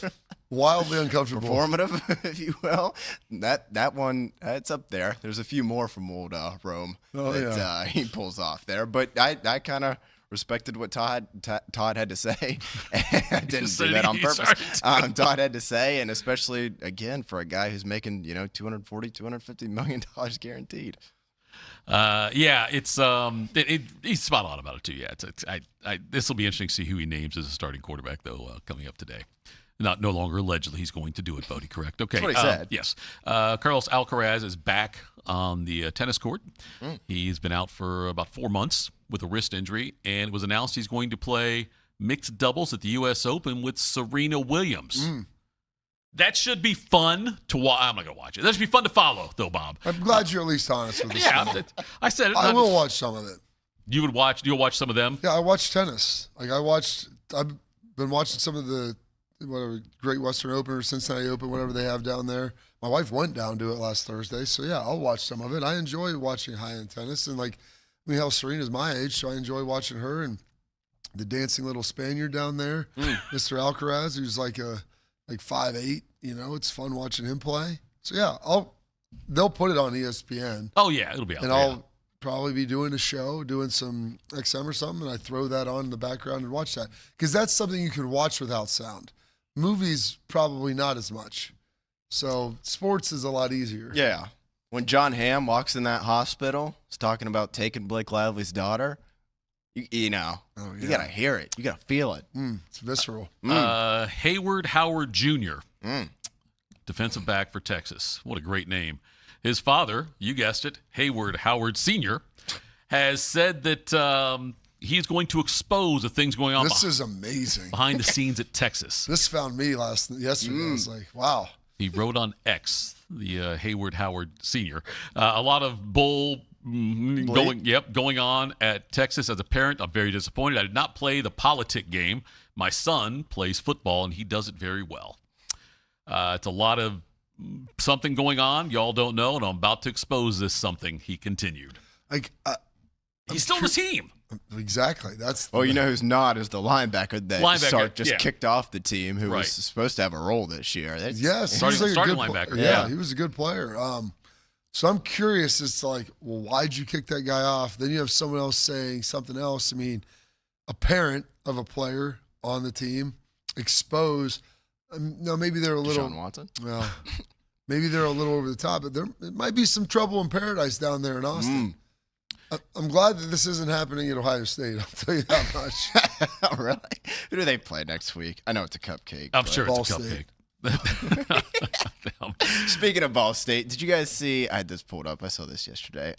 wildly uncomfortable. Performative, if you will. That one, it's up there. There's a few more from old Rome that he pulls off there. But I kind of respected what Todd had to say. I didn't do that on purpose. Todd had to say, and especially, again, for a guy who's making, $240, $250 million guaranteed. It's he's spot on about it too. Yeah, this will be interesting to see who he names as a starting quarterback though coming up today. No longer allegedly he's going to do it, Bodie. Correct? Okay. That's what he said. Yes. Carlos Alcaraz is back on the tennis court. He's been out for about 4 months with a wrist injury, and it was announced he's going to play mixed doubles at the U.S. Open with Serena Williams. That should be fun to watch. I'm not going to watch it. That should be fun to follow, though, Bob. I'm glad you're at least honest with us. Yeah, I said it. I will watch some of it. You'll watch some of them? Yeah, I watch tennis. I've been watching some of the whatever, Great Western Open or Cincinnati Open, whatever they have down there. My wife went down to it last Thursday, so yeah, I'll watch some of it. I enjoy watching high-end tennis, and hell, Serena's my age, so I enjoy watching her and the dancing little Spaniard down there, Mr. Alcaraz, who's like 5'8". It's fun watching him play. So yeah, they'll put it on ESPN. Oh yeah, it'll be out and there. I'll probably be doing a show, doing some XM or something, and I throw that on in the background and watch that because that's something you can watch without sound. Movies probably not as much. So sports is a lot easier. Yeah. When John Hamm walks in that hospital, he's talking about taking Blake Lively's daughter. You got to hear it. You got to feel it. It's visceral. Hayward Howard Jr., defensive back for Texas. What a great name. His father, you guessed it, Hayward Howard Sr., has said that he's going to expose the things going on This is amazing. behind the scenes at Texas. This found me yesterday. I was like, wow. He wrote on X, the Hayward Howard Sr. A lot of bull going on at Texas. As a parent, I'm very disappointed. I did not play the politic game. My son plays football, and he does it very well. It's a lot of something going on y'all don't know, and I'm about to expose this something, he continued. He's still on the team. Exactly. That's you know who's not is the linebacker that Sark just kicked off the team, who was supposed to have a role this year. Yes, starting good linebacker. Yeah, he was a good player. So I'm curious as to why'd you kick that guy off? Then you have someone else saying something else. I mean, a parent of a player on the team exposed. No, maybe they're a little. Deshaun Watson? Well, maybe they're a little over the top, but it might be some trouble in paradise down there in Austin. I'm glad that this isn't happening at Ohio State. I'll tell you that much. Oh, really? Who do they play next week? I know it's a cupcake. I'm sure it's a cupcake. Speaking of Ball State, did you guys see? I had this pulled up. I saw this yesterday.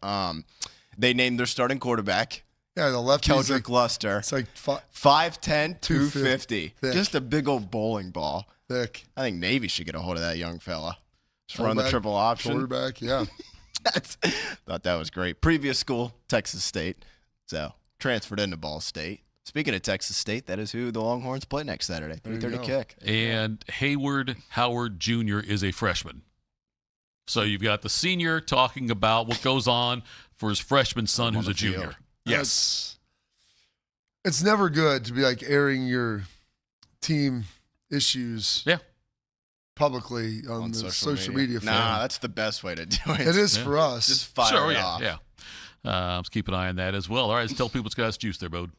They named their starting quarterback. Yeah, the lefty. Keldrick Luster. It's like 5'10", 250. Thick. Just a big old bowling ball. Thick. I think Navy should get a hold of that young fella. Just run the triple option. Quarterback, yeah. Thought that was great. Previous school, Texas State. So transferred into Ball State. Speaking of Texas State, that is who the Longhorns play next Saturday. 3:30 kick. And Hayward Howard Jr. is a freshman. So you've got the senior talking about what goes on for his freshman son who's a junior. Yes. It's never good to be airing your team issues publicly on the social media. Nah, that's the best way to do it. It is for us. Just fire it off. Yeah. Let's keep an eye on that as well. All right, let's tell people what's got us juiced there, Bode.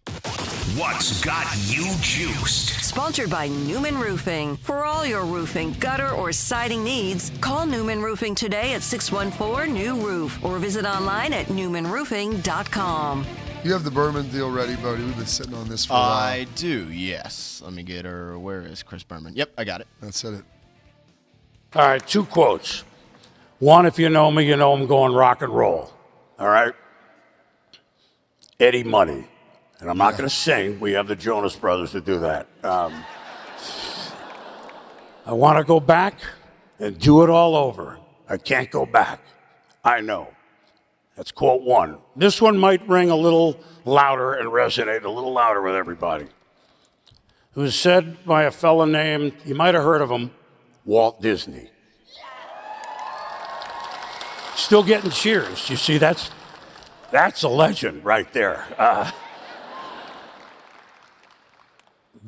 What's got you juiced? Sponsored by Newman Roofing. For all your roofing, gutter, or siding needs, call Newman Roofing today at 614-NEW-ROOF or visit online at newmanroofing.com. You have the Berman deal ready, Bodie. We've been sitting on this for a while. I do, yes. Let me get her. Where is Chris Berman? Yep, I got it. That's it. All right, 2 quotes. One, if you know me, you know I'm going rock and roll. All right? Eddie Money. And I'm not going to sing. We have the Jonas Brothers to do that. I want to go back and do it all over. I can't go back. I know. That's quote 1. This one might ring a little louder and resonate a little louder with everybody. It was said by a fella named, you might have heard of him, Walt Disney. Still getting cheers. You see, that's a legend right there.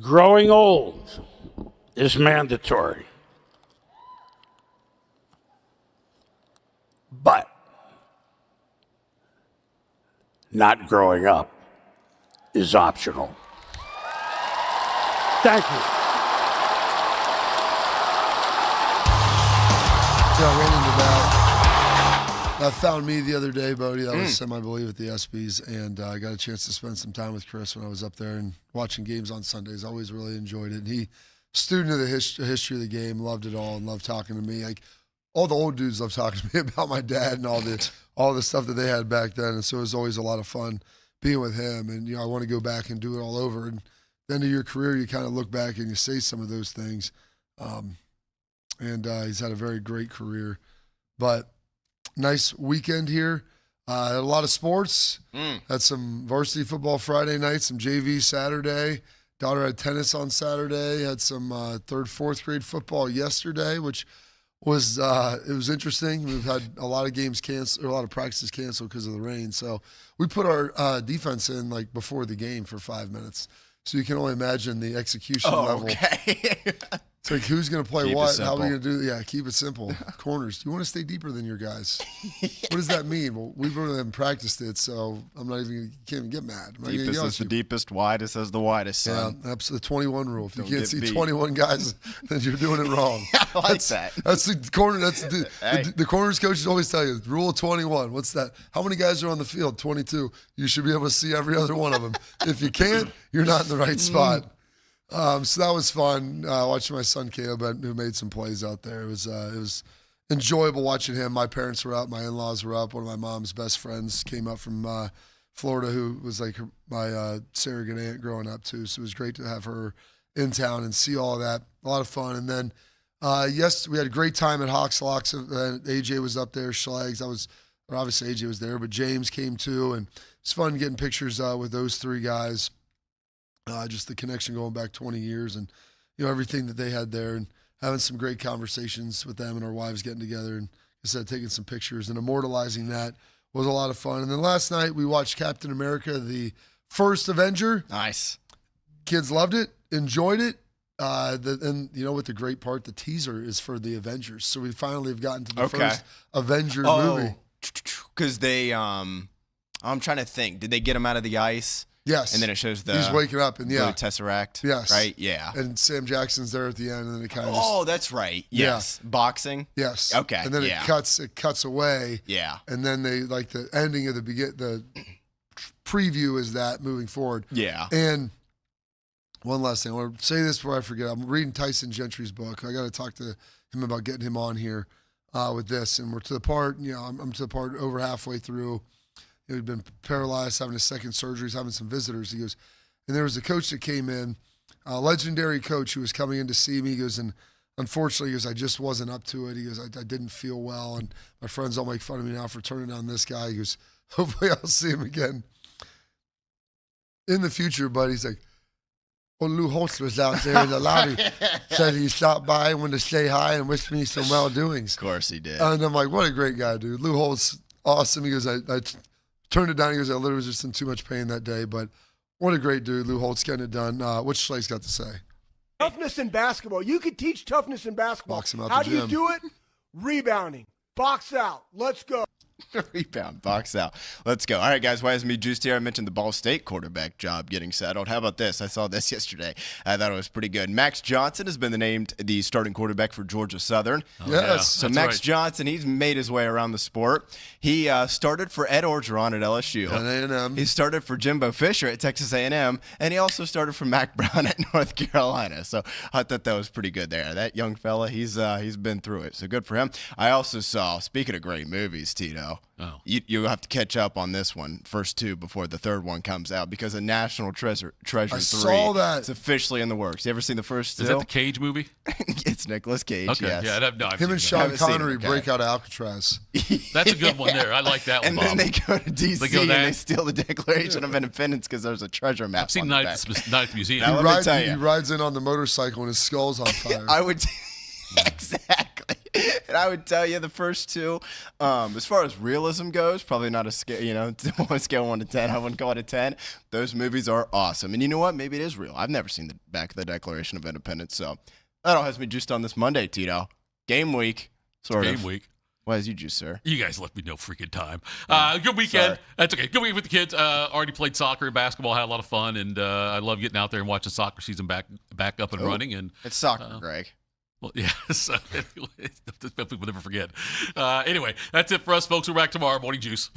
Growing old is mandatory. But not growing up is optional. Thank you. Yeah, I ran into that. That found me the other day, Bodie. That was semi-believe at the ESPYs, and I got a chance to spend some time with Chris when I was up there and watching games on Sundays. Always really enjoyed it. And he, student of the history of the game, loved it all and loved talking to me. All the old dudes love talking to me about my dad and all the stuff that they had back then. And so it was always a lot of fun being with him. And I want to go back and do it all over. And at the end of your career, you kind of look back and you say some of those things. And he's had a very great career. But nice weekend here. Had a lot of sports. Had some varsity football Friday night, some JV Saturday. Daughter had tennis on Saturday, had some 3rd, 4th grade football yesterday, which was it was interesting. We've had a lot of games canceled, or a lot of practices canceled because of the rain. So we put our defense in like before the game for 5 minutes. So you can only imagine the execution level. Okay. It's like, who's going to play Keep it what? How are we simple. going to do? Yeah, keep it simple. Corners. You want to stay deeper than your guys. What does that mean? Well, we really haven't practiced it, so I'm not even, can't even get mad. I'm not gonna Deepest yell is at the you. deepest, widest is the widest, son. Yeah, that's the 21 rule. If you Don't can't get see beat. 21 guys, then you're doing it wrong. I like that. That's the corner. That's Hey. the corners coaches always tell you, rule of 21. What's that? How many guys are on the field? 22. You should be able to see every other one of them. If you can't, you're not in the right spot. So that was fun. Watching my son Caleb, who made some plays out there. It was enjoyable watching him. My parents were up. My in-laws were up. One of my mom's best friends came up from Florida, who was like my surrogate aunt growing up too. So it was great to have her in town and see all of that. A lot of fun. And then we had a great time at Hawks Locks. AJ was up there. Schlags. Obviously AJ was there, but James came too, and it's fun getting pictures with those 3 guys. Just the connection going back 20 years, and everything that they had there, and having some great conversations with them and our wives getting together, and like I said, taking some pictures and immortalizing that was a lot of fun. And then last night we watched Captain America: The First Avenger. Nice. Kids loved it, enjoyed it. And you know what the great part? The teaser is for the Avengers, so we finally have gotten to the first Avengers movie. Because they, I'm trying to think. Did they get him out of the ice? Yes. And then it shows he's waking up, and blue Tesseract. Yes. Right? Yeah. And Sam Jackson's there at the end, and then it kind of Oh, that's right. Yes. Yeah. Boxing? Yes. Okay. And then it cuts away. Yeah. And then they, like, the ending of the preview is that moving forward. Yeah. And one last thing. I want to say this before I forget. I'm reading Tyson Gentry's book. I got to talk to him about getting him on here with this. And we're to the part, I'm to the part over halfway through. He'd been paralyzed, having a second surgery, he's having some visitors. He goes, and there was a coach that came in, a legendary coach who was coming in to see me. He goes, and unfortunately, he goes, I just wasn't up to it. He goes, I didn't feel well, and my friends all make fun of me now for turning down this guy. He goes, hopefully I'll see him again in the future, but he's like, well, Lou Holtz was out there in the lobby, said he stopped by and wanted to say hi and wished me some well-doings. Of course he did. And I'm like, what a great guy, dude. Lou Holtz, awesome. He goes, I turned it down. He goes, I literally was just in too much pain that day. But what a great dude. Lou Holtz getting it done. What's Schleich got to say? Toughness in basketball. You could teach toughness in basketball. Box him out How the do you gym. do it? Rebounding. Box out. Let's go. Rebound, box out. Let's go. All right, guys, why is me juiced here? I mentioned the Ball State quarterback job getting settled. How about this? I saw this yesterday. I thought it was pretty good. Max Johnson has been named the starting quarterback for Georgia Southern. Oh, yes. Yeah, so Max Johnson, he's made his way around the sport. He started for Ed Orgeron at LSU. At A&M. He started for Jimbo Fisher at Texas A&M, and he also started for Mac Brown at North Carolina. So I thought that was pretty good there. That young fella, he's been through it. So good for him. I also saw, speaking of great movies, Tito, you have to catch up on this one, first 2 before the third one comes out, because a National Treasure 3 saw that. It's officially in the works. You ever seen the first 2? Is that the Cage movie? It's Nicolas Cage, Okay, yes. yeah, no, I've Him seen and that. Sean Haven't seen it, Connery okay. break out of Alcatraz. That's a good one there. I like that one, And Bob. then they go to D.C. They go and there. they steal the Declaration of Independence because there's a treasure map. I've seen on the Night back. at the Museum. Now, let me tell He you. rides in on the motorcycle and his skull's on fire. I would exactly. And I would tell you the first 2, as far as realism goes, probably not a scale, on a scale 1 to 10. I wouldn't call it a 10. Those movies are awesome. And you know what? Maybe it is real. I've never seen the back of the Declaration of Independence. So that all has me juiced on this Monday, Tito. Game week, sort of. Game week. Why is you juice, sir? You guys left me no freaking time. Good weekend. Sorry. That's okay. Good week with the kids. Already played soccer and basketball. Had a lot of fun, and I love getting out there and watching soccer season back up and running. And It's soccer, Greg. well, yeah. So anyway, people never forget. Anyway, that's it for us, folks. We're back tomorrow. Morning Juice.